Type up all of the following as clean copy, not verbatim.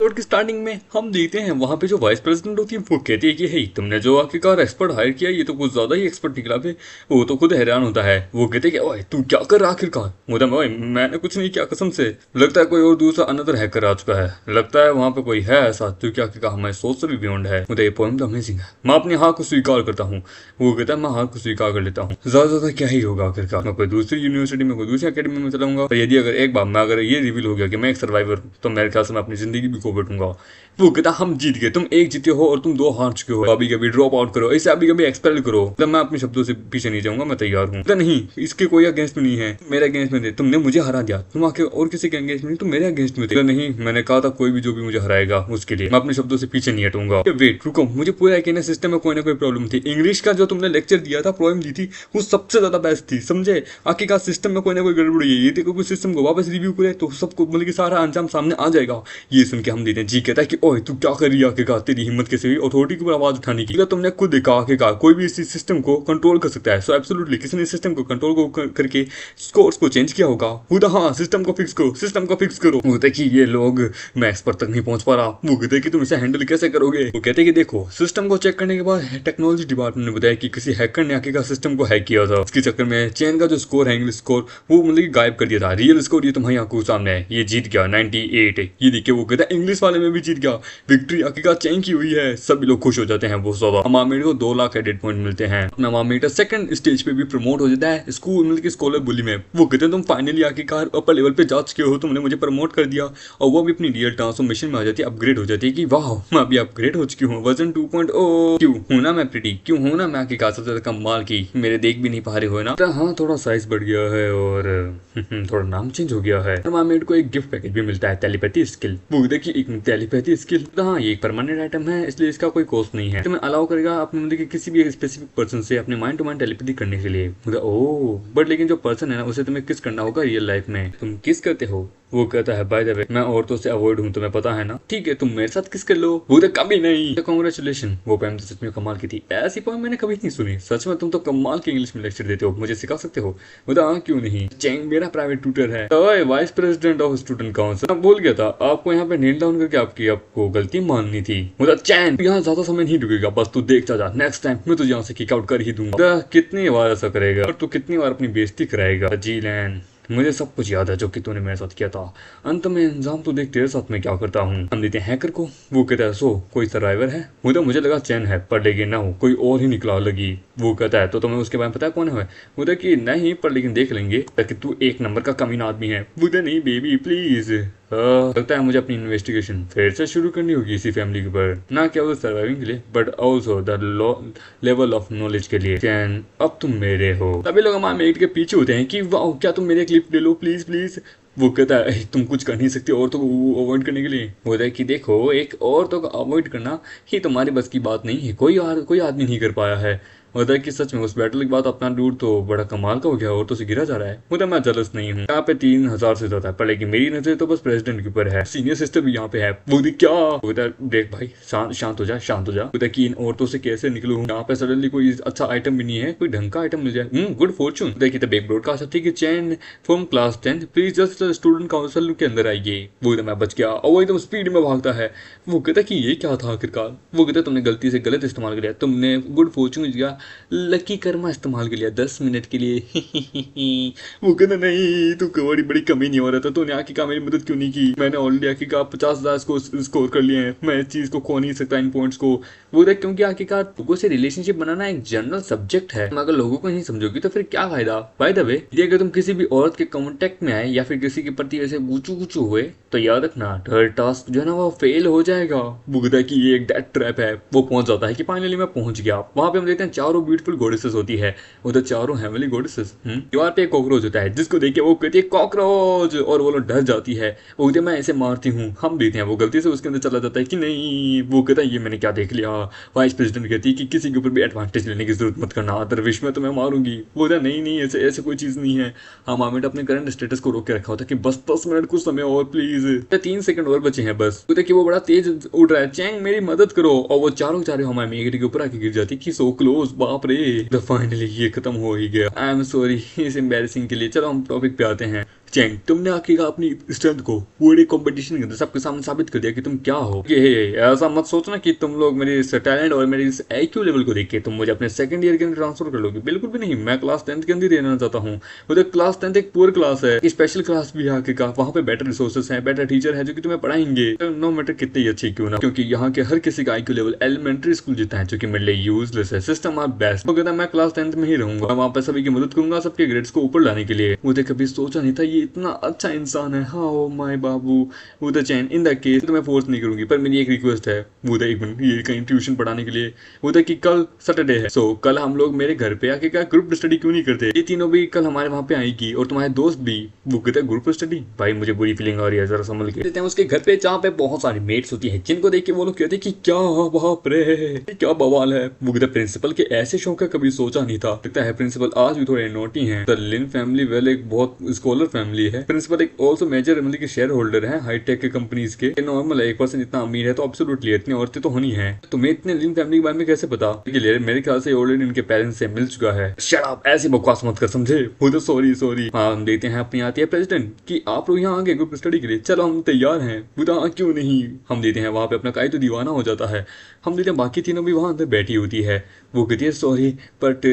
Episode की starting में हम देखते हैं वहां पे जो वाइस प्रेसिडेंट होती है वो कहती है कि हे तुमने जो आखिरकार एक्सपर्ट हायर किया ये तो कुछ ज्यादा ही एक्सपर्ट निकला बे। वो तो खुद हैरान होता है। वो कहते हैं कि ओए तू क्या कर रहा आखिरकार। बोलता है ओए मैंने कुछ नहीं किया कसम से। लगता है कोई और दूसरा अनदर हैकर आ चुका है। लगता है वहां पे कोई है ऐसा जो कि आखिरकार हमारी सोच से भी बियॉन्ड है। मुझे ये पोएम तो अमेजिंग है। मैं अपनी हार को स्वीकार करता हूँ। वो कहता है मैं हार को स्वीकार कर लेता हूँ। ज्यादा क्या ही होगा आखिरकार। मैं कोई दूसरी यूनिवर्सिटी में कोई दूसरी अकेडमी में चलाऊंगा। पर यदि अगर एक बार मैं अगर ये रिवील हो गया कि मैं एक सर्वाइवर हूँ तो मेरे ख्याल से मैं अपनी जिंदगी भी खो बैठूंगा। वो कहता हम जीत गए तुम एक जीते हो और तुम दो हार चुके हो। अभी कभी ड्रॉप आउट करो ऐसे अभी कभी एक्सपेल करो। तो मैं अपने शब्दों से पीछे नहीं जाऊंगा मैं तैयार हूँ। तो नहीं इसके कोई अगेंस्ट में नहीं है मेरे अगेंस्ट में थे। तुमने मुझे हरा दिया तुम आके और किसी के अगेंस्ट में तुम मेरे अगेंस्ट में थे। तो नहीं मैंने कहा था कोई भी जो भी मुझे हराएगा उसके लिए मैं अपने शब्दों से पीछे नहीं हटूंगा। वेट रुको मुझे पूरा कहना सिस्टम में कोई ना कोई प्रॉब्लम थी। इंग्लिश का जो तुमने लेक्चर दिया था पोएम दी थी वो सबसे ज्यादा बेस्ट थी समझे। आखिरकार सिस्टम में कोई ना कोई गड़बड़ी है। ये देखो सिस्टम को वापस रिव्यू करे तो सबको मतलब कि सारा अंजाम सामने आ जाएगा। ये सुन के हम देते हैं जी कहता है कि ओए तू क्या कर रही है आखिरकार तेरी हिम्मत कैसे हुई अथॉरिटी के ऊपर आवाज उठाने की। तुमने खुद देखा आखिरकार कोई भी इस सिस्टम को कंट्रोल कर सकता है। सो एब्सोल्युटली किसी ने सिस्टम को कंट्रोल को करके स्कोर्स को चेंज किया होगा। वो हाँ सिस्टम को फिक्स करो सिस्टम को फिक्स करो। वो कहते कि ये लोग मैं एक्सपर्ट तक नहीं पहुंच पा रहा। वो कहते कि तुम इसे हैंडल कैसे करोगे। वो कहते कि देखो सिस्टम को चेक करने के बाद टेक्नोलॉजी डिपार्टमेंट ने बताया कि किसी हैकर ने आखिरकार सिस्टम को हैक किया था। इसके चक्कर में चेन का जो स्कोर है इंग्लिश स्कोर वो मतलब गायब कर दिया था। रियल स्कोर ये तुम्हारी आंखों के सामने है। ये जीत गया 98। ये देखिए वो कहता है इंग्लिश वाले में भी जीत गया। विक्ट्री आखिरकार चेन की हुई है। सभी लोग खुश हो जाते हैं बहुत ज्यादा। अमामेट को 2 लाख एडिट पॉइंट मिलते हैं। अपना अमामेट सेकंड स्टेज पे भी प्रमोट हो जाता है स्कूल मतलब कि स्कॉलर बुली में। वो कहते हैं तुम फाइनली आखिरकार अपर लेवल पे जा चुके हो तुमने मुझे प्रमोट कर दिया। और वो भी अपनी रियल ट्रांसफॉर्मेशन में आ जाती है अपग्रेड हो जाती है कि वाह मैं अभी अपग्रेड हो चुकी हूँ वर्जन 2.0। क्यों हूं ना मैं प्रिटी क्यों हूं ना मैं आखिरकार सबसे ज्यादा कमाल की मेरे देख भी नहीं पा रहे हो ना। तो हाँ थोड़ा साइज बढ़ गया है और थोड़ा नाम चेंज हो गया है। अमामेट को एक गिफ्ट पैकेज भी मिलता है टेलीपैथी स्किल। वो देखिए एक टेलीपैथी स्किल हाँ ये एक परमानेंट आइटम है इसलिए इसका कोई कॉस्ट नहीं है। तुम्हें अलाउ करेगा अपने मतलब कि किसी भी स्पेसिफिक पर्सन से अपने माइंड टू माइंड टेलीपैथी करने के लिए। ओ बट लेकिन जो पर्सन है ना उसे तुम्हें किस करना होगा रियल लाइफ में। तुम किस करते हो। वो कहता है बाय द वे मैं औरतों से अवॉइड हूँ तुम्हें पता है ना। ठीक है तुम मेरे साथ किस कर लो। वो तो कभी नहीं। कांग्रेचुलेशन वो पोएम तो सच में कमाल की थी। ऐसी पोएम मैंने कभी नहीं सुनी सच में। तुम तो कमाल की इंग्लिश में लेक्चर देते हो मुझे सिखा सकते हो। बता हाँ क्यों नहीं। चैंग मेरा प्राइवेट ट्यूटर है। ओए vice president of student council मैं भूल गया था आपको यहाँ पे नील डाउन करके आपको गलती माननी थी। मुझे चैन यहाँ ज्यादा समय नहीं रुकेगा बस तू देखता जा नेक्स्ट टाइम मैं तुझे यहाँ से किक आउट कर ही दूंगा। कितनी बार ऐसा करेगा और तू कितनी बार अपनी बेइज्जती कराएगा। जी लैन मुझे सब कुछ याद है जो कि तूने मेरे साथ किया था। अंत में इंजाम तो देख तेरे साथ मैं क्या करता हूँ। हम देते हैं हैकर को। वो कहता है सो कोई सर्वाइवर है। मुझे लगा चैन है पर लेकिन ना हो कोई और ही निकला लगी। वो कहता है तो तुम्हें उसके बारे में पता है कौन है। बोलता कि नहीं पर लेकिन देख लेंगे ताकि तू एक नंबर का कमीना आदमी है। बोलता नहीं बेबी प्लीज। लगता है मुझे अपनी इन्वेस्टिगेशन फिर से शुरू करनी होगी इसी फैमिली के ऊपर ना केवल सर्वाइविंग के लिए but also the level of knowledge के लिए। चैन अब तुम मेरे हो। सभी लोग हमारे मेट के पीछे होते हैं कि वाह क्या तुम मेरे क्लिप ले लो प्लीज प्लीज। वो कहता है तुम कुछ कर नहीं सकते औरतों को अवॉइड करने के लिए। बोलता है कि देखो एक औरतों को अवॉइड करना ही तुम्हारी बस की बात नहीं है। कोई आदमी नहीं कर पाया है। होता है कि सच में उस बैटल के बाद अपना डूड तो बड़ा कमाल का हो गया और तो से गिरा जा रहा है। होता मैं जलस नहीं हूँ। यहाँ पे 3000 से ज्यादा है पर लेकिन मेरी नजर तो बस प्रेसिडेंट के ऊपर है। सीनियर सिस्टर भी यहाँ पे है। वो क्या होता है देख भाई शांत हो जा शांत हो जा। होता है कि इन औरतों से कैसे निकलूँ। यहाँ पे सडनली कोई अच्छा आइटम भी नहीं है कोई ढंग का आइटम मिल जाए। Good fortune. देखिए बेग ब्रॉडकास्ट ठीक है Chen from class 10 please just student council के अंदर आइए। वो मैं बच गया और वो एकदम स्पीड में भागता है। वो कहता कि ये क्या था आखिरकार। वो कहता तुमने गलती से गलत इस्तेमाल कर लिया तुमने गुड फॉर्चून लकी कर्मा इस्तेमाल कर लिया 10 मिनट के लिए। वो कहना नहीं तू बड़ी कमी नहीं हो रहा था तूने आखिरकार मेरी मदद क्यों नहीं की। मैंने ऑलरेडी आखिरकार 50,000 को स्कोर कर लिए हैं। मैं इस चीज को खो नहीं सकता इन पॉइंट्स को। वो देख क्योंकि आखिरकार लोगों से रिलेशनशिप बनाना एक जनरल सब्जेक्ट है। अगर लोगों को नहीं समझोगी तो फिर क्या फायदा। बाय द वे अगर तुम किसी भी औरत के कांटेक्ट में आए या फिर किसी के प्रति ऐसे गुचू हुए तो याद रखना थर्ड टास्क जो है ना वो फेल हो जाएगा। वो कहता है कि ये एक डेथ ट्रैप है। वो पहुंच जाता है कि फाइनली मैं पहुंच गया। वहां पे हम देखते हैं चारों ब्यूटीफुल गॉडेसेस होती है। उधर चारों हेवनली गॉडेसेस। दीवार पे एक कॉकरोच होता है जिसको देख के वो कहती है कॉकरोच और वो लोग डर जाती है। वो कहते मैं ऐसे मारती हूँ। हम देखते हैं वो गलती से उसके अंदर चला जाता है कि नहीं। वो कहता है ये मैंने क्या देख लिया। वाइस प्रेसिडेंट कहती है कि किसी के ऊपर भी एडवांटेज लेने की जरूरत मत करना दरविश में तो मैं मारूंगी। वो कहता नहीं ऐसे ऐसे कोई चीज नहीं है। हम आमिर अपने करंट स्टेटस को रोक के रखा होता है कि बस 10 मिनट कुछ समय और प्लीज 3 सेकंड और बचे हैं बस। तो देखिए वो बड़ा तेज उड़ रहा है चैंग मेरी मदद करो और वो चारों हमारे मेगरी के ऊपर आके गिर जाती कि सो क्लोज बाप रे। फाइनली ये खत्म हो ही गया। आई एम सॉरी इस एम्बैरेसिंग के लिए। चलो हम टॉपिक पे आते हैं। चैन, तुमने आखिरकार अपनी स्ट्रेंथ को पूरे कंपटीशन के अंदर सबके सामने साबित कर दिया कि तुम क्या हो। ये ऐसा मत सोचना कि तुम लोग मेरे इस टैलेंट और मेरे इस IQ लेवल को देख के तुम मुझे अपने सेकंड ईयर के अंदर ट्रांसफर कर लोगे, बिल्कुल भी नहीं। मैं क्लास 10th के अंदर रहना चाहता हूँ। उधर क्लास 10th एक पुअर क्लास है, स्पेशल क्लास भी है आखिरकार। वहाँ पे बेटर रिसोर्सेस हैं, बेटर टीचर है जो कि तुम्हें पढ़ाएंगे, नो मैटर कितने ही अच्छे क्यों ना, क्योंकि यहाँ के हर किसी का IQ लेवल एलिमेंट्री स्कूल जितना है, जो कि मेरे लिए यूजलेस है। System are best. वो कहता है मैं क्लास 10th में ही रहूंगा, वहाँ पे सभी की मदद करूंगा सबके ग्रेड्स को ऊपर लाने के लिए। मुझे कभी सोचा नहीं था ये इतना अच्छा इंसान है। हाँ ओ माय बाबू, वो the chain, in the case तो मैं फोर्स नहीं करूंगी, पर मेरी एक रिक्वेस्ट है वो द एक मिनट, ये कहीं ट्यूशन पढ़ाने के लिए। वो द कि कल सैटरडे है, सो कल हम लोग मेरे घर पे आके क्या ग्रुप स्टडी क्यों नहीं करते? ये तीनों भी कल हमारे वहाँ पे आएगी और तुम्हारे दोस्त भी। वो कहते हैं ग्रुप स्टडी? भाई मुझे बुरी फीलिंग आ रही है, जरा संभल के। देते हैं उसके घर पे, जहाँ पे बहुत सारी मेट्स होती है, जिनको देख के वो लोग कहते हैं कि क्या बाप रे, क्या बवाल है। वो कहते प्रिंसिपल के ऐसे शौक का कभी सोचा नहीं था। लगता है प्रिंसिपल आज भी थोड़े नोटी हैं। द लिन फैमिली वेल एक बहुत स्कॉलर फैमिली है। प्रिंसिपल एक ऑल्सो मेजर मतलब कि शेयर होल्डर है हाईटेक के कंपनीज के। नॉर्मल है, एक पर्सन इतना अमीर है तो एब्सोल्युटली इतनी औरतें तो होनी है। तुम्हें इतने लिन फैमिली के बारे में कैसे पता? मेरे ख्याल से ऑलरेडी इनके पेरेंट्स से मिल चुका है। शट अप, ऐसी बकवास मत कर, समझे? वो तो सॉरी। हाँ हम देखते हैं अपनी आती है प्रेसिडेंट कि आप लोग यहाँ आगे ग्रुप स्टडी के लिए, चलो हम तैयार हैं। बुरा क्यों नहीं। हम देते हैं वहाँ पे अपना काई तो दीवाना हो जाता है। हम देते हैं बाकी तीनों भी वहाँ अंदर बैठी होती है। वो कहती है सॉरी बट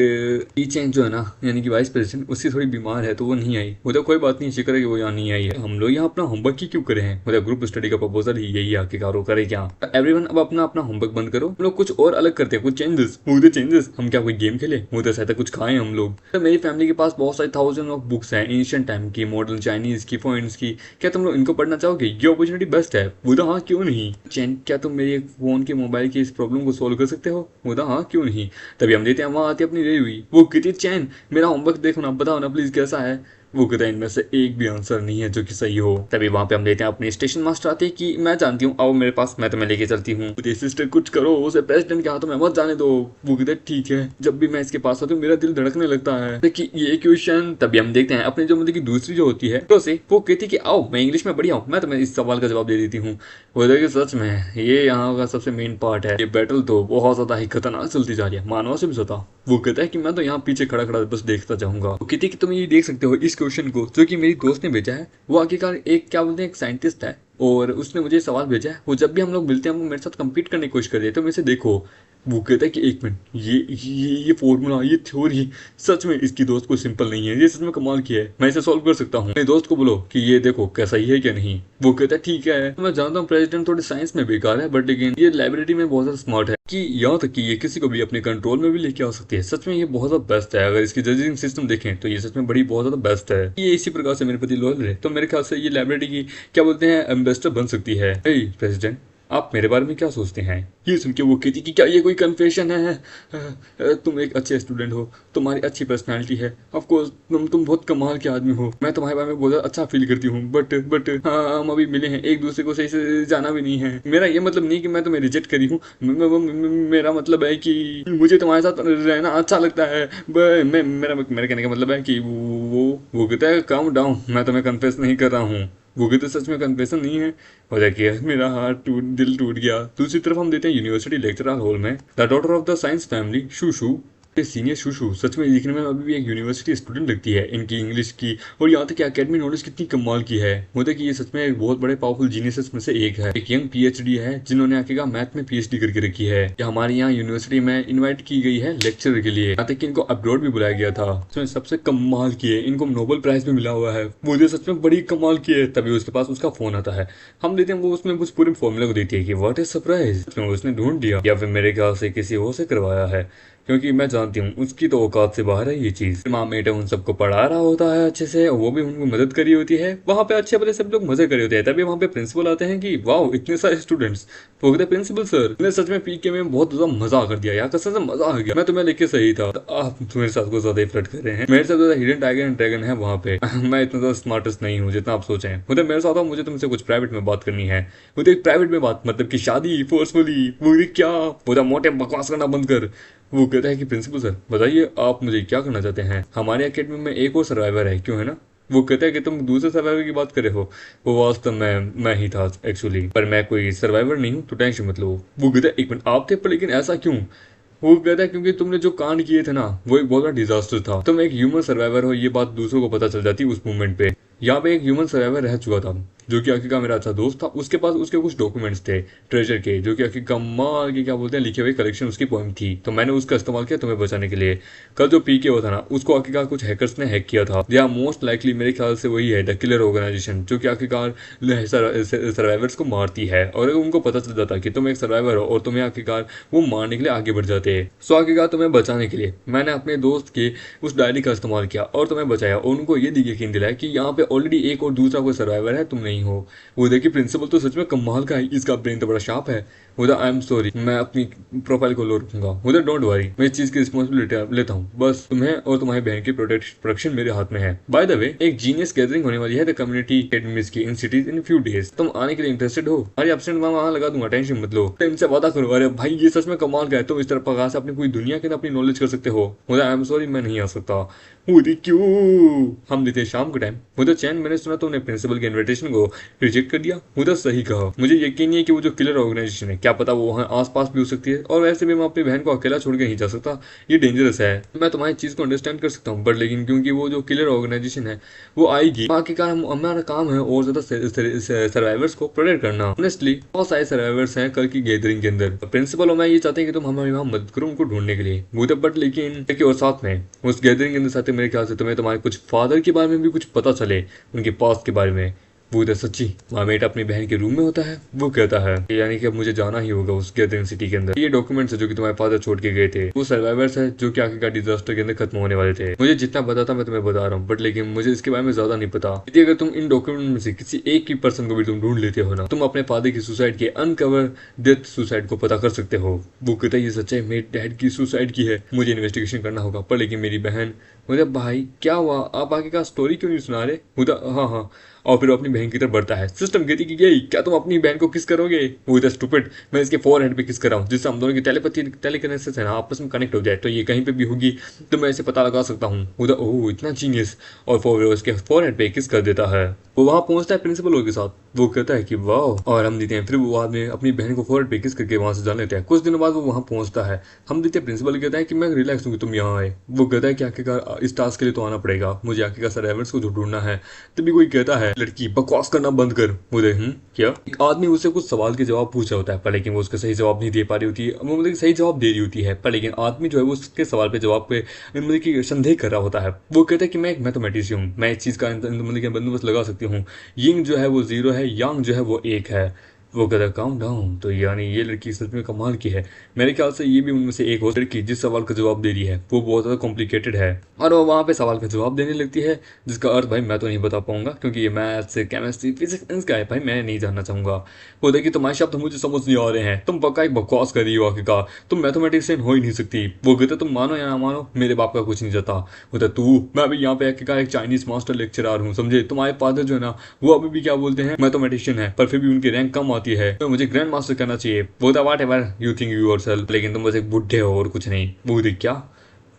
ई चेंज जो है ना, यानी कि वाइस प्रेसिडेंट, उससे थोड़ी बीमार है तो वो नहीं आई। मतलब कोई बात नहीं, शुक्र है कि वो यहाँ नहीं आई है। हम लोग यहाँ अपना होमवर्क ही क्यों करे हैं? मतलब ग्रुप स्टडी का प्रपोजल ही यही आखिरकार वो करे क्या? एवरीवन अब अपना अपना होमवर्क बंद करो, हम लोग कुछ और अलग करते हैं, कुछ चेंजेस। वो चेंजेस, हम क्या कोई गेम खेले? वो तो शायद कुछ खाएं हम लोग। तो मेरी फैमिली के पास बहुत सारी थाउजेंड ऑफ बुक्स हैं, एंशिएंट टाइम की, मॉडर्न चाइनीज की, पॉइंट्स की। क्या तुम लोग इनको पढ़ना चाहोगे? ये अपॉर्चुनिटी बेस्ट है। वो तो हाँ क्यों नहीं। चैन, क्या तुम मेरे फोन के मोबाइल की इस प्रॉब्लम को सोल्व कर सकते हो? वो तो हाँ क्यों नहीं। तभी हम देते हैं वहाँ आती अपनी रही हुई। वो कहती चैन मेरा होमवर्क देखो ना, बताओ ना प्लीज कैसा है। वो कहता है इनमें से एक भी आंसर नहीं है जो कि सही हो। तभी वहाँ पे हम देते हैं अपने स्टेशन मास्टर आते हैं कि मैं जानती हूँ, आओ मेरे पास, मैं तुम्हें लेके चलती हूँ। सिस्टर कुछ करो, उसे प्रेसिडेंट के हाथों में मत जाने दो। वो कहते हैं ठीक है, जब भी मैं इसके पास आती हूँ मेरा दिल धड़कने लगता है। देखिए ये क्वेश्चन। तभी हम देखते हैं अपने जो मतलब की दूसरी जो होती है तो से वो कहती है कि आओ मैं इंग्लिश में बढ़िया हूँ, मैं तुम्हें इस सवाल का जवाब दे देती हूँ। वो देखिए सच में ये यहाँ का सबसे मेन पार्ट है। ये बैटल तो बहुत ज्यादा ही खतरनाक चलती जा रही है, मानव से भी ज्यादा। वो कहता है कि मैं तो यहाँ पीछे खड़ा खड़ा बस देखता जाऊंगा। वो कहती है कि तुम ये देख सकते हो इस क्वेश्चन को, जो कि मेरी दोस्त ने भेजा है। वो आखिरकार एक क्या बोलते हैं, एक साइंटिस्ट है और उसने मुझे सवाल भेजा है। वो जब भी हम लोग मिलते हैं वो मेरे साथ कम्पीट करने की कोशिश कर रही है। तो मेरे से देखो, वो कहता है कि एक मिनट, ये फॉर्मूला, ये थ्योरी सच में इसकी दोस्त को सिंपल नहीं है, ये सच में कमाल की है, मैं इसे सॉल्व कर सकता हूँ। मेरे दोस्त को बोलो कि ये देखो कैसा ही है क्या नहीं। वो कहता है ठीक है। तो मैं जानता हूँ प्रेसिडेंट थोड़ी साइंस में बेकार है, बट लेकिन ये लाइब्रेरी में बहुत ज्यादा स्मार्ट है, कि यहाँ तक कि ये किसी को भी अपने कंट्रोल में भी लेके आ सकती है। सच में ये बहुत ज्यादा बेस्ट है। अगर इसकी जजिंग सिस्टम देखें तो ये सच में बड़ी बहुत ज्यादा बेस्ट है। ये इसी प्रकार से मेरे प्रति लॉयल रहे तो मेरे ख्याल से ये लाइब्रेरी की क्या बोलते हैं एम्बेसडर बन सकती है। प्रेसिडेंट आप मेरे बारे में क्या सोचते हैं? ये सुन के वो कहती कि क्या ये कोई कन्फेशन है? तुम एक अच्छे स्टूडेंट हो, तुम्हारी अच्छी पर्सनालिटी है, ऑफ कोर्स तुम बहुत कमाल के आदमी हो, मैं तुम्हारे बारे में बहुत अच्छा फील करती हूँ, बट हाँ हम अभी मिले हैं, एक दूसरे को सही से जाना भी नहीं है। मेरा ये मतलब नहीं कि मैं तुम्हें रिजेक्ट करी हूँ, मेरा मतलब है कि मुझे तुम्हारे साथ रहना अच्छा लगता है। मेरा कहने का मतलब है कि वो कहता है काम डाउन, मैं तुम्हें कन्फेस नहीं कर रहा हूँ। वो भी तो सच में कन्फेशन नहीं है। हो जाए मेरा दिल टूट गया। दूसरी तरफ हम देते हैं यूनिवर्सिटी लेक्चरर हॉल में the daughter of the science family Shushu. Senior Shushu सच में दिखने में अभी भी एक यूनिवर्सिटी स्टूडेंट लगती है। इनकी इंग्लिश की और यहाँ तक कि एकेडमिक नॉलेज कितनी कमाल की है। होता है कि ये सच में एक बहुत बड़े पावरफुल जीनियस में से एक है। एक यंग PhD है जिन्होंने आखिरकार मैथ में PhD करके रखी है। ये हमारे यहाँ यूनिवर्सिटी में इन्वाइट की गई है लेक्चर के लिए। यहाँ तक कि इनको अब्रॉड भी बुलाया गया था। इसमें सबसे कमाल की है, इनको नोबेल प्राइज भी मिला हुआ है। मुझे सच में बड़ी कमाल की है। तभी उसके पास उसका फोन आता है। हम देते हैं वो उसमें उस पूरे फॉर्मूला को देती है कि व्हाट इज सरप्राइज। उसने ढूंढ दिया या फिर मेरे ख्याल से किसी और से करवाया है, क्योंकि मैं जानती हूँ उसकी तो औकात से बाहर है ये चीज। माँ बेटा उन सबको पढ़ा रहा होता है अच्छे से, वो भी उनको मदद करी होती है। वहाँ पे अच्छे भले सब लोग मजे करे होते हैं। तभी वहाँ पे प्रिंसिपल आते हैं कि वाह इतने सारे स्टूडेंट्स। वो कहते प्रिंसिपल सर मैंने सच में PK में बहुत ज्यादा मजा कर दिया यार, कसम से मजा आ गया। मैं तुम्हें लेके सही था, तो आप मेरे साथ को ज्यादा ही फ्लर्ट कर रहे हैं। मेरे साथ ज्यादा हिडन टाइगर एंड ड्रैगन है वहाँ पे। मैं इतना ज्यादा स्मार्टेस्ट नहीं हूँ जितना आप सोचे हैं। मुझे मेरे साथ आओ, मुझे तुमसे कुछ प्राइवेट में बात करनी है। मुझे प्राइवेट में बात मतलब की शादी फोर्सफुली। वो क्या पूरा मोटे बकवास करना बंद कर। वो कहता है कि प्रिंसिपल सर बताइए आप मुझे क्या करना चाहते हैं? हमारे एकेडमी में एक और सर्वाइवर है, क्यों है ना? वो कहता है कि तुम दूसरे सर्वाइवर की बात कर रहे हो। वो वास्तव में मैं ही था एक्चुअली, पर मैं कोई सर्वाइवर नहीं हूँ तो टेंशन मत लो। वो कहता है एक मिनट आप थे, पर लेकिन ऐसा क्यों? वो कहता है क्योंकि तुमने जो कांड किए थे ना वो एक बहुत बड़ा डिजास्टर था। तुम एक ह्यूमन सर्वाइवर हो ये बात दूसरों को पता चल जाती उस मूवमेंट पे। यहाँ पे एक ह्यूमन सर्वाइवर रह चुका था जो कि आखिरकार मेरा अच्छा दोस्त था। उसके पास उसके कुछ डॉक्यूमेंट्स थे ट्रेजर के, जो कि आखिर कमाल की क्या बोलते हैं लिखे हुए कलेक्शन उसकी पॉइंट थी। तो मैंने उसका इस्तेमाल किया तुम्हें बचाने के लिए। कल जो पी के हुआ था ना, उसको आखिरकार कुछ हैकर्स ने हैक किया था। या मोस्ट लाइकली मेरे ख्याल से वही है द किलर ऑर्गेनाइजेशन, जो कि आखिरकार सर्वाइवर्स को मारती है। और अगर उनको पता चल जाता कि तुम एक सर्वाइवर हो और तुम्हें आखिरकार वो मारने के लिए आगे बढ़ जाते हैं। सो आखिरकार तुम्हें बचाने के लिए मैंने अपने दोस्त के उस डायरी का इस्तेमाल किया और तुम्हें बचाया, और उनको ये यकीन दिलाया कि यहाँ पे ऑलरेडी एक और दूसरा कोई सर्वाइवर है, तुम नहीं हो। वो देखिए प्रिंसिपल तो सच में कमाल का है, इसका ब्रेन तो बड़ा शार्प है। उधर आई एम सॉरी, मैं अपनी प्रोफाइल को लो रखूंगा। उधर डोंट वरी, मैं इस चीज की रिस्पॉन्सिबिलिटी लेता हूँ। बस तुम्हें और तुम्हारी बहन की प्रोटेक्शन मेरे हाथ में है। बाय द वे, एक जीनियस गैदरिंग होने वाली है द कम्युनिटी एकेडमीज की in cities in few days. तुम आने के लिए इंटरेस्टेड हो? अरे एब्सेंट मैं वहां लगा दूंगा, टेंशन मत लो। इनसे वादा करो। अरे भाई ये सच में कमाल का है, तुम इस तरह पका से अपनी पूरी दुनिया के अंदर अपनी नॉलेज कर सकते हो। उधर आई एम सॉरी, मैं नहीं आ सकता। मुझे क्यों? हम देते शाम के टाइम। उधर चैन, मैंने सुना तुमने प्रिंसिपल के इन्विटेशन को रिजेक्ट कर दिया। उधर सही कहा, मुझे यकीन नहीं है कि वो जो किलर ऑर्गेनाइजेशन है, क्या पता वो वहाँ आसपास भी हो सकती है। और वैसे भी मैं अपनी बहन को अकेला छोड़ के नहीं जा सकता, ये डेंजरस है। मैं तुम्हारी चीज को अंडरस्टैंड कर सकता हूँ, बट लेकिन क्योंकि वो जो किलर ऑर्गेनाइजेशन है वो आएगी, बाकी का हमारा काम है और ज्यादा सर्वाइवर्स को प्रोटेक्ट करना। ऑनेस्टली बहुत सारे सर्वाइवर्स हैं कल की गैदरिंग के अंदर। प्रिंसिपल और मैं ये चाहते हैं कि तुम हमारी वहाँ मदद करो उनको ढूंढने के लिए। बट लेकिन और साथ में उस गैदरिंग के अंदर साथ मेरे ख्याल से तुम्हें तुम्हारे कुछ फादर के बारे में भी कुछ पता चले, उनके पास्ट के बारे में। वो इधर सच्ची मामेट अपनी बहन के रूम में होता है। वो कहता है यानी कि अब मुझे जाना ही होगा उस गैदरिंग सिटी के अंदर। ये डॉक्यूमेंट्स है जो कि तुम्हारे फादर छोड़ के गए थे, वो सर्वाइवर्स है जो कि आखिरकार डिजास्टर के अंदर खत्म होने वाले थे। मुझे जितना पता था मैं तुम्हें बता रहा हूँ, बट लेकिन मुझे इसके बारे में ज्यादा नहीं पता। यदि अगर तुम इन डॉक्यूमेंट में से किसी एक की पर्सन को भी तुम ढूंढ लेते हो ना, तुम अपने फादर की सुसाइड के अनकवर डेथ सुसाइड को पता कर सकते हो। वो कहता है ये सच है, मेरे डैड की सुसाइड की है, मुझे इन्वेस्टिगेशन करना होगा। पर लेकिन मेरी बहन, मुझे भाई क्या हुआ, आप आगे का स्टोरी क्यों नहीं सुना रहे? मुझे हाँ। और फिर अपनी बहन की तरफ बढ़ता है। सिस्टम कहती कि यही क्या तुम अपनी बहन को किस करोगे? वो इधर स्टूपिड, मैं इसके फोरहेड पे किस कर रहा हूँ, जिससे हम दोनों की टेलीकिनेसिस है ना आपस में कनेक्ट हो जाए, तो ये कहीं पे भी होगी तो मैं इसे पता लगा सकता हूँ। उधर ओह इतना जीनियस, और फिर उसके फोरहेड पे किस कर देता है। वो वहां पहुंचता है प्रिंसिपल के साथ। वो कहता है कि वाह, और हम देते हैं। फिर वो बाद में अपनी बहन को फोरहेड पे किस करके वहां से जान लेते हैं। कुछ दिनों बाद वो वहां पहुंचता है। हम देते हैं प्रिंसिपल कहता है कि मैं रिलैक्स हूँ कि तुम यहाँ आए। वो कहता है कि आखिरकार इस टास्क के लिए तो आना पड़ेगा, मुझे आखिरकार सर्वाइवर्स को ढूंढना है। तभी कोई कहता है लड़की बकवास करना बंद कर। मुझे क्या? एक आदमी उससे कुछ सवाल के जवाब पूछ रहा होता है, पर लेकिन वो उसका सही जवाब नहीं दे पा रही होती है। वो मतलब सही जवाब दे रही होती है, पर लेकिन आदमी जो है वो उसके सवाल पे जवाब पे मतलब कि संदेह कर रहा होता है। वो कहता है कि मैं एक मैथमेटिशियन हूँ, मैं इस चीज का मतलब कि बंदोबस्त लगा सकती हूँ। यिंग जो है वो 0 है, यांग जो है वो 1 है। वो कहता है काम डाउन। तो यानी ये लड़की सच में कमाल की है। मेरे ख्याल से ये भी उनमें से एक हो। लड़की जिस सवाल का जवाब दे रही है वो बहुत ज़्यादा कॉम्प्लिकेटेड है, और वो वहाँ पे सवाल का जवाब देने लगती है जिसका अर्थ भाई मैं तो नहीं बता पाऊंगा, क्योंकि ये मैथ्स केमिस्ट्री फिजिक्स का है भाई, मैं नहीं जानना चाहूंगा। वो देखिए तुम्हारे शब्द मुझे समझ नहीं आ रहे हैं, तुम पक्का एक बकवास कर रही हो, आखिरकार तुम मैथमेटिशियन हो ही नहीं सकती। वो कहते तुम मानो या ना मानो मेरे बाप का कुछ नहीं जाता। वो तू, मैं अभी यहाँ पे आखिरकार एक चाइनीज मास्टर लेक्चरर हूँ, समझे? तुम्हारे फादर जो है ना वो अभी भी क्या बोलते हैं मैथमेटिशियन है, पर फिर भी उनकी रैंक कम आती है, तो मुझे ग्रैंड मास्टर करना चाहिए। वो था what ever you think yourself, लेकिन तुम बस एक बुढ़े हो और कुछ नहीं। वो देख क्या?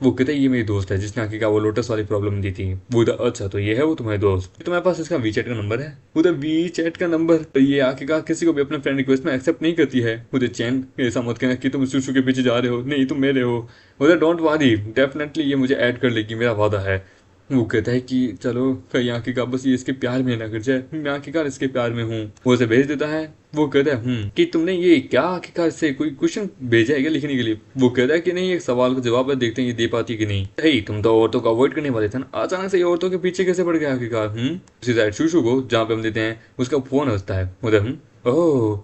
वो कहते हैं ये मेरी दोस्त है जिसने आखिरकार वो लोटस वाली प्रॉब्लम दी थी। वो अच्छा तो ये है वो तुम्हारे दोस्त? तुम्हारे पास इसका वीचैट का नंबर है? उधर वीचैट का नंबर? तो ये आखिरकार किसी को भी अपने फ्रेंड रिक्वेस्ट में एक्सेप्ट नहीं करती है। उधर चैन, ऐसा मत कहना कि तुम सुशु के पीछे जा रहे हो, नहीं तुम मेरे हो। उधर डोंट वरी, डेफिनेटली ये मुझे ऐड कर लेगी, मेरा वादा है। वो कहता है कि चलो फिर यहाँ की बस ये इसके प्यार में ना कर जाए, मैं आखिरकार इसके प्यार में हूँ। वो उसे भेज देता है। वो कहता है कि तुमने ये क्या आखिरकार से कोई क्वेश्चन भेजा है क्या लिखने के लिए? वो कहता है कि नहीं, एक सवाल का जवाब है, देखते हैं ये दे पाती कि नहीं। हे तुम तो औरतों को अवॉइड करने वाले थे ना, अचानक से ये औरतों के पीछे कैसे पड़ गया आखिरकार? उसी साइड शूशु को जहाँ पे हम देते हैं उसका फोन हंसता है। उधर ओह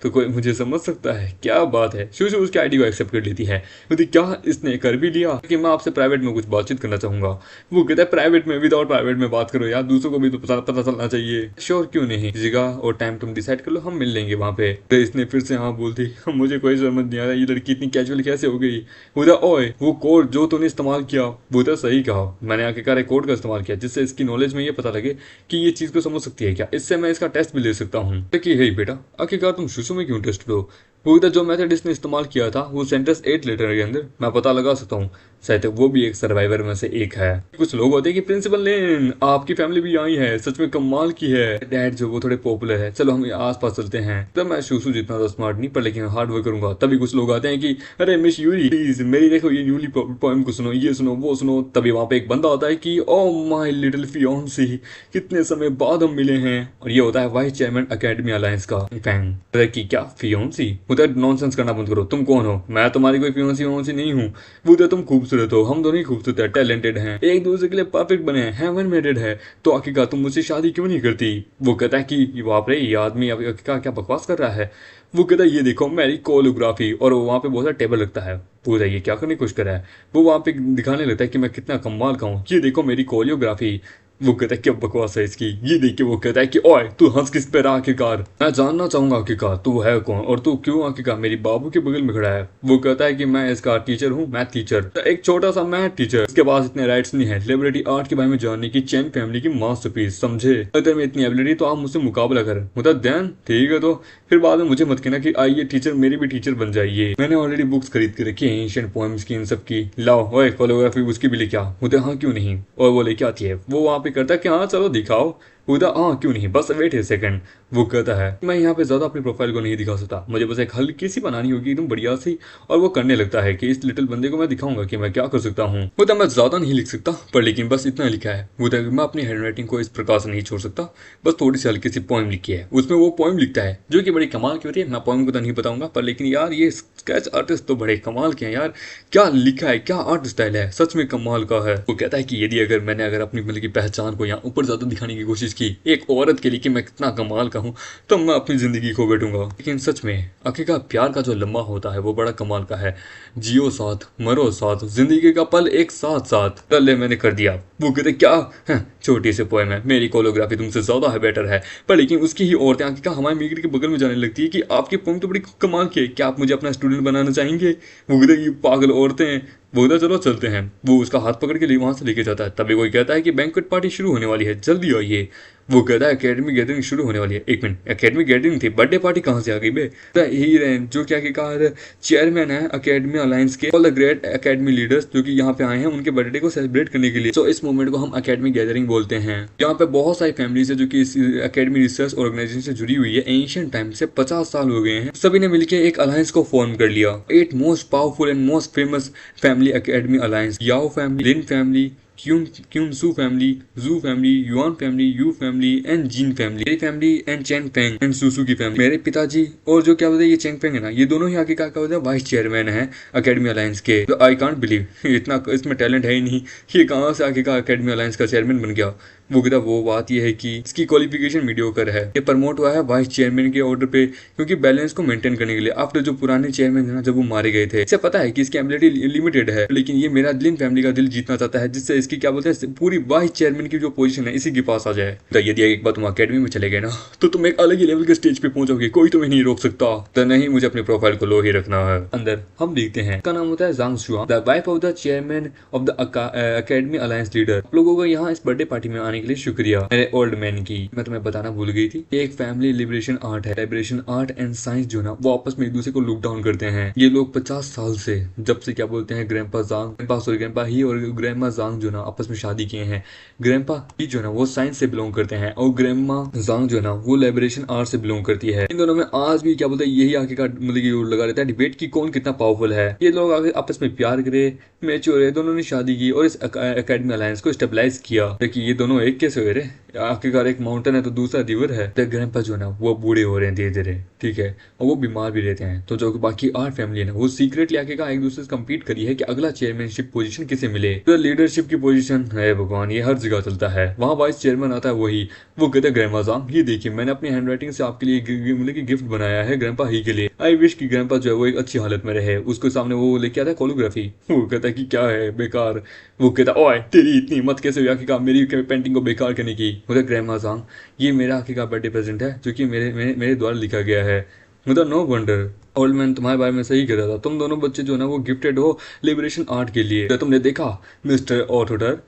तो कोई मुझे समझ सकता है, क्या बात है। शूशु उसकी आईडी को एक्सेप्ट कर लेती है। बोलती क्या इसने कर भी लिया कि मैं आपसे प्राइवेट में कुछ बातचीत करना चाहूंगा। वो कहता है प्राइवेट में, विदाउट प्राइवेट में बात करो यार, दूसरों को भी तो पता चलना चाहिए। श्योर क्यों नहीं, जगह और टाइम तुम डिसाइड कर लो, हम मिल लेंगे वहाँ पे। तो इसने फिर से हाँ बोल दी। मुझे कोई समझ नहीं आ रहा ये लड़की इतनी कैजुअल कैसे हो गई। बोला ओए वो कोड जो तूने इस्तेमाल किया वो तो सही कहा, मैंने आखिरकार एक कोड का इस्तेमाल किया जिससे इसकी नॉलेज में ये पता लगे कि ये चीज को समझ सकती है क्या, इससे मैं इसका टेस्ट भी ले सकता हूँ। कि हे बेटा आखिरकार तुम शुशु में क्यों इंटरेस्टेड हो? वो जो मेथड इसने इस्तेमाल किया था वो सेंटेंस 8 लेटर के अंदर मैं पता लगा सकता हूँ, शायद वो भी एक सर्वाइवर में से एक है। कुछ लोग होते हैं कि प्रिंसिपल लेन आपकी फैमिली भी आई है, सच में कमाल की है। डैड जो वो थोड़े पॉपुलर है, चलो हम आस पास चलते हैं। तो मैं शूसू जितना तो स्मार्ट नहीं पर लेकिन हार्ड वर्क करूंगा। तभी कुछ लोग आते हैं कि अरे मिस यूरी प्लीज मेरी देखो ये न्यूली पोएम को सुनो, ये सुनो वो सुनो। तभी वहां पे एक बंदा होता है कि ओ माय लिटिल फियांसी, कितने समय बाद हम मिले हैं। और ये होता है वाइस चेयरमैन एकेडमी अलायंस का फैंग। कि क्या फियांसी, उधर नॉनसेंस करना बंद करो। तुम कौन हो? मैं तुम्हारी कोई फियांसी नहीं हूँ। वो तो तुम खूबसूरत हो, हम दोनों ही खूबसूरत है, टैलेंटेड हैं, एक दूसरे के लिए परफेक्ट बने हैं, हेवन मेडेड है। तो आखिरकार तुम मुझसे शादी क्यों नहीं करती? वो कहता है कि बाप रे ये आदमी अब क्या बकवास कर रहा है। वो कहता है ये देखो मेरी कोरियोग्राफी, और वहाँ पे बहुत सारा टेबल रखता है। वो ये क्या करने की कोशिश कर रहा है, वो वहाँ पे दिखाने लगता है कि मैं कितना कमाल का हूँ, ये देखो मेरी कोरियोग्राफी। वो कहता है क्या बकवास है इसकी, ये देख के वो कहता है कि ओए तू हंस किस पे रहा आखिरकार, मैं जानना चाहूंगा आखिरकार तू है कौन और तू क्यों आखिरकार मेरी बाबू के बगल में खड़ा है। वो कहता है कि मैं इसका टीचर हूँ, मैथ टीचर, एक छोटा सा मैथ टीचर, इसके पास इतने राइट्स नहीं है लिबर्टी आर्ट के बारे में जानने की, चैन फैमिली की मास्टरपीस, समझे? अगर में इतनी एबिलिटी तो आप मुझसे मुकाबला करें। मतलब दैन ठीक है, तो फिर बाद में मुझे मत कहना कि आइए टीचर मेरी भी टीचर बन जाइए, मैंने ऑलरेडी बुक्स खरीद के रखी है एंशिएंट पोएम्स की, इन सब की, लाओ ओए फोटोग्राफी उसकी भी लेके आ। मुझे हाँ क्यों नहीं, और वो लेके आती है। वो वहाँ पे करता है कि हाँ चलो दिखाओ। उदा हाँ क्यों नहीं, बस वेट ए सेकंड। वो कहता है मैं यहाँ पे ज्यादा अपनी प्रोफाइल को नहीं दिखा सकता, मुझे बस एक हल्की सी बनानी होगी एकदम बढ़िया सी। और वो करने लगता है कि इस लिटिल बंदे को मैं दिखाऊंगा कि मैं क्या कर सकता हूँ। वो तो मैं ज्यादा नहीं लिख सकता पर लेकिन बस इतना लिखा है। वो तो मैं अपनी हैंडराइटिंग को इस प्रकार से नहीं छोड़ सकता, बस थोड़ी सी हल्की सी पोएम लिखी है। उसमें वो पोएम लिखता है जो कि बड़ी कमाल की होती है। मैं पोएम को तो नहीं बताऊंगा पर लेकिन यार ये स्केच आर्टिस्ट तो बड़े कमाल के हैं यार, क्या लिखा है, क्या आर्ट स्टाइल है, सच में कमाल का है। वो कहता है कि यदि अगर मैंने अपनी मतलब की पहचान को यहाँ ऊपर ज्यादा दिखाने की कोशिश की एक औरत के लिए कि मैं कितना कमाल का हूँ, तो मैं अपनी जिंदगी खो बैठूंगा। लेकिन सच में आखिरकार प्यार का जो लम्बा होता है वो बड़ा कमाल का है। जियो साथ मरो साथ, जिंदगी का पल एक साथ साथ, पहले मैंने कर दिया। वो कहते क्या छोटी सी पोएम है, मेरी कोरियोग्राफी तुमसे ज्यादा है बेटर है, पर लेकिन उसकी ही औरतें आखिरकार हमारे मीटर के बगल में जाने लगती है कि आपकी पोएम तो बड़ी कमाल की है, क्या आप मुझे अपना स्टूडेंट बनाना चाहेंगे? वो कहते ये पागल औरतें। वो कहता चलो चलते हैं। वो उसका हाथ पकड़ के लिए वहां से लेके जाता है। तभी कोई कहता है कि बैंक्वेट पार्टी शुरू होने वाली है, जल्दी आइए। वो कहता है एकेडमी गैदरिंग शुरू होने वाली है। एक मिनट, एकेडमी गैदरिंग थी, बर्थडे पार्टी कहाँ से आ गई बे? हीरेन जो क्या कहा चेयरमैन है एकेडमी अलायंस के, all the great academy leaders जो कि यहाँ पे आए हैं उनके बर्थडे को सेलिब्रेट करने के लिए। तो इस मोमेंट को हम एकेडमी गैदरिंग बोलते हैं। यहाँ पे बहुत सारी फैमिलीज है जो कि इस एकेडमी रिसर्च ऑर्गेनाइजेशन से जुड़ी हुई है। एंशिएंट टाइम से 50 साल हो गए हैं, सभी ने मिलकर एक अलायंस को फॉर्म कर लिया। 8 most powerful and most famous family academy alliance, Yao family, Lin family, Qinsu family, Zhu family, Yuan family, Yu family and Jin family, मेरी family and Cheng Feng and Susu की family. मेरे पिताजी और जो क्या बोलते हैं ये चेंग फेंग है ना, ये दोनों ही आगे क्या बोलते हैं वाइस चेयरमैन है एकेडमी अलायंस के। तो आई कांट बिलीव इतना इसमें टैलेंट है ही नहीं, ये कहाँ से आगे का एकेडमी अलायंस का चेयरमैन बन गया। वो कहता वो बात यह है कि इसकी क्वालिफिकेशन मीडियोकर है, ये प्रमोट हुआ है वाइस चेयरमैन के ऑर्डर पे, क्योंकि बैलेंस को मेंटेन करने के लिए। आफ्टर जो पुराने चेयरमैन थे ना जब वो मारे गए थे, इसे पता है कि इसकी एबिलिटी लिमिटेड है, लेकिन ये मेरा लिन फैमिली का दिल जीतना चाहता है, जिससे इसकी क्या बोलते हैं पूरी वाइस चेयरमैन की जो पोजीशन है इसी के पास आ जाए। तो यदि एक बार तुम अकेडमी में चले गए ना तो तुम एक अलग ही लेवल के स्टेज पे पहुंचोगे, कोई तुम्हें नहीं रोक सकता। तो नहीं, मुझे अपनी प्रोफाइल को लो ही रखना है। अंदर हम देखते हैं का नाम होता है Zhang Shua, the wife of the chairman of the academy alliance leader. आप लोगों को यहाँ इस बर्थडे पार्टी में आने के लिए शुक्रिया। मेरे ओल्ड मैन की मैं तुम्हें बताना भूल गई थी, एक फैमिली लिबरेशन आर्ट है, लिबरेशन आर्ट एंड साइंस जो ना वो आपस में एक दूसरे को लुक डाउन करते हैं। ये लोग 50 साल से जब से क्या बोलते हैं ग्रैंपा ही और ग्रैंडमा जांग जो ना आपस में शादी किए हैं। ग्रैंपा ही जो ना वो साइंस से बिलोंग करते हैं और ग्रैंडमा जांग जो ना वो लिबरेशन आर्ट से बिलोंग करती है। इन दोनों में आज भी क्या बोलते हैं यही आगे का मतलब लगा रहता है डिबेट की कौन कितना पावरफुल है। ये लोग आगे आपस में प्यार करे, मैच्योर है, दोनों ने शादी की और इस एकेडमी अलायंस को स्टेबलाइज किया। देखिए ये दोनों एक कैसे हुए रे, आखिरकार एक माउंटेन है तो दूसरा रिवर है। तो ग्रैंपा जो ना वो बूढ़े हो रहे हैं धीरे धीरे, ठीक है, और वो बीमार भी रहते हैं। तो जो बाकी आर्ट फैमिली है ना वो सीक्रेटली आखिरकार एक दूसरे से कम्पीट करी है कि अगला चेयरमैनशिप पोजीशन किसे मिले। तो लीडरशिप की पोजीशन है भगवान, ये हर जगह चलता है। वहाँ वाइस चेयरमैन आता है वही, वो कहते हैं ग्रैंपा जांग ये देखिए मैंने अपनी हैंडराइटिंग से आपके लिए मतलब कि गिफ्ट बनाया है ग्रैंपा ही के लिए। आई विश की ग्रैंपा जो है वो एक अच्छी हालत में रहे। उसके सामने वो लेके आता है कोरियोग्राफी, वो कहता है कि क्या है बेकार। वो कहता ओए तेरी इतनी हिम्मत कैसे हुई आखिरकार मेरी पेंटिंग को बेकार करने की। मुझे ग्रैंपा जांग ये मेरा आखिरकार बर्थडे प्रेजेंट है जो कि मेरे द्वारा लिखा गया है। मतलब नो वंडर ओल्ड मैन तुम्हारे बारे में सही कह रहा था, तुम दोनों बच्चे जो है ना वो गिफ्टेड हो लिबरेशन आर्ट के लिए। तो तुमने देखा मिस्टर ऑटोडर,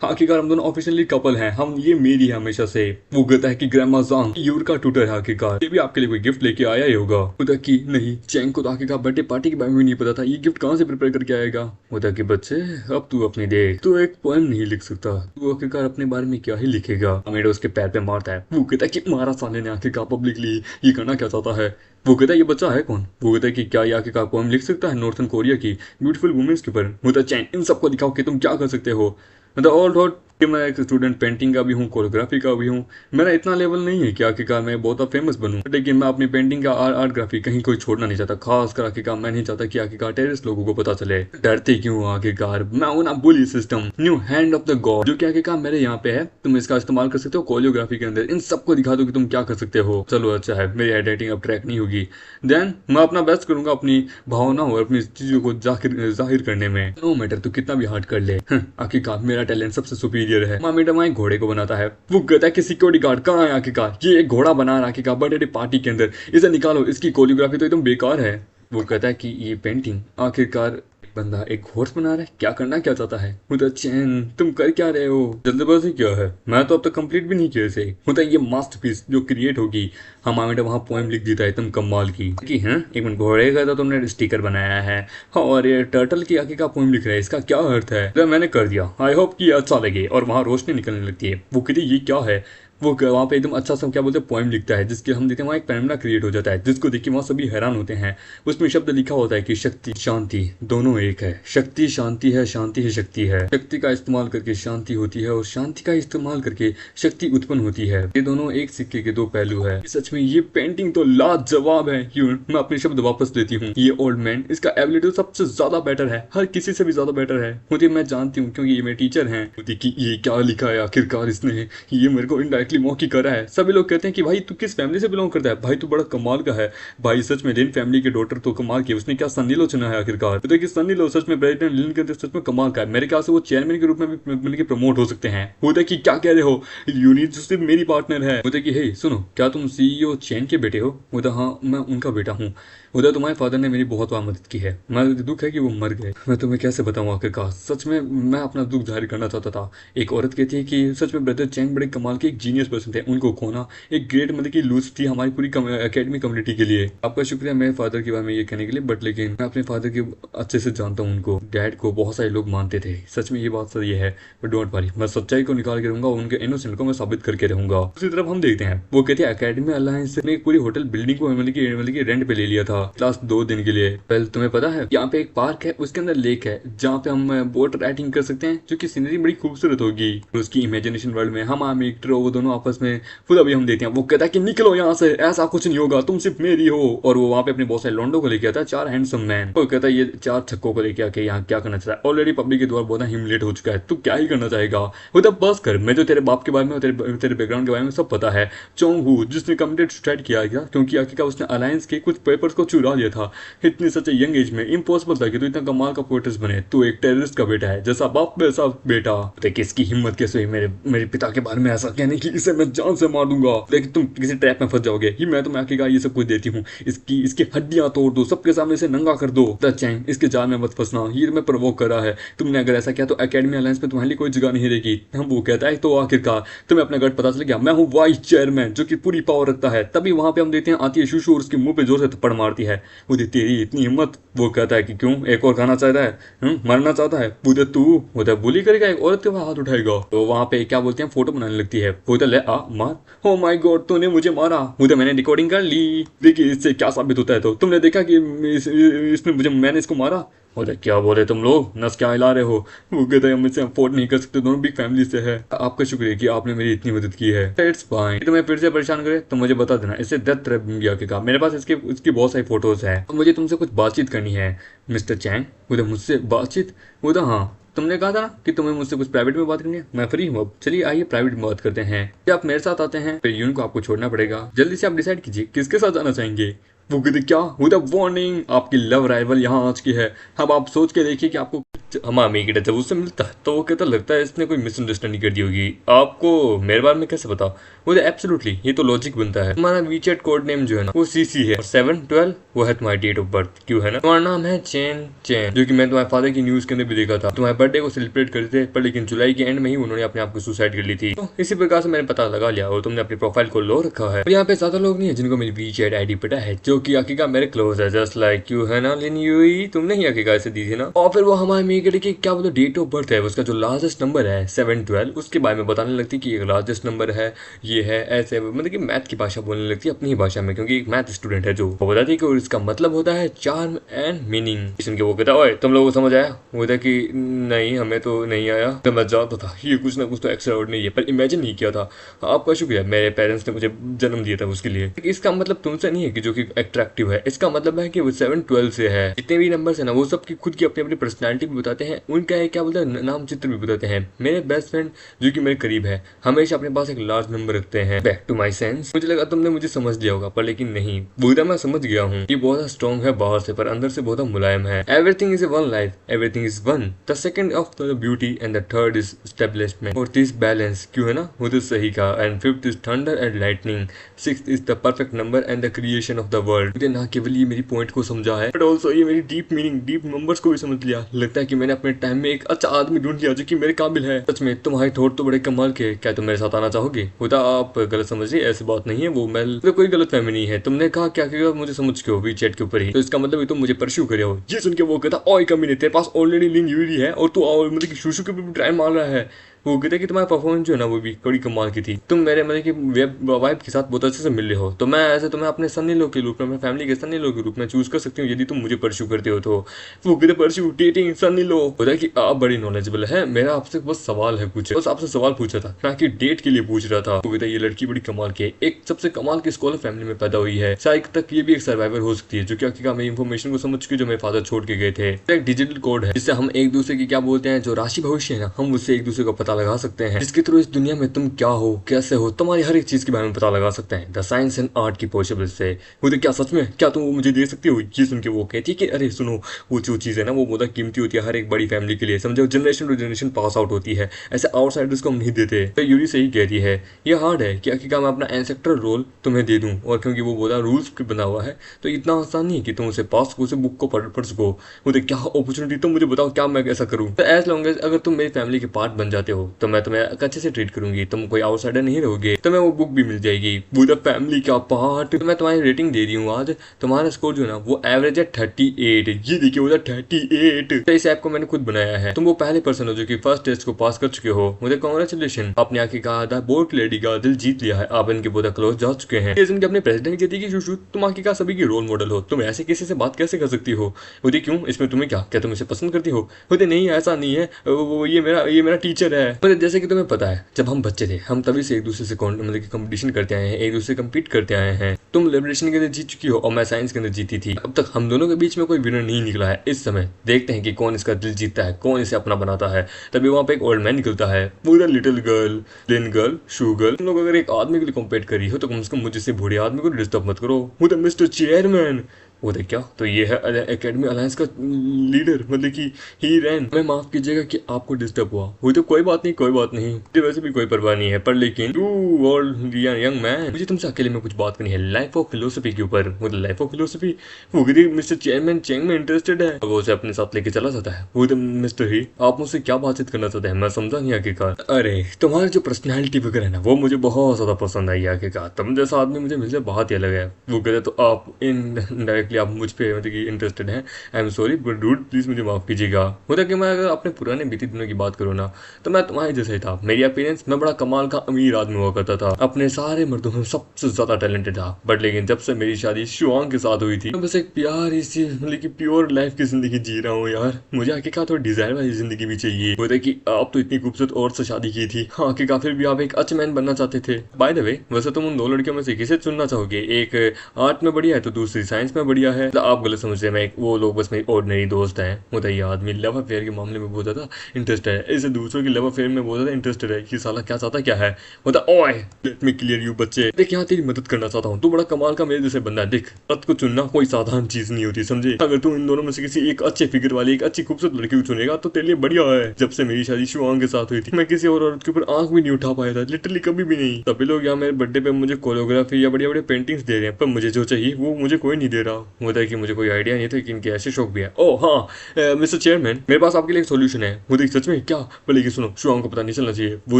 आखिरकार हम दोनों ऑफिशियली कपल हैं, हम ये मेरी है हमेशा से। वो कहता है कि ग्रैंडमा ज़ांग यूर का ट्यूटर है, आखिरकार ये भी आपके लिए कोई गिफ्ट लेके आया ही होगा। होता कि नहीं, चैंग को तो आखिरकार बर्थडे पार्टी के बारे में भी नहीं पता था, ये गिफ्ट कहाँ से प्रिपेयर करके आएगा। होता कि बच्चे अब तू अपनी देख, तू एक पोएम नहीं लिख सकता, तू आखिरकार अपने बारे में क्या ही लिखेगा। अमीडो उसके पैर पे मारता है। वो कहता है कि मारा साले ने आखिरकार पब्लिकली, ये करना क्या चाहता है। वो कहता है ये बच्चा है कौन। वो कहता है कि क्या ये आखिरकार पोएम लिख सकता है नॉर्थन कोरिया की ब्यूटीफुल वुमेन्स के ऊपर। होता चैन इन सबको दिखाओ कि तुम क्या कर सकते हो। मतलब ऑल थॉट कि मैं एक स्टूडेंट पेंटिंग का भी हूँ, कोरियोग्राफी का भी हूँ, मेरा इतना लेवल नहीं है कि आखिरकार मैं बहुत फेमस बनूं, लेकिन मैं अपनी पेंटिंग का आर्ट ग्राफी कहीं कोई छोड़ना नहीं चाहता। खास कर आखिरकार मैं नहीं चाहता कि आखिरकार टेररिस्ट लोगों को पता चले। डरते क्यों आखिरकार, मैं हूं ना bully system, new hand of the god, जो कि आखिरकार मेरे यहाँ पे है। तुम इसका इस्तेमाल कर सकते हो कोरियोग्राफी के अंदर, इन सबको दिखा दो कि तुम क्या कर सकते हो। चलो अच्छा है, मेरी एडिटिंग अब ट्रैक नहीं होगी। देन मैं अपना बेस्ट करूंगा अपनी भावनाओं और अपनी चीजों को जाहिर करने में। नो मैटर तू कितना भी हार्ड कर ले, आखिरकार मेरा टैलेंट सबसे सुपीरियर है। मामीडा एक घोड़े को बनाता है। वो कहता है कि सिक्योरिटी गार्ड कहाँ है आखिरकार, ये एक घोड़ा बना रहा आखिरकार बर्थडे पार्टी के अंदर, इसे निकालो, इसकी कोरियोग्राफी तो एकदम बेकार है। वो कहता है कि ये पेंटिंग आखिरकार बंदा एक हॉर्स बना रहा है, क्या करना क्या चाहता है। होता चैन तुम कर क्या रहे हो, जल्दबाजी क्या है, मैं तो अब तक कंप्लीट भी नहीं किया इसे। होता ये मास्टरपीस जो क्रिएट होगी, हम आमिर वहाँ पोएम लिख देता है एकदम कमाल की कि हाँ एक मिनट, घोड़े का तो तुमने स्टिकर बनाया है और ये टर्टल की आगे का पोएम लिख रहा है, इसका क्या अर्थ है। तो मैंने कर दिया, आई होप कि अच्छा लगे। और वहाँ रोशनी निकलने लगती है। वो कहती ये क्या है। वो वहाँ पे एकदम अच्छा सा क्या बोलते हैं पोएम लिखता है, जिसके हम देखते हैं वहाँ एक पैनोरामा क्रिएट हो जाता है, जिसको देख के वहाँ सभी हैरान होते हैं। उसमें शब्द लिखा होता है कि शक्ति शांति दोनों एक है, शक्ति शांति है, शांति ही शक्ति है, शक्ति का इस्तेमाल करके शांति होती है और शांति का इस्तेमाल करके शक्ति उत्पन्न होती है। ये दोनों एक सिक्के के दो पहलू है। सच में ये पेंटिंग तो लाजवाब है। मैं अपने शब्द वापस लेती हूँ, ये ओल्ड मैन, इसका एबिलिटी सबसे ज्यादा बेटर है, हर किसी से भी ज्यादा बेटर है। मुझे मैं जानती हूँ क्योंकि ये मेरे टीचर हैं। कि ये क्या लिखा है आखिरकार इसने, ये मेरे को इनडायरेक्टली मौकी करा है। सभी लोग कहते हैं कि भाई तू किस फैमिली से बिलोंग करता है, भाई तू बड़ा कमाल का है। भाई सच में लिन फैमिली के डॉटर तो कमाल की, उसने क्या सन्नी लो चुना है आखिरकार। तो देखिए सन्नी लो सच में प्रेसिडेंट लिन के सच में कमाल का है। मेरे ख्याल से वो चेयरमैन के रूप में भी मिलकर प्रमोट हो सकते हैं। होता कि क्या कह रहे हो, यूनिट सिर्फ मेरी पार्टनर है। होता कि हे सुनो, क्या तुम सीईओ चैन के बेटे हो। होता हाँ मैं उनका बेटा हूँ। होता तुम्हारे फादर ने मेरी बहुत बार मदद की है, मैं दुख है कि वो मर गए। मैं तुम्हें कैसे बताऊं आखिरकार, सच में मैं अपना दुख जाहिर करना चाहता था। एक औरत कहती है कि सच में ब्रदर चैंग बड़े कमाल के एक जीनियस पर्सन थे, उनको खोना एक ग्रेट मतलब की लूज थी हमारी पूरी एकेडमी कम्युनिटी के लिए। आपका शुक्रिया मेरे फादर के बारे में ये कहने के लिए, बट लेकिन मैं अपने फादर के अच्छे से जानता हूँ। उनको डैड को बहुत सारे लोग मानते थे, सच में ये बात सही है। बट डोंट वरी, मैं सच्चाई को निकाल के रहूंगा, उनके इनोसेंट को मैं साबित करके रहूंगा। दूसरी तरफ हम देखते हैं, वो कहते हैं एकेडमी अलायंस ने एक पूरी होटल बिल्डिंग को मतलब की रेंट पे ले लिया था लास्ट 2 दिन के लिए। पहले तुम्हें पता है यहाँ पे एक पार्क है, उसके अंदर लेक है, जहाँ पे हम बोट राइडिंग कर सकते हैं, जो कि सीनरी बड़ी खूबसूरत होगी। उसकी इमेजिनेशन वर्ल्ड में हम आमिर वो दोनों आपस में खुद अभी हम देखते हैं। वो कहता है कि निकलो यहाँ से, ऐसा कुछ नहीं होगा, तुम सिर्फ मेरी हो। और वो वहाँ पे अपने बहुत सारे लॉन्डो को लेके आता है, 4 हैंडसम मैन। वो कहता है ये 4 छक्कों को लेके आके यहाँ क्या करना चाहता है। ऑलरेडी पब्लिक के द्वारा बहुत ह्यूमिलेट हो चुका है, तू क्या ही करना चाहेगा। वो तब बस कर, मैं तो तेरे बाप के बारे में, तेरे बैकग्राउंड के बारे में सब पता है। चोंग हू जिसने कमिटेड सुसाइड किया गया क्योंकि आखिरकार उसने अलायंस के कुछ पेपर्स को चुरा लिया था। इतनी सच यंग एज में इम्पॉसिबल था कि तू इतना कमाल का पोएटिस्ट बने। तू एक टेररिस्ट का बेटा है, जैसा बाप वैसा बेटा। देख इसकी हिम्मत कैसे हुई मेरे पिता के बारे में ऐसा कहने की, इसे मैं जान से मार दूंगा। लेकिन तुम किसी ट्रैप में फंस जाओगे, ही मैं तुम्हें आखिरकार ये सब कुछ देती हूँ, इसकी हड्डियां तोड़ दो, सबके सामने से नंगा कर दो। द चैंग इसके जाल में मत फंसना, ये मैं प्रवोक कर रहा है। तुमने अगर ऐसा किया तो एकेडमी अलायंस में तुम्हारे लिए कोई जगह नहीं रहेगी। हम वो कहता है तो आखिरकार तुम्हें अपना गढ़ पता चल गया, मैं हूँ वाइस चेयरमैन जो कि पूरी पावर रखता है। तभी वहां पे हम देखते हैं आती है शुशु और उसके मुंह पे जोर से थप्पड़ मारती है। मुझे तेरी इतनी हिम्मत। वो कहता है कि क्यों, एक और खाना चाहता है, मरना चाहता है। बुधे तू होता है बुली करेगा, एक औरत के हाथ उठाएगा। तो वहां पे क्या बोलते हैं, फोटो बनाने लगती है। बोलते ले आ मार। ओ माय गॉड तूने मुझे मारा। मुझे मैंने रिकॉर्डिंग कर ली। देखिए इससे क्या साबित होता है, तो तुमने देखा कि इसने मुझे, मैंने इसको मारा। बोले क्या बोले तुम लोग, नस क्या हिला रहे हो। वो कहते हैं हम इसे अफोर्ड नहीं कर सकते, दोनों बिग फैमिली से है। आपका शुक्रिया कि आपने मेरी इतनी मदद की है। It's fine. तुम्हें फिर से परेशान करे तो मुझे बता देना, इससे डेथ थ्रेट भी आके मेरे पास इसकी बहुत सारी फोटोज है। तो मुझे तुमसे कुछ बातचीत करनी है मिस्टर चैंग। बोले मुझसे बातचीत। बोला हाँ तुमने कहा था ना कि तुम्हें मुझसे कुछ प्राइवेट में बात करनी है, मैं फ्री हूँ अब, चलिए आइए प्राइवेट में बात करते हैं। क्या आप मेरे साथ आते हैं, फिर यून को आपको छोड़ना पड़ेगा। जल्दी से आप डिसाइड कीजिए किसके साथ जाना चाहेंगे। वो कहते क्या, वार्निंग आपकी लव राइवल यहाँ आ चुकी है। अब आप सोच के देखिए कि आपको हमामी की जब उससे मिलता है तो वो कहता लगता है इसने कोई मिसअंडरस्टैंडिंग कर दी होगी। आपको मेरे बारे में कैसे पता? मुझे एब्सोल्युटली ये तो लॉजिक बनता है। तुम्हारा वीचैट कोड नेम जो है ना वो सीसी है और 7/12 वो है तुम्हारी डेट ऑफ बर्थ। क्यों है ना? तुम्हारा नाम है चैन चैन, जो कि मैं तुम्हारे फादर की न्यूज के अंदर भी देखा था। तुम्हारे बर्थडे को सेलिब्रेट करते थे पर लेकिन जुलाई के एंड में ही उन्होंने अपने आप को सुसाइड कर ली थी। तो इसी प्रकार से मैंने पता लगा लिया और तुमने अपनी प्रोफाइल को लो रखा है। और यहाँ पे ज्यादा लोग नहीं है जिनको मेरी वीचैट आईडी पता है, जो कि आखिका मेरे क्लोज है, जस्ट लाइक यू है ना लिन यूई। तुमने ही आखिका ऐसे दी थी ना। और फिर वो हमारे मेरे की क्या बोलो डेट ऑफ बर्थ है, उसका जो लार्जेस्ट नंबर है 7/12 उसके बारे में बताने लगती कि ये लार्जेस्ट नंबर है, ये है ऐसे, मतलब कि मैथ की भाषा बोलने लगती है अपनी ही भाषा में, क्योंकि एक मैथ स्टूडेंट है। जो वो बताती है कि इसका मतलब होता है चार्म एंड मीनिंग। सुन के वो कहता है ओए तुम लोगों को समझ आया? वो कहता कि नहीं हमें तो नहीं आया। तो मैं जानता था ये कुछ ना कुछ तो एक्स्ट्रा ऑर्डिनरी है, पर इमेजिन नहीं किया था। आपका शुक्रिया, मेरे पेरेंट्स ने मुझे जन्म दिया था उसके लिए। इसका मतलब तुमसे नहीं है कि जो कि अट्रैक्टिव है, इसका मतलब है कि वो 7/12 से है। जितने भी नंबर है ना वो सब की खुद की अपनी अपनी पर्सनैलिटी भी बताते हैं, उनका एक क्या बोलते हैं नाम चित्र भी बताते हैं। मेरे बेस्ट फ्रेंड जो कि मेरे करीब है हमेशा अपने पास एक लार्ज नंबर रखते हैं। बैक टू माई सेंस, मुझे लगा तुमने मुझे समझ लिया होगा पर लेकिन नहीं, बुधा मैं समझ गया हूँ। ये बहुत स्ट्रॉन्ग है बाहर से पर अंदर से बहुत मुलायम है। Everything is one life, everything is one, the second of the beauty and the third is establishment और दिस बैलेंस। क्यों है ना? वो तो सही कहा। And fifth is thunder and lightning, sixth is the perfect number and the creation of the world. मुझे ना केवल ये मेरी पॉइंट को समझा है बट ऑल्सो ये मेरी डीप मीनिंग, डीप नंबर्स को भी समझ लिया। लगता है कि मैंने अपने टाइम में एक अच्छा आदमी ढूंढ लिया जो कि मेरे काबिल है। सच में तुम्हारे थॉट तो बड़े कमाल के। क्या तुम मेरे साथ आना चाहोगे? होता आप गलत समझ रही, ऐसी बात नहीं है। वो मैं तो कोई गलत फहमी नहीं है। तुमने कहा क्या किया मुझे समझ के हो वीचैट के ऊपर ही, तो इसका मतलब तुम मुझे परस्यू करे हो। ये सुन के वो कहता ओए कमी नहीं, तेरे पास ऑलरेडी लिंक यूरी है और तू मतलब कि शुशु के भी ट्राई मार रहा है। वो कहते कि तुम्हारा परफॉर्मेंस जो है ना वो भी बड़ी कमाल की थी। तुम मेरे मतलब कि वेब वाइफ के साथ बहुत अच्छे से मिल रहे हो, तो मैं ऐसे तुम्हें अपने सन्नी लो के रूप में, अपने फैमिली के सन्नी लो के रूप में चूज कर सकती हूँ यदि तुम मुझे परस्यू करते हो तो। वो कहते परस्यू डेटिंग सन्नी लो। होता है कि आप बड़ी नॉलेजेबल है। मेरा आपसे बस सवाल है कुछ, बस आपसे सवाल पूछा था ना कि डेट के लिए पूछ रहा था। वो कहता ये लड़की बड़ी कमाल की है, एक सबसे कमाल की स्कॉलर फैमिली में पैदा हुई है, शायद तक ये भी एक सर्वाइवर हो सकती है जो कि मेरी इन्फॉर्मेशन को समझ के जो मेरे फादर छोड़ के गए थे। एक डिजिटल कोड है जिससे हम एक दूसरे की क्या बोलते हैं जो राशि भविष्य है ना, हम उससे एक दूसरे का पता लगा सकते हैं, जिसके थ्रू इस दुनिया में तुम क्या हो कैसे हो तुम्हारी हर एक चीज के बारे में पता लगा सकते हैं। द साइंस एंड आर्ट की पॉसिबल से। वो क्या सच में क्या तुम मुझे दे सकती हो? ये सुन के वो कहती है कि अरे सुनो, वो जो चीज है ना वो बहुत कीमती होती है हर एक बड़ी फैमिली के लिए, समझो generation to generation pass out होती है, ऐसे आउटसाइडर्स को हम नहीं देते। तो यूरी सही कहती है, ये हार्ड है कि मैं अपना एंसेस्ट्रल रोल तुम्हें दे दूं, और क्योंकि वो बोला रूल्स पे बना हुआ है तो इतना आसान नहीं कि तुम उसे पास को उसे बुक को पढ़ सको। मुझे क्या अपॉर्चुनिटी, तुम मुझे बताओ क्या मैं कैसा करूँ? तो एज लॉन्ग एज अगर तुम मेरी फैमिली के पार्ट बन जाते हो तो मैं तुम्हें अच्छे से ट्रीट करूंगी, तुम कोई आउटसाइडर नहीं रहोगे, तुम्हें वो बुक भी मिल जाएगी पूरा फैमिली का पार्ट। तो मैं तुम्हारी रेटिंग दे रही हूँ आज, तुम्हारा स्कोर जो है ना वो एवरेज है 38। ये देखिए वो 38। तो इस ऐप को मैंने खुद बनाया है। तुम वो पहले पर्सन हो जो कि फर्स्ट टेस्ट को पास कर चुके हो, मुझे कांग्रेचुलेशन। आपने आके कहा था बोर्ड लेडी का दिल जीत लिया है, आप इनके बहुत क्लोज जा चुके हैं। इनके अपने प्रेसिडेंट कहती है कि शुशु तुम आके कहा सभी की रोल मॉडल हो, तुम ऐसे किसी से बात कैसे कर सकती हो? बोलती क्यों, इसमें तुम्हें क्या तुम इसे पसंद करती हो? बोलते नहीं ऐसा नहीं है, वो ये मेरा टीचर है। मतलब जैसे कि तुम्हें पता है जब हम बच्चे थे हम तभी से एक दूसरे से मतलब कि कंपटीशन करते आए हैं, एक दूसरे से कम्पीट करते आए हैं। तुम लिबरेशन के अंदर जीत चुकी हो और मैं साइंस के अंदर जीती थी। अब तक हम दोनों के बीच में कोई विनर नहीं निकला है। इस समय देखते हैं कि कौन इसका दिल जीतता है, कौन इसे अपना बनाता है। तभी वहाँ पे एक ओल्ड मैन निकलता है, पूरा लिटिल गर्ल, लिन गर्ल, शू गर्ल। तुम लोग अगर एक आदमी के लिए कॉम्पीट करी हो तो कम से कम मुझे से बूढ़े आदमी को डिस्टर्ब मत करो। वो तो मिस्टर चेयरमैन। वो देख क्या, तो ये है एकेडमी अलायंस का लीडर, मतलब कि ही रैन। मैं माफ कीजिएगा कि आपको डिस्टर्ब हुआ। वो तो कोई बात नहीं, कोई बात नहीं, मुझे वैसे भी कोई परवाह नहीं है, पर लेकिन यू ऑल यंग मैन, मुझे तुमसे अकेले में कुछ बात करनी है लाइफ ऑफ फिलोसफी के ऊपर। वो लाइफ ऑफ फिलोसफी, वो मिस्टर चेयरमैन चेंग में इंटरेस्टेड है, वो उसे अपने साथ लेके चला जाता है। वो मिस्टर ही आप मुझसे क्या बातचीत करना चाहते हैं, मैं समझा नहीं आखिरकार। अरे तुम्हारी जो पर्सनैलिटी वगैरह है ना वो मुझे बहुत ज्यादा पसंद आई आखिरकार, तुम जैसा आदमी मुझे मिलकर बहुत ही अलग है। वो कहते तो आप इनडायरेक्टली आप मुझ पे मतलब कि इंटरेस्टेड हैं। I am sorry but dude please मुझे माफ कीजिएगा। होता कि मैं अगर अपने पुराने बीते दिनों की बात करूँ ना तो मैं तुम्हारे जैसा ही था। मेरी अपीयरेंस मैं बड़ा कमाल का अमीर आदमी हुआ करता था, अपने सारे मर्दों में सबसे ज्यादा टैलेंटेड था। बट लेकिन जब से मेरी शादी शुआंग के साथ हुई थी मैं बस एक प्यारी सी मतलब कि प्योर लाइफ की जिंदगी जी रहा हूँ यार। मुझे आखिरकार थोड़ी डिजायर वाली जिंदगी भी चाहिए। होता है कि आप तो इतनी खूबसूरत औरत से शादी की थी, हाँ आखिरकार फिर भी आप एक अच्छ मैन बनना चाहते थे। बाय द वे वैसे तुम उन दो लड़कियों में से किसे चुनना चाहोगे? एक आर्ट में बढ़िया है तो दूसरी साइंस में बढ़िया बढ़िया है। मतलब आप गलत समझ रहे हैं, मैं वो लोग बस मेरी ऑर्डिनरी दोस्त हैं। मतलब ये आदमी लव अफेयर के मामले में बहुत ज्यादा इंटरेस्टेड है, इसे दूसरों की लव अफेयर में बहुत ज्यादा इंटरेस्टेड है। ये साला क्या चाहता क्या है। मतलब ओए लेट मी क्लियर यू बच्चे, देख यहाँ तेरी मदद करना चाहता हूँ, तू बड़ा कमाल का मेरे जैसे बंदा है। देख पद को चुनना कोई साधारण चीज नहीं होती समझे। अगर तू इन दोनों में से किसी एक अच्छे फिगर वाली एक अच्छी खूबसूरत लड़की को चुनेगा तो तेरे लिए बढ़िया है। जब से मेरी शादी शिवांग के साथ हुई थी मैं किसी और औरत के ऊपर आंख भी नहीं उठा पाया था, लिटरली कभी भी नहीं। तभी लोग यहाँ मेरे बर्थडे पे मुझे कोरियोग्राफी या बढ़िया बढ़िया पेंटिंग्स दे रहे हैं, पर मुझे जो चाहिए वो मुझे कोई नहीं दे रहा। होता है कि मुझे कोई आइडिया नहीं था कि इनके ऐसे शौक भी है। ओह हाँ मिस्टर चेयरमैन, मेरे पास आपके लिए एक सोल्यूशन है। वो देख सच में क्या, पर लेकिन सुनो शिवांग को पता नहीं चलना चाहिए। वो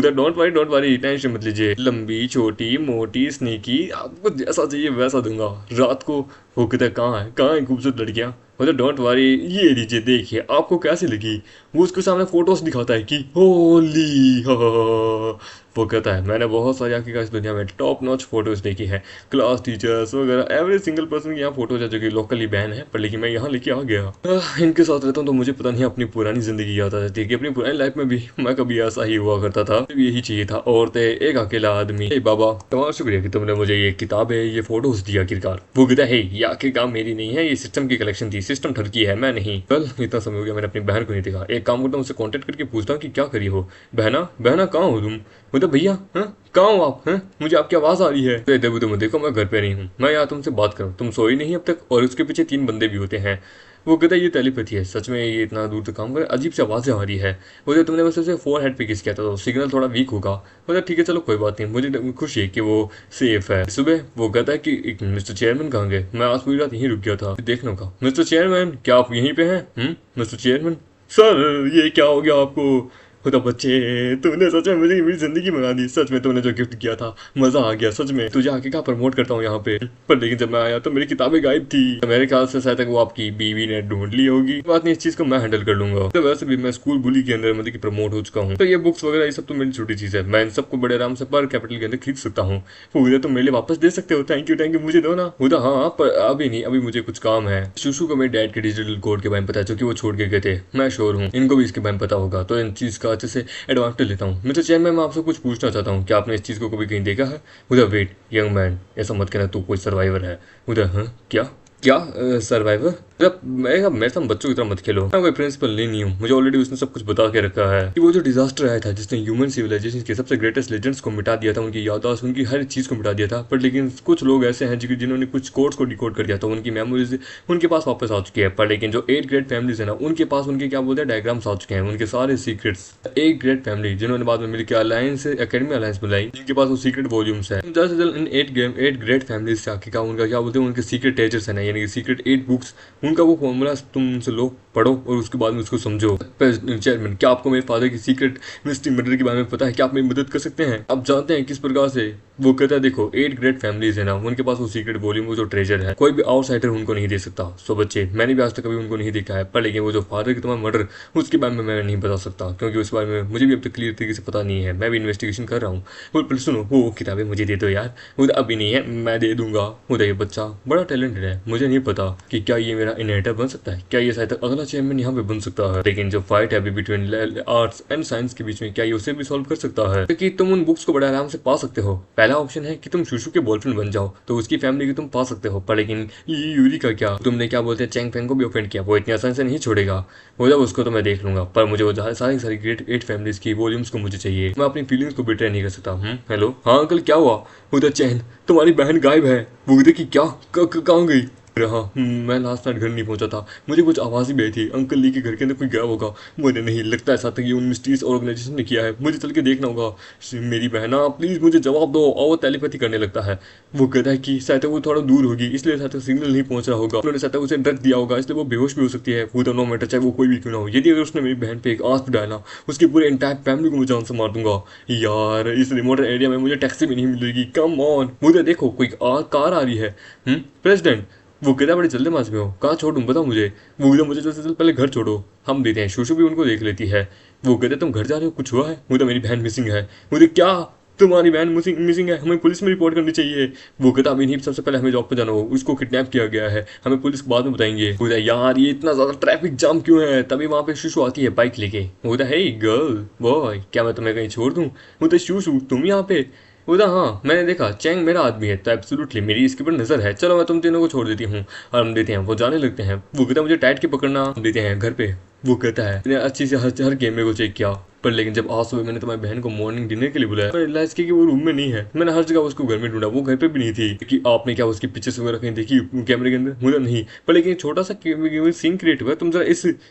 डोंट वरी टेंशन मत लीजिए, लंबी छोटी मोटी स्नीकी आपको जैसा चाहिए वैसा दूंगा। रात को वो किधर कहाँ है खूबसूरत लड़कियाँ। मतलब डोंट वरी, ये लीजिए देखिए आपको कैसी लगी। वो उसके सामने फोटोज दिखाता है कि होली वो कहता है मैंने बहुत सारी आपकी इस दुनिया में टॉप नॉच फोटोज देखी है, क्लास टीचर्स वगैरह एवरी सिंगल पर्सन की यहाँ फोटोज है जो कि लोकली बैन है, पर लेकिन मैं यहाँ लेके आ गया। इनके साथ रहता हूँ तो मुझे पता नहीं अपनी पुरानी जिंदगी याद आ जाती है कि अपनी पुरानी लाइफ में भी मैं कभी ऐसा ही हुआ करता था। यही चाहिए था, औरतें एक अकेला आदमी। बाबा तुम्हारा शुक्रिया कि तुमने मुझे ये किताब है ये फोटोज दिया आखिरकार। वो कहता है ये आखिरकार मेरी नहीं है, ये सिस्टम की कलेक्शन थी, सिस्टम ठरकी है मैं नहीं। कल इतना समय हो गया मैंने अपनी बहन को नहीं देखा। एक काम करता हूँ उससे कॉन्टेक्ट करके पूछता हूँ कि क्या करी हो। बहना कहाँ हो तुम। मतलब भैया कहाँ हो आप हैं, मुझे आपकी आवाज आ रही है। तो इधर उधर देखो मैं घर पे नहीं हूँ, मैं यहाँ तुमसे बात करूँ, तुम सोई नहीं अब तक। और उसके पीछे 3 बंदे भी होते हैं। वो कहता है ये टेलीपैथी है, सच में ये इतना दूर तक काम करे, अजीब सी आवाज़ें आ रही है। मुझे तुमने बस उसे फोर हेड पे किस किया था तो सिग्नल थोड़ा वीक होगा। मतलब ठीक है चलो कोई बात नहीं, मुझे खुशी है कि वो सेफ है। सुबह वो कहता है कि मिस्टर चेयरमैन कहाँ गए, मैं आज पूरी रात यहीं रुक गया था देखने का। मिस्टर चेयरमैन क्या आप यहीं पे हैं। मिस्टर चेयरमैन सर ये क्या हो गया आपको। तो बच्चे तूने सच में मुझे मेरी जिंदगी बना दी, सच में तूने जो गिफ्ट किया था मजा आ गया सच में। तुझे आगे का प्रमोट करता हूँ यहाँ पे। पर लेकिन जब मैं आया तो मेरी किताबें गायब थी। तो मेरे ख्याल से शायद तक वो आपकी बीवी ने ढूंढ ली होगी। बात नहीं, इस चीज को मैं हैंडल कर लूंगा। तो वैसे भी मैं स्कूल बुली के अंदर मतलब कि प्रमोट हो चुका हूँ, तो ये बुक्स वगैरह ये सब तो मेरी छोटी चीज है, मैं इन सबको बड़े आराम से पर कैपिटल के अंदर खरीद सकता हूँ। पूरे तो मेरे लिए वापस दे सकते हो। थैंक यू मुझे दो ना। वो तो हाँ पर अभी नहीं, अभी मुझे कुछ काम है। शुशु को मेरे डैड के डिजिटल कोड के बारे में पता है जो कि वो छोड़ के गए थे। मैं श्योर हूँ इनको भी इसके बारे में पता होगा, तो इन चीज का अच्छे से एडवांस लेता हूँ। मिस्टर चेयरमैन मैं आपसे कुछ पूछना चाहता हूँ, क्या आपने इस चीज को कभी कहीं देखा है। उधर वेट यंग मैन, ऐसा मत कहना तू कोई सर्वाइवर है। उधर हाँ क्या सर्वाइवर। जब मेरे साथ बच्चों की तरह मत खेलो, मैं कोई प्रिंसिपल नहीं हूँ, मुझे ऑलरेडी उसने सब कुछ बता के रखा है कि वो जो डिजास्टर आया था जिसने ह्यूमन सिविलाइजेशन के सबसे ग्रेटेस्ट लेजेंड्स को मिटा दिया था, उनकी याददाश्त उनकी हर चीज को मिटा दिया था। पर लेकिन कुछ लोग ऐसे हैं जिन्होंने कुछ कोड्स को डिकोड कर दिया था, उनकी मेमोरीज उनके पास वापस आ चुकी है। पर लेकिन जो 8 ग्रेट फैमिलीज है ना उनके पास उनके क्या बोलते हैं डायग्राम्स आ चुके हैं, उनके सारे सीक्रेट्स। 8 ग्रेट फैमिली जिन्होंने बाद में मिलकर अलायंस एकेडमी अलायंस बुलाई, जिनके पास वो सीक्रेट वॉल्यूम्स है। जल्द से जल्द इन 8 ग्रेट फैमिलीज से आखिरकार उनका क्या बोलते हैं उनके सीक्रेट टेजर्स है ना, यानी कि सीक्रेट 8 बुक्स, उनका वो फॉर्मूला तुम उनसे लो पढ़ो और उसके बाद में उसको समझो। चेयरमैन क्या आपको मेरे फादर की सीक्रेट मिस्ट्री मर्डर के बारे में पता है, क्या आप मेरी मदद कर सकते हैं। आप जानते हैं किस प्रकार से। वो कहता है देखो 8 ग्रेट फैमिलीज है ना उनके पास वो सीक्रेट वॉल्यूम वो जो ट्रेजर है कोई भी आउटसाइडर उनको नहीं दे सकता। सो बच्चे मैंने भी आज तक कभी उनको नहीं देखा है, पर लेकिन वो जो फादर की तुम्हारा मर्डर उसके बारे में मैं नहीं बता सकता क्योंकि उस बारे में मुझे भी अब तक क्लियर तरीके से पता नहीं है, मैं भी इन्वेस्टिगेशन कर रहा हूँ। बोल सुनो वो किताबें मुझे दे दो यार। वो अभी नहीं है मैं दे दूंगा। वो ये बच्चा बड़ा टैलेंटेड है, मुझे नहीं पता कि क्या ये मेरा इनहेरिटर बन सकता है, क्या ये शायद अगला चेयरमैन यहाँ पे बन सकता है। लेकिन जो फाइट है अभी बिटवीन आर्ट्स एंड साइंस के बीच में क्या ये उसे भी सॉल्व कर सकता है, क्योंकि तुम उन बुक्स को बड़े आराम से पा सकते हो। पहला ऑप्शन है कि तुम शुशु के बॉयफ्रेंड बन जाओ तो उसकी फैमिली को तुम पा सकते हो, पर लेकिन यूरी का क्या, तुमने क्या बोलते हैं चैंग फेंग को भी ऑफेंड किया, वो इतनी आसानी से नहीं छोड़ेगा। वो जब उसको तो मैं देख लूंगा, पर मुझे वो सारी ग्रेट 8 फैमिलीज की वॉल्यूम्स को मुझे चाहिए। मैं अपनी फीलिंग्स को बिट्रे नहीं कर सकता। हेलो हाँ अंकल क्या हुआ। उधर चैन तुम्हारी बहन गायब है। वो उधर की क्या कहाँ गई। हाँ मैं लास्ट नाइट घर नहीं पहुंचा था, मुझे कुछ आवाज़ ही भी आई थी अंकल ली के घर के अंदर कोई गया होगा। मुझे नहीं लगता ऐसा था कि उन मिस्टीरियस ऑर्गेनाइजेशन ने किया है, मुझे चल के देखना होगा। मेरी बहना प्लीज़ मुझे जवाब दो। और वो टेलीपैथी करने लगता है। वो कहता है कि शायद वो थोड़ा दूर होगी इसलिए शायद सिग्नल नहीं पहुंच रहा होगा, उन्होंने शायद उसे ड्रग दिया होगा इसलिए वो बेहोश भी हो सकती है। वो तो नो मैटर चाहे वो कोई भी क्यों ना हो, यदि अगर उसने मेरी बहन पे एक आंच भी डाला उसकी पूरे इंटायर फैमिली को मैं जान से मार दूंगा। यार इस रिमोट एरिया में मुझे टैक्सी भी नहीं मिलेगी, कम ऑन। मुझे देखो कोई कार आ रही है। प्रेसिडेंट वो कहता बड़े जल्दबाज में हो, कहाँ छोड़ूं बताओ मुझे। वो कहता मुझे जल्द से जल्द पहले घर छोड़ो, हम देते हैं। शुशु भी उनको देख लेती है। वो कहते तुम घर जा रहे हो, कुछ हुआ है। वो तो मेरी बहन मिसिंग है। मुझे क्या तुम्हारी बहन मिसिंग है, हमें पुलिस में रिपोर्ट करनी चाहिए। वो कहता अभी नहीं, सबसे पहले हमें जॉब पे जाना हो, उसको किडनैप किया गया है, हमें पुलिस को बाद में बताएंगे। वो यार ये इतना ज्यादा ट्रैफिक जाम क्यों है। तभी वहाँ पे शुशु आती है बाइक लेके। वो कहता हे गर्ल बॉय क्या मैं तुम्हें कहीं छोड़ दूँ। वो तो शुशु तुम यहाँ पे। बोला हाँ मैंने देखा, चैंग मेरा आदमी है तो एब्सोल्युटली मेरी इसके ऊपर नजर है, चलो मैं तुम तीनों को छोड़ देती हूँ। और हम देते हैं, वो जाने लगते हैं। वो कहता है मुझे टाइट के पकड़ना, हम देते हैं घर पे। वो कहता है मैंने अच्छी से हर कैमरे को चेक किया, पर लेकिन जब आज सुबह मैंने तुम्हारी बहन को मॉर्निंग डिनर के लिए बुलाया, पर रियलाइज किया कि वो रूम में नहीं है। मैंने हर जगह उसको घर में ढूंढा, वो घर पे भी नहीं थी। कि आपने क्या उसकी पिक्चर्स वगैरह कहीं देखी कैमरे के अंदर? मुझे नहीं, पर लेकिन छोटा सा सीन क्रिएट हुआ, तुम जरा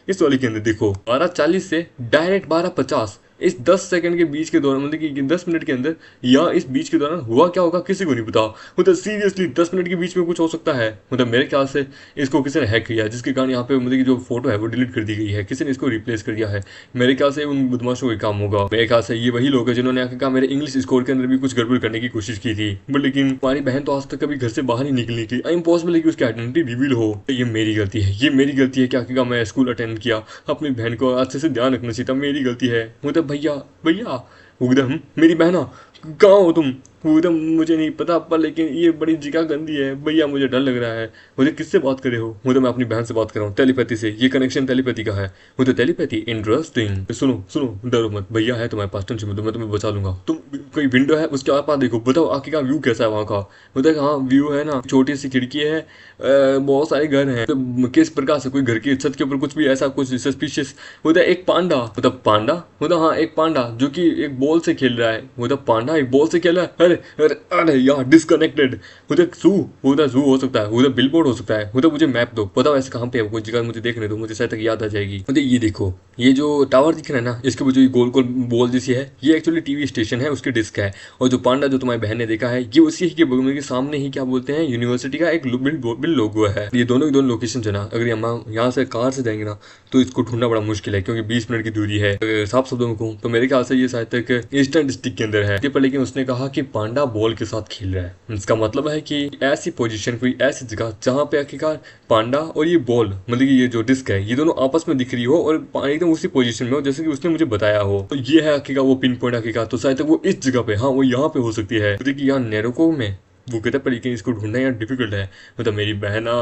इस वाले के अंदर देखो। 12:40 से डायरेक्ट 12:50 इस 10 सेकंड के बीच के दौरान, मतलब कि 10 मिनट के अंदर या इस बीच के दौरान हुआ क्या होगा किसी को नहीं पता। मतलब सीरियसली 10 मिनट के बीच में कुछ हो सकता है। मतलब मेरे ख्याल से इसको किसी ने हैक किया, जिसके कारण यहाँ पे मतलब कि जो फोटो है वो डिलीट कर दी गई है, किसी ने इसको रिप्लेस कर दिया है। मेरे ख्याल से उन बदमाशों का काम होगा। मेरे ख्याल से ये वही लोग हैं जिन्होंने आके कहा मेरे इंग्लिश स्कोर के अंदर भी कुछ गड़बड़ करने की कोशिश की थी, बट लेकिन हमारी बहन तो आज तक कभी घर से बाहर नहीं निकली थी। इम्पॉसिबल है कि उसकी आइडेंटिटी रिवील हो। ये मेरी गलती है, ये मेरी गलती है। क्या मैं स्कूल अटेंड किया, अपनी बहन को अच्छे से ध्यान रखना चाहिए था, मेरी गलती है। मतलब भैया भैया एकदम मेरी बहना कहाँ हो तुम? एकदम मुझे नहीं पता, पर लेकिन ये बड़ी जगह गंदी है भैया, मुझे डर लग रहा है। मुझे किससे बात कर रहे हो? मुझे मैं अपनी बहन से बात कर रहा हूँ, टेलीपैथी से। ये कनेक्शन टेलीपैथी का है। मुझे टेलीपैथी इंटरेस्टिंग। सुनो सुनो, डरो मत, भैया है तुम्हारे पास, टेंशन मत लो, मैं तुम्हें बचा लूंगा। तुम कोई विंडो है उसके आस पास देखो, बताओ आगे का व्यू कैसा है वहाँ का। मतलब हाँ व्यू है ना, छोटी सी खिड़की है, बहुत सारे घर हैं। तो किस प्रकार से कोई घर की छत के ऊपर कुछ भी ऐसा कुछ सस्पिशियस। मतलब एक पांडा, मतलब पांडा, मतलब हाँ एक पांडा जो कि एक बॉल से खेल रहा है। मतलब पांडा एक बॉल से खेल रहा है। अरे अरे अरे यार डिस्कनेक्टेड। उधर जू हो सकता है, उधर बिलबोर्ड हो सकता है। उधर मुझे मैप दो, बताओ ऐसे कहाँ पे है कोई जगह, मुझे देखने दो, मुझे शायद तक याद आ जाएगी। मतलब ये देखो, ये जो टावर दिख रहा है ना, इसके ऊपर जो गोल गोल बॉल जैसी है, ये एक्चुअली टीवी स्टेशन है, उसकी डिस्क है। और जो पांडा जो तुम्हारी बहन ने देखा है, ये उसी के बगल के सामने ही क्या बोलते हैं, यूनिवर्सिटी का एक बिल लोगो है। ये दोनों की दोनों लोकेशन है ना, अगर हम यहाँ से कार से जाएंगे ना तो इसको ढूंढना बड़ा मुश्किल है, क्योंकि 20 मिनट की दूरी है। साफ शब्दों में कहूँ तो मेरे ख्याल से ये शायद तक ईस्टर्न डिस्ट्रिक्ट के अंदर है। पर लेकिन उसने कहा कि पांडा बॉल के साथ खेल रहा है। इसका मतलब है कि ऐसी पोजीशन, कोई ऐसी जगह जहाँ पे आखिरकार पांडा और ये बॉल, मतलब कि ये जो डिस्क है, ये दोनों आपस में दिख रही हो और एकदम उसी पोजीशन में हो जैसे कि उसने मुझे बताया हो। तो ये है आखिरकार वो पिन पॉइंट आखिरकार, तो शायद तक वो इस जगह पे, हाँ वो यहाँ पे हो सकती है। देखिए यहाँ नेरोको में वो कहता है, पर लेकिन इसको ढूंढना यार डिफिकल्ट है। मतलब मेरी बहना,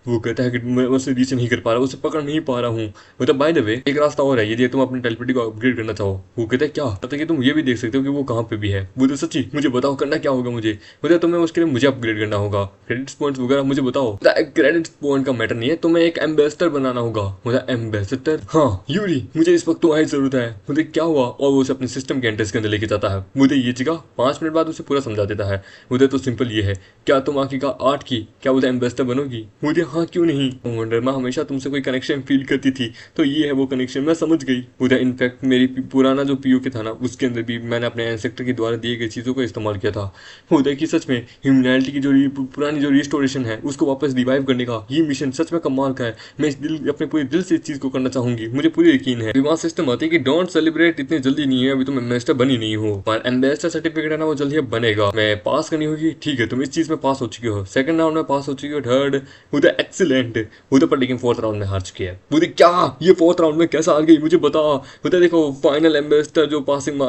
वो कहता है कि मैं उसे रीच नहीं कर पा रहा, उसे पकड़ नहीं पा रहा हूँ। मतलब बाय द वे एक रास्ता और है, यदि तुम अपनी टेलीपैथी को अपग्रेड करना चाहो। वो कहता है क्या? कहता है कि तुम ये भी देख सकते हो कि वो कहाँ पे भी है। वो तो सच्ची मुझे बताओ करना क्या होगा मुझे? मतलब तुम्हें उसके लिए मुझे अपग्रेड करना होगा, क्रेडिट पॉइंट्स वगैरह मुझे बताओ। क्रेडिट पॉइंट का मैटर नहीं है, तुम्हें एक एम्बेसडर बनाना होगा। मतलब एम्बेसडर? हाँ यूरी, मुझे इस वक्त तुम्हारी जरूरत है। मुझे क्या हुआ? और वो उसे अपने सिस्टम के एंट्रेंस के अंदर लेके जाता है। मुझे ये जगह 5 मिनट बाद उसे पूरा समझा देता है। मुझे तो सिंपल ये है, क्या तुम आखिरकार 8 की क्या उसे एम्बेसडर बनोगी? मुझे हाँ क्यों नहीं। वंडरमा हमेशा तुमसे कोई कनेक्शन फील करती थी, तो ये है वो कनेक्शन, मैं समझ गई। उधर इनफैक्ट मेरी पुराना जो पीओके था ना, उसके अंदर भी मैंने अपने एंसेस्टर के द्वारा दिए गए चीज़ों का इस्तेमाल किया था। उधर की सच में ह्यूमैनिटी की जो पुरानी जो रिस्टोरेशन है उसको वापस रिवाइव करने का ये मिशन सच में कमाल का है। मैं अपने पूरे दिल से इस चीज़ को करना चाहूंगी, मुझे पूरी यकीन है। विवाह सिस्टम आती है कि डोंट सेलिब्रेट इतनी जल्दी नहीं है, अभी तुम एम्बेसडर बनी नहीं हो। पर एम्बेसडर सर्टिफिकेट है ना, वो जल्दी बनेगा। मैं पास करनी होगी, ठीक है तुम इस चीज़ में पास हो चुकी हो, सेकंड राउंड में पास हो चुकी हो, थर्ड उधर एक्सीलेंट, उधर पर लेकिन 4th राउंड में हार चुकी है। मुझे क्या ये 4th राउंड में कैसा हार गई मुझे बता। बता देखो फाइनल एम्बेसडर जो पासिंग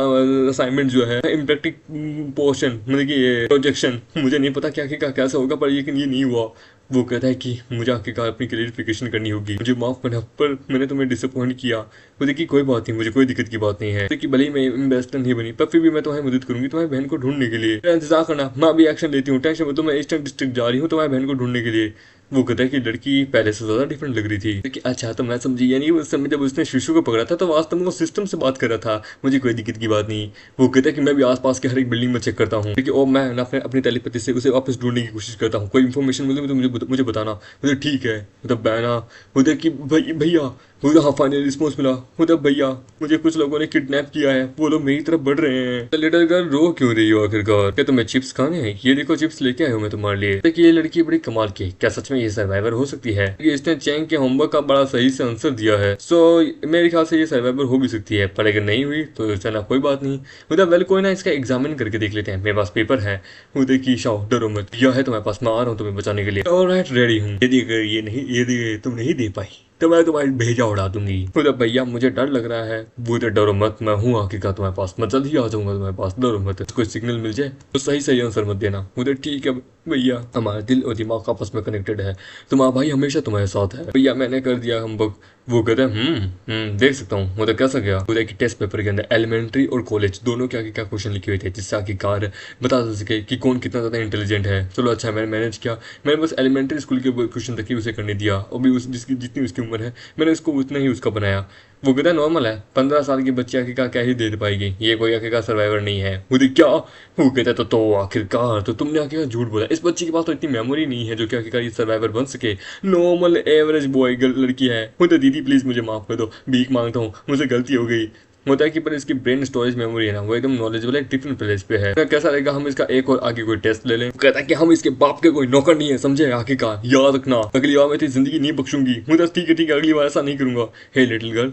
असाइनमेंट जो है, इम्प्रैक्टिक पोर्शन, मतलब कि ये प्रोजेक्शन, मुझे नहीं पता क्या कैसा होगा, पर लेकिन ये नहीं हुआ। वो कहता है कि मुझे आखिरकार अपनी क्लियरिफिकेशन करनी होगी, मुझे माफ करना, पर मैंने तुम्हें डिसअपॉइंट किया। वो देखिए कोई बात नहीं, मुझे कोई दिक्कत की बात नहीं है। देखिए भले ही मैं एम्बेसडर नहीं बनी, पर फिर भी मैं तुम्हारी मदद करूंगी, तुम्हारी बहन को ढूंढने के लिए। इंतजार करना, मैं अभी एक्शन लेती हूँ, टेंशन मत लो, मैं ईस्टर्न डिस्ट्रिक्ट जा रही हूँ तुम्हारी बहन को ढूंढने के लिए। वो कहता है कि लड़की पहले से ज्यादा डिफरेंट लग रही थी। कि अच्छा तो मैं समझी, यानी उस समय जब उसने शिशु को पकड़ा था तो वास्तव में वो सिस्टम से बात कर रहा था, मुझे कोई दिक्कत की बात नहीं। वो कहता है कि मैं भी आसपास के हर एक बिल्डिंग में चेक करता हूँ, और मैं अपनी टेलीपैथी से उसे वापस ढूंढने की कोशिश करता हूँ। कोई इन्फॉर्मेशन मिले तो मुझे बताना। मुझे ठीक है, मतलब बहना, मुझे कि भैया, मुझे हाँ फाइनल रिस्पॉन्स मिला। मतलब भैया मुझे कुछ लोगों ने किडनैप किया है, वो लोग मेरी तरफ बढ़ रहे हैं। लिटिल गर्ल रो क्यों रही हो आखिरकार? क्या तुम्हें चिप्स खाने हैं? ये देखो चिप्स लेके आया हूँ मैं तुम्हारे लिए। देखिए ये लड़की बड़ी कमाल की, क्या सच में ये सर्वाइवर हो सकती है? इसने चैंग के होमवर्क का बड़ा सही से आंसर दिया है, सो मेरे ख्याल से ये सर्वाइवर हो भी सकती है। पर अगर नहीं हुई तो चला कोई बात नहीं। मतलब वेल कोई ना, इसका एग्जामिन करके देख लेते हैं, मेरे पास पेपर है। वो देखिए शाओ डरो मत, यह है तुम्हारे पास, मैं आ रहा हूँ तुम्हें बचाने के लिए। ऑलराइट रेडी हूँ। यदि अगर ये तुम नहीं दे पाई तो मैं तुम्हारी भेजा उड़ा दूंगी। बोला भैया मुझे डर लग रहा है। वो तो डरो मत, मैं हूँ आखिरकार तुम्हारे पास, मैं जल्द ही आ जाऊंगा तुम्हारे पास, डरो मत। कोई सिग्नल मिल जाए तो सही आंसर मत देना। मुझे ठीक है भैया हमारा दिल और दिमाग आपस में कनेक्टेड है, तुम्हारा भाई हमेशा तुम्हारे साथ है। भैया मैंने कर दिया हम बग। वो कहते हैं देख सकता हूँ। वो तो कैसा गया? वो कि टेस्ट पेपर के अंदर एलिमेंट्री और कॉलेज दोनों के आगे क्या क्वेश्चन लिखे हुए थे, जिससे आखिरकार बता सके कि कौन कितना ज़्यादा इंटेलिजेंट है। चलो अच्छा, मैंने मैनेज किया। मैंने बस एलिमेंट्री स्कूल के क्वेश्चन तक ही उसे करने दिया, और भी उस जिसकी जितनी उसकी उम्र है मैंने उसको उतना ही उसका बनाया। वो कहता है नॉर्मल है, 15 साल की बच्ची आखिरकार क्या ही दे पाएगी, ये कोई आखिरकार सर्वाइवर नहीं है। मुझे क्या? वो कहता है तो आखिरकार तो तुमने आखिरकार झूठ बोला। इस बच्ची के पास तो इतनी मेमोरी नहीं है जो कि आखिरकार ये सर्वाइवर बन सके। नॉर्मल एवरेज बॉय गर्ल लड़की है। मुझे दीदी प्लीज मुझे माफ कर दो, भीख मांगता हूँ, मुझसे गलती हो गई। होता है कि पर इसकी ब्रेन स्टोरेज मेमोरी है ना, वो एकदम नॉलेजेबल है, डिफरेंट प्लेस पे है। कैसा रहेगा हम इसका एक और आगे कोई टेस्ट ले लें? कहता है कि हम इसके बाप के कोई नौकर नहीं है, समझे? आखिरकार याद रखना, अगली बार मैं तेरी जिंदगी नहीं बख्शूंगी। मुझे ठीक है अगली बार ऐसा नहीं करूंगा। हे लिटिल गर्ल,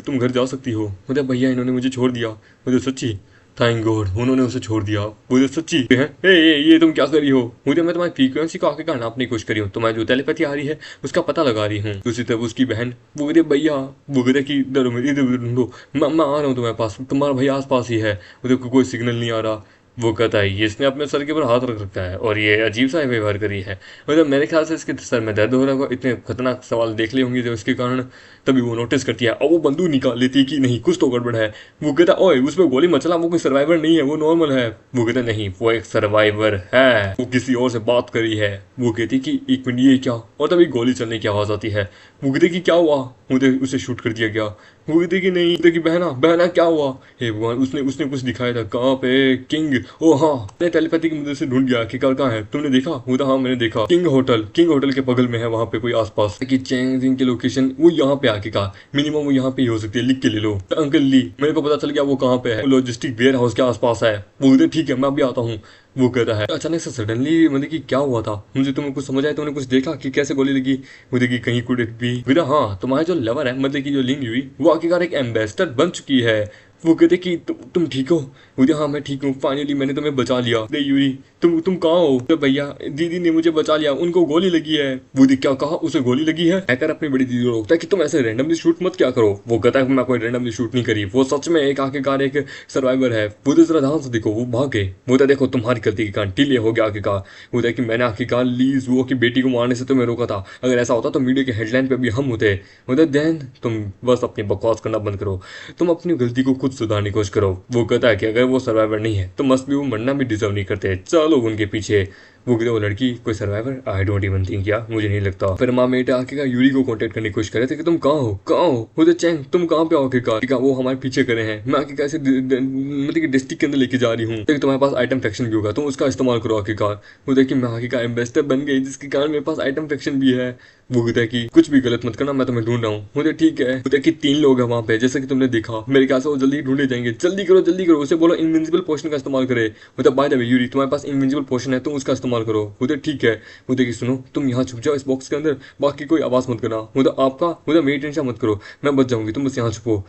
तुम घर जा सकती हो। मुझे भैया इन्होंने मुझे छोड़ दिया, मुझे सच्ची थैंक गॉड उन्होंने उसे छोड़ दिया। मुझे सच्ची है। ये तुम क्या कर रही हो? मुझे मैं तुम्हारी फ्रीक्वेंसी को आखिरकार नापने की कोशिश करी हूँ, तुम्हारी जो टेलीपैथी आ रही है उसका पता लगा रही हूँ। दूसरी तरफ उसकी बहन वो कहते भैया, वो कहते कि डरो मेरी, इधर ढूंढो, मैं आ रहा हूँ तुम्हारे पास, तुम्हारा भैया आस पास ही है। उधर कोई सिग्नल नहीं आ रहा। वो कहता है ये इसने अपने सर के ऊपर हाथ रख रखा है और ये अजीब सा व्यवहार करी है। मतलब मेरे ख्याल से इसके सर में दर्द हो रहा होगा, इतने खतरनाक सवाल देख लिए होंगे जो इसके कारण। तभी वो नोटिस करती है और वो बंदूक निकाल लेती है कि नहीं कुछ तो गड़बड़ है। वो कहता है ओए उसमें गोली मत चला, वो कोई सर्वाइवर नहीं है, वो नॉर्मल है। वो कहता नहीं वो एक सर्वाइवर है, वो किसी और से बात करी है। वो कहती कि एक मिनट ये क्या, और तभी गोली चलने की आवाज आती है। वो कहते कि क्या हुआ? मुझे उसे शूट कर दिया गया। वो कहते कि नहीं, कहते कि बहना बहना क्या हुआ? हे भगवान, उसने उसने कुछ दिखाया था। कहाँ पे? किंग। ओ हाँ, मैंने टेलीपैथी की मदद से ढूंढ गया कि कहाँ है। तुमने देखा? वो हाँ मैंने देखा, किंग होटल के बगल में है, वहाँ पे कोई आसपास कि चैंग जिंग की लोकेशन वो यहाँ पे आके का मिनिमम वो यहाँ पे ही हो सकती है, लिख के ले लो। अंकल ली मेरे को पता चल गया वो कहाँ पे है, लॉजिस्टिक वेयर हाउस के आसपास है। वो कहते ठीक है मैं अभी आता हूँ। वो कहता है अचानक से सडनली मतलब कि क्या हुआ था? मुझे तुम्हें कुछ समझ आया? तुमने कुछ देखा कि कैसे गोली लगी? वो देखी कहीं कुछ भी। हाँ तुम्हारे जो लवर है मतलब कि जो लिंग हुई वो आखिरकार एक एम्बेसडर बन चुकी है। वो कहते कि तुम ठीक हो? मुझे हाँ मैं ठीक हूँ, फाइनली मैंने तुम्हें बचा लिया। दे यूरी तुम कहाँ हो? तो भैया दीदी ने मुझे बचा लिया, उनको गोली लगी है। वो क्या कहा? उसे गोली लगी है? हैकर अपनी बड़ी दीदी को रोकता है कि तुम ऐसे रैंडमली शूट मत क्या करो। वो कहता है मैं कोई रैंडमली शूट नहीं करी, वो सच में एक आखिरकार एक सर्वाइवर है। वो तो जरा ध्यान से देखो, वो भागे। वो तो देखो तुम्हारी गलती के कारण डिले हो गया आखिरकार। वो कि मैंने आखिरकार लीज वो की बेटी को मारने से तुम्हें रोका था, अगर ऐसा होता तो मीडिया के हेडलाइन पे भी हम होते। देन तुम बस अपनी बकवास करना बंद करो, तुम अपनी गलती को खुद सुधारने की कोशिश करो। वो कहता है कि अगर वो सर्वाइवर नहीं है तो मस्ट भी वो मरना भी डिजर्व नहीं करते, चलो उनके पीछे। वो कहते वो लड़की कोई survivor? I don't even think, या मुझे नहीं लगता। फिर माँ बेटा आखिरकार यूरी को कांटेक्ट करने की कोशिश कर रहे थे कि तुम कहाँ हो? वो चैंग तुम कहाँ पे हो आखिरकार? वो हमारे पीछे करे हैं, मैं आखिरकार ऐसे मतलब कि डिस्ट्रिक्ट के अंदर लेके जा रही हूँ, लेकिन तुम्हारे पास आइटम फैक्शन भी होगा, तुम उसका इस्तेमाल करो आखिरकार। वो देखिए मैं आखिरकार एम्बेसडर बन गई जिसके कारण मेरे पास आइटम फैक्शन भी है। वो कहता है कि कुछ भी गलत मत करना, मैं तुम्हें ढूंढ रहा हूँ। मुझे ठीक है। मुझे कि 3 लोग हैं वहाँ पे जैसे कि तुमने देखा, मेरे ख्याल से वो जल्दी ढूंढे जाएंगे। जल्दी करो उसे बोलो इनविंसिबल पोशन का इस्तेमाल करे। मतलब बाय द वे यूरी तुम्हारे पास इनविंसिबल पोशन है, तुम उसका इस्तेमाल करो। मुझे ठीक है। मुझे कि सुनो तुम यहाँ छुप जाओ इस बॉक्स के अंदर, बाकी कोई आवाज मत करना। मुझे मेरी टेंशन मत करो, मैं बच जाऊंगी, तुम बस यहाँ छुपो।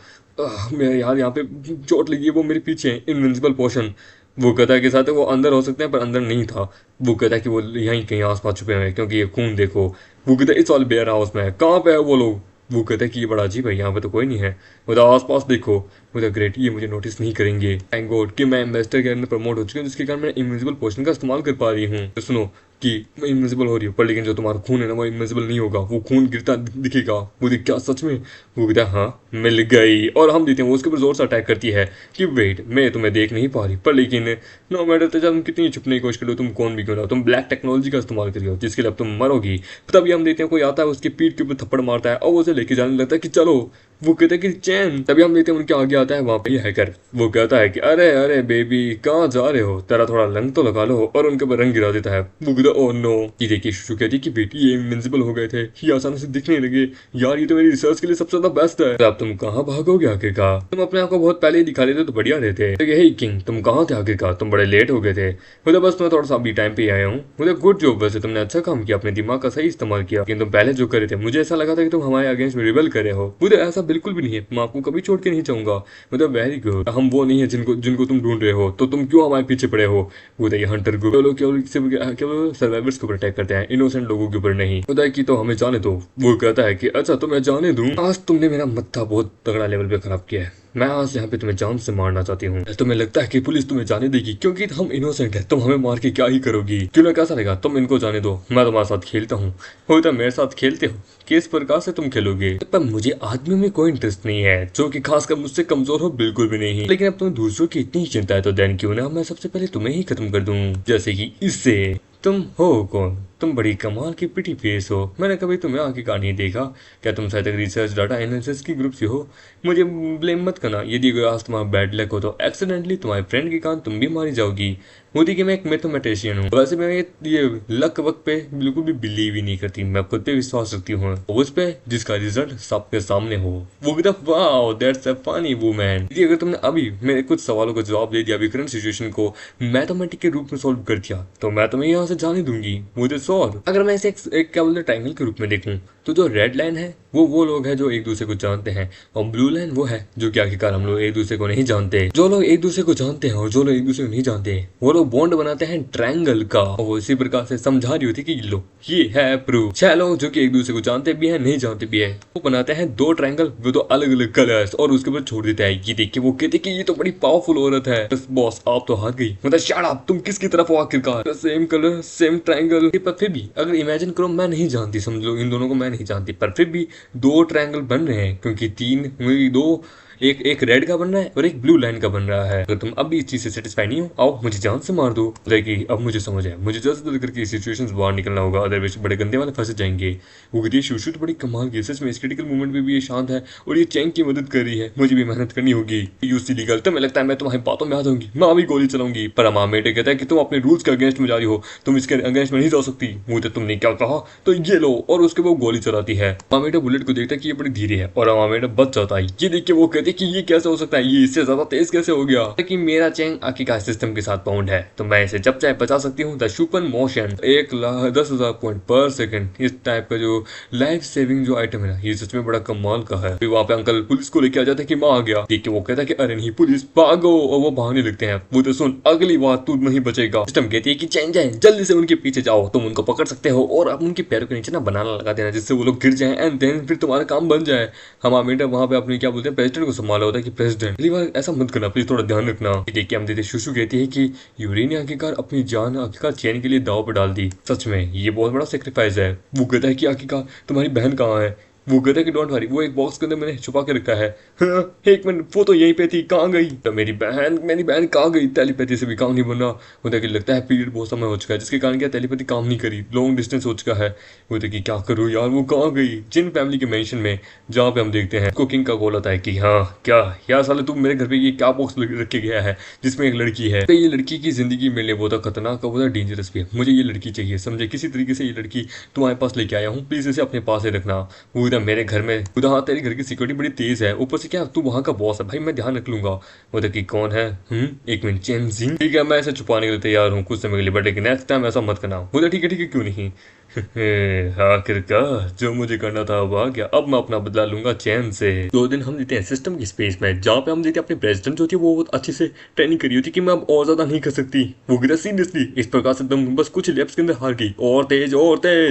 मेरे यार यहाँ पे चोट लगी है, वो मेरे पीछे है इनविंसिबल पोशन। वो कहता है कि साथ वो अंदर हो सकते हैं पर अंदर नहीं था। वो कहता है कि वो यहीं कहीं आसपास छुपे हुए हैं क्योंकि ये खून देखो। वो कहता है इस वाले बेयर हाउस में है, कहाँ पे है वो लोग? वो कहता है कि ये बड़ा अजीब है, यहाँ पे तो कोई नहीं है। वो आसपास देखो। वो ग्रेट, ये मुझे नोटिस नहीं करेंगे। थैंक गॉड कि मैं इन्वेस्टर के अंदर प्रमोट हो चुकी हूँ जिसके कारण मैं इनविजिबल पोशन का इस्तेमाल कर पा रही हूँ। तो सुनो कि मैं इनविजिबल हो रही हूँ पर लेकिन जो तुम्हारा खून है ना वो इनविजिबल नहीं होगा, वो खून गिरता दिखेगा। वो क्या सच में? वो कहता है हाँ मिल गई। और हम देते हैं वो उसके ऊपर जोर से अटैक करती है कि वेट मैं तुम्हें देख नहीं पा रही पर लेकिन नो मैटर तो जब तुम कितनी छुपने की कोशिश करो, तुम कौन भी क्यों ना, तुम ब्लैक टेक्नोलॉजी का इस्तेमाल करियो जिसके लिए अब तुम मरोगी। तभी हम देते हैं कोई आता है उसकी पीठ के ऊपर थप्पड़ मारता है और वो उसे लेके जाने लगता है कि चलो। वो कहता है कि चैन। तभी हम देते हैं उनके आगे आता है वहाँ पे हैकर। वो कहता है कि अरे अरे बेबी कहाँ जा रहे हो, तेरा थोड़ा रंग तो लगा लो, और उनके ऊपर रंग गिरा देता है। वो कहता है ओह नो। ये देखिए शुशु कहती है कि बेटी ये इनविंसिबल हो गए थे, ये आसानी से दिखने लगे, यार ये तो मेरी रिसर्च के लिए सबसे ज्यादा बेस्ट है। अब तुम कहाँ भागोगे आखिरकार? तुम अपने आप को बहुत पहले ही दिखा लेते तो बढ़िया रहते। हे किंग तुम कहाँ थे आखिरकार? तुम बड़े लेट हो गए थे। मुझे बस मैं थोड़ा सा अभी टाइम पे आया हूँ। मुझे गुड जॉब, वैसे तुमने अच्छा काम किया, अपने दिमाग का सही इस्तेमाल किया, लेकिन तुम पहले जो करे थे मुझे ऐसा लगा था कि तुम हमारे अगेंस्ट में रिबेल करे हो। मुझे ऐसा बिल्कुल भी नहीं है, मैं आपको कभी छोड़ के नहीं चाहूंगा। मतलब वेरी गुड, हम वो नहीं है जिनको जिनको तुम ढूंढ रहे हो, तो तुम क्यों हमारे पीछे पड़े हो? वो ये हंटर ग्रुप लोग केवल सर्वाइवर्स को प्रोटेक्ट करते हैं, इनोसेंट लोगों के ऊपर नहीं। खुदा की तो हमें जाने दो। वो कहता है कि अच्छा तो मैं जाने दूं, आज तुमने मेरा मत्था बहुत तगड़ा लेवल पे खराब किया है। मैं आज यहाँ पे तुम्हें जान से मारना चाहती हूँ। तुम्हें लगता है कि पुलिस तुम्हें जाने देगी क्योंकि हम इनोसेंट है, तुम हमें मार के क्या ही करोगी? क्यों ना कैसा रहेगा, तुम इनको जाने दो, मैं तुम्हारे साथ खेलता हूँ। हो तो मेरे साथ खेलते हो, किस प्रकार से तुम खेलोगे? पर मुझे आदमियों में कोई इंटरेस्ट नहीं है, जो कि खासकर मुझसे कमजोर हो, बिल्कुल भी नहीं। लेकिन अब तुम्हें दूसरों की इतनी चिंता है तो देन क्यों ना मैं सबसे पहले तुम्हें ही खत्म कर दूं, जैसे कि इससे। तुम हो कौन? तुम बड़ी कमाल की पिटी फेस हो, मैंने कभी तुम्हें आगे का नहीं देखा। क्या तुम शायद रिसर्च डाटा एनालिसिस की ग्रुप से हो? मुझे ब्लेम मत करना, यदि कोई आज तुम्हारा बैड लक हो तो एक्सीडेंटली तुम्हारे फ्रेंड के कारण तुम भी मारी जाओगी। मोदी कि मैं एक मैथमेटिशियन हूँ, वैसे मैं ये लक वक पे बिल्कुल भी बिलीव ही नहीं करती। मैं खुद पे विश्वास रखती हूँ, उस पे जिसका रिजल्ट सबके सामने हो। वो कहता wow that's a funny woman. यदि अगर तुमने अभी मेरे कुछ सवालों का जवाब दे दिया, अभी करंट सिचुएशन को मैथमेटिक के रूप में सॉल्व कर दिया, तो मैं तुम्हें यहाँ से जाने दूंगी। मुझे सॉल्व, अगर मैं इसे एक क्या बोलते ट्रायंगल के रूप में देखूं, तो जो रेड लाइन है वो लोग हैं जो एक दूसरे को जानते हैं, और ब्लू लाइन वो है जो कि आखिरकार हम लोग एक दूसरे को नहीं जानते। जो लोग एक दूसरे को जानते हैं और जो लोग एक दूसरे को नहीं जानते, वो लोग बॉन्ड बनाते हैं ट्रायंगल का। और वो इसी प्रकार से समझा रही होती कि लो ये है प्रूफ। 6 लोग जो कि एक दूसरे को जानते भी है नहीं जानते भी है, वो बनाते हैं 2 ट्रायंगल, वो तो अलग अलग कलर्स, और उसके बाद छोड़ देता है। ये देख के वो कहते कि ये तो बड़ी पावरफुल औरत है। बस बॉस आप तो हार गई, मतलब शट अप, तुम किसकी तरफ हो आखिरकार? सेम कलर सेम ट्रायंगल, पर फिर भी अगर इमेजिन करो मैं नहीं जानती, समझ लो इन दोनों को मैं नहीं जानती, पर फिर भी 2 ट्रायंगल बन रहे हैं, क्योंकि 3 दो, एक रेड का बन रहा है और एक ब्लू लाइन का बन रहा है। अगर तुम अब भी इस चीज से सेटिस्फाई नहीं हो, आओ मुझे जान से मार दो। देखिए अब मुझे समझ है, मुझे जल्द से जल्द करके इस सिचुएशन से बाहर निकलना होगा, अदरवाइज बड़े गंदे वाले फंस जाएंगे। वो कहती है शुशु तो बड़ी कमाल की, सच में इस क्रिटिकल मोमेंट में भी ये शांत है और ये चैंग की मदद कर रही है। मुझे भी मेहनत करनी होगी। यूज लीगल, तुम्हें लगता है मैं तुम्हारी बातों में आ जाऊंगी, मैं अभी गोली चलाऊंगी। पर अमामेटे कहता है कि तुम अपने रूल्स के अगेंस्ट में जा रही हो, तुम इसके अगेंस्ट में नहीं जा सकती। मुझे तुमने क्या कहा, तो ये लो, और उसके वो गोली चलाती है। अमामेटा बुलेट को देखता है कि ये बड़ी धीरे है, और अमामेटा बच जाता है। ये देख के वो कहते कि ये कैसे हो सकता है, ये इससे ज्यादा तेज कैसे हो गया? लेकिन मेरा चैंग आखिरकार सिस्टम के साथ बाउंड है, तो मैं इसे जब चाहे बचा सकती हूँ। द सुपर मोशन 1,10,000 पॉइंट पर सेकंड, इस टाइप का जो लाइफ सेविंग जो आइटम है, ये सच में बड़ा कमाल का है। फिर वहाँ पे अंकल पुलिस को लेके आ जाते हैं कि मैं आ गया। देख के वो कहता है कि अरे नहीं पुलिस भागो, और वो भागने लगते हैं। वो तो सुन अगली बार तू नहीं बचेगा। सिस्टम कहती है कि चैन जाए, जल्दी से उनके पीछे जाओ, तुम उनको पकड़ सकते हो और अब उनके पैरों के नीचे ना बनाना लगा देना, जिससे वो लोग गिर जाए, एंड देन फिर तुम्हारा काम बन जाए। हम हमेशा वहाँ पे अपने क्या बोलते हैं प्रेसिडेंट को संभाला होता है कि प्रेसिडेंट अगली बार ऐसा मत करना प्लीज, थोड़ा ध्यान रखना। देख के हम देते शुशु कहती है कि यूरी ने आखिरकार अपनी जान आखिरकार चैन के लिए दाव पर डाल दी। सच में ये बहुत बड़ा सेक्रीफाइस है। वो कहता है कि आखिरकार तुम्हारी बहन कहाँ है? वो कहता है कि डोंट वरी, वो एक बॉक्स के अंदर मैंने छुपा के रखा है। हाँ, एक मिनट, वो तो यहीं पे थी, कहाँ गई? तो मेरी बहन कहाँ गई? टेलीपैथी से भी काम नहीं बना। वो देखिए लगता है पीरियड बहुत समय हो चुका है, जिसके कारण क्या टेलीपैथी काम नहीं करी, लॉन्ग डिस्टेंस हो चुका है। वो देखिए क्या करूँ यार, वो कहाँ गई? जिन फैमिली के मेंशन में जहाँ पे हम देखते हैं कुकिंग का कॉल आता है कि हाँ क्या यार साले तू मेरे घर पे ये क्या बॉक्स रख के गया है जिसमें एक लड़की है। तो ये लड़की की जिंदगी मेरे लिए बहुत खतरनाक और बहुत डेंजरस भी है, मुझे ये लड़की चाहिए, समझे? किसी तरीके से ये लड़की तुम्हारे पास लेके आया हूँ, प्लीज इसे अपने पास ही रखना। वो इधर मेरे घर में खुदा, हाँ तेरे घर की सिक्योरिटी बड़ी तेज है, ऊपर से क्या तू वहाँ का बॉस है भाई, मैं ध्यान रख लूंगा। वो देखिए कौन है? एक मिनट, चैन सिंह। ठीक है मैं इसे छुपाने के लिए तैयार हूँ कुछ समय के लिए, बट लेकिन नेक्स्ट टाइम ऐसा मत करना। बोला ठीक है क्यों नहीं। आखिरकार जो मुझे करना था वो आ गया, अब मैं अपना बदला लूंगा चैन से। 2 दिन हम देते हैं सिस्टम की स्पेस में, जहाँ पे हम देते हैं अपने प्रेसिडेंट जो थी वो बहुत अच्छे से ट्रेनिंग करी होती कि मैं अब और ज्यादा नहीं कर सकती। वो गिरा सीरियसली इस प्रकार से तुम बस कुछ लैप्स के अंदर हार गई, और तेज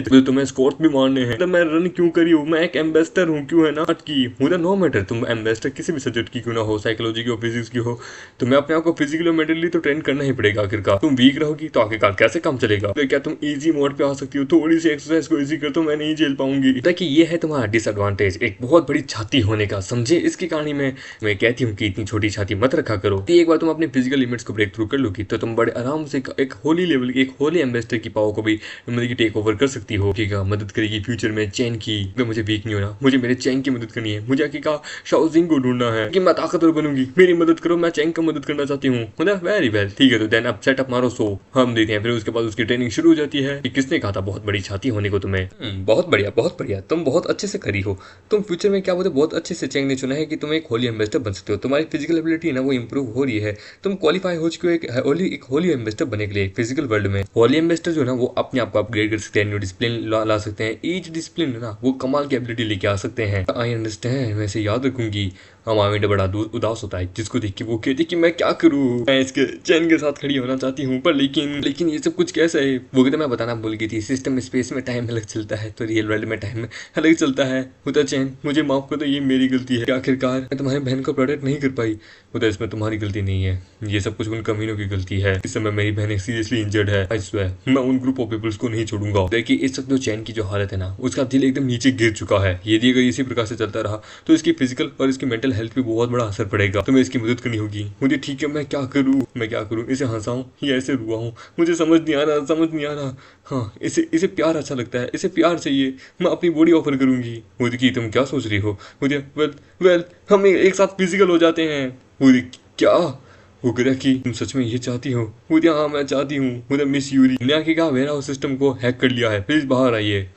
तो तुम्हें स्कोर्स भी मारने हैं। मैं रन क्यों करी हूँ, मैं एक एम्बेसडर हूँ, क्यों है ना की। मुझे नो मैटर तुम एम्बेसडर किसी भी सब्जेक्ट की क्यों ना हो, साइकोलॉजी की हो, फिजिक्स की हो, तुम्हें अपने आप को फिजिकली और मेंटली तो ट्रेन करना ही पड़ेगा। आखिरकार तुम वीक रहोगी तो आखिरकार कैसे काम चलेगा? तो क्या तुम इजी मोड पे आ सकती हो? थोड़ी सी एक्सरसाइज को इजी कर तो मैं नहीं झेल पाऊंगी। देखिए ये है तुम्हारा डिसएडवांटेज, एक बहुत बड़ी छाती होने का, समझे? इसके कारण ही मैं कहती हूँ कि इतनी छोटी छाती मत रखा करो। तो एक बार तुम अपने फिजिकल लिमिट्स को ब्रेक थ्रू कर लोगी तो तुम बड़े आराम से एक होली लेवल की, एक होली एम्बेसडर की पावर को भी मतलब की टेक ओवर कर सकती हो। ठीक है मदद करेगी फ्यूचर में चैन की। मुझे वीक नहीं होना, मुझे मेरे चैन की मदद करनी है, मुझे आखिरकार शाओजिंग को ढूंढना है कि मैं ताकतवर बनूंगी, मेरी मदद करो, मैं चैन का मदद करना चाहती हूँ। मतलब वेरी वेल ठीक है, तो देन अब सेटअप मारो सो हम देते हैं। फिर उसके बाद उसकी ट्रेनिंग शुरू हो जाती है कि किसने कहा था बहुत बड़ी छाती होने को तुम्हें। बहुत बढ़िया, तुम बहुत अच्छे से करी हो। तुम फ्यूचर में क्या बोलते बहुत अच्छे से चैंग ने चुना है कि तुम एक होली एम्बेसडर बन सकते हो, तुम्हारी फिजिकल एबिलिटी ना वो इंप्रूव हो रही है, तुम क्वालिफाई हो चुके हो एक होली एम्बेसडर बनने के लिए फिजिकल वर्ल्ड में। होली एम्बेसडर जो है ना वो अपने आप को अपग्रेड कर सकते हैं, न्यू डिसिप्लिन ला सकते हैं, ईच डिसिप्लिन है ना वो कमाल की एबिलिटी लेके आ सकते हैं। आई अंडरस्टैंड, मैं इसे याद रखूंगी। हमारा बड़ा उदास होता है जिसको देख के वो कहती कि मैं क्या करूँ, मैं इसके चैन के साथ खड़ी होना चाहती हूँ पर लेकिन ये सब कुछ कैसा है। वो कहते मैं बताना भूल गई थी, सिस्टम स्पेस में टाइम अलग चलता है तो रियल वर्ल्ड में टाइम अलग चलता है। उधर चैन मुझे माफ कर दो, ये मेरी गलती है, आखिरकार मैं तुम्हारी बहन को प्रोटेक्ट नहीं कर पाई। उधर इसमें तुम्हारी गलती नहीं है, ये सब कुछ उन कमीनों की गलती है। इस समय मेरी बहन सीरियसली इंजर्ड है। आई स्वेयर मैं उन ग्रुप ऑफ पीपल्स को नहीं छोड़ूंगा। देखिए इस वक्त जो चैन की जो हालत है ना, उसका दिल एकदम नीचे गिर चुका है। यदि अगर इसी प्रकार से चलता रहा तो इसकी फिजिकल और इसकी मेंटल हेल्थ पे बहुत बड़ा असर पड़ेगा। तुम्हें इसकी मदद करनी होगी। मुझे ठीक है, मैं क्या करूँ, इसे हंसाऊं या ऐसे रुआऊं, मुझे समझ नहीं आ रहा। हाँ, इसे प्यार अच्छा लगता है, इसे प्यार चाहिए, मैं अपनी बॉडी ऑफर करूंगी। मुझे की तुम क्या सोच रही हो? मुझे वेल हम एक साथ फिजिकल हो जाते हैं। मुझे क्या वो कह कि तुम सच में ये चाहती हो? मुझे हाँ मैं चाहती हूँ। मुझे मिस यूरी ने आके कहा मेरा उस सिस्टम को हैक कर लिया है, प्लीज बाहर आइए।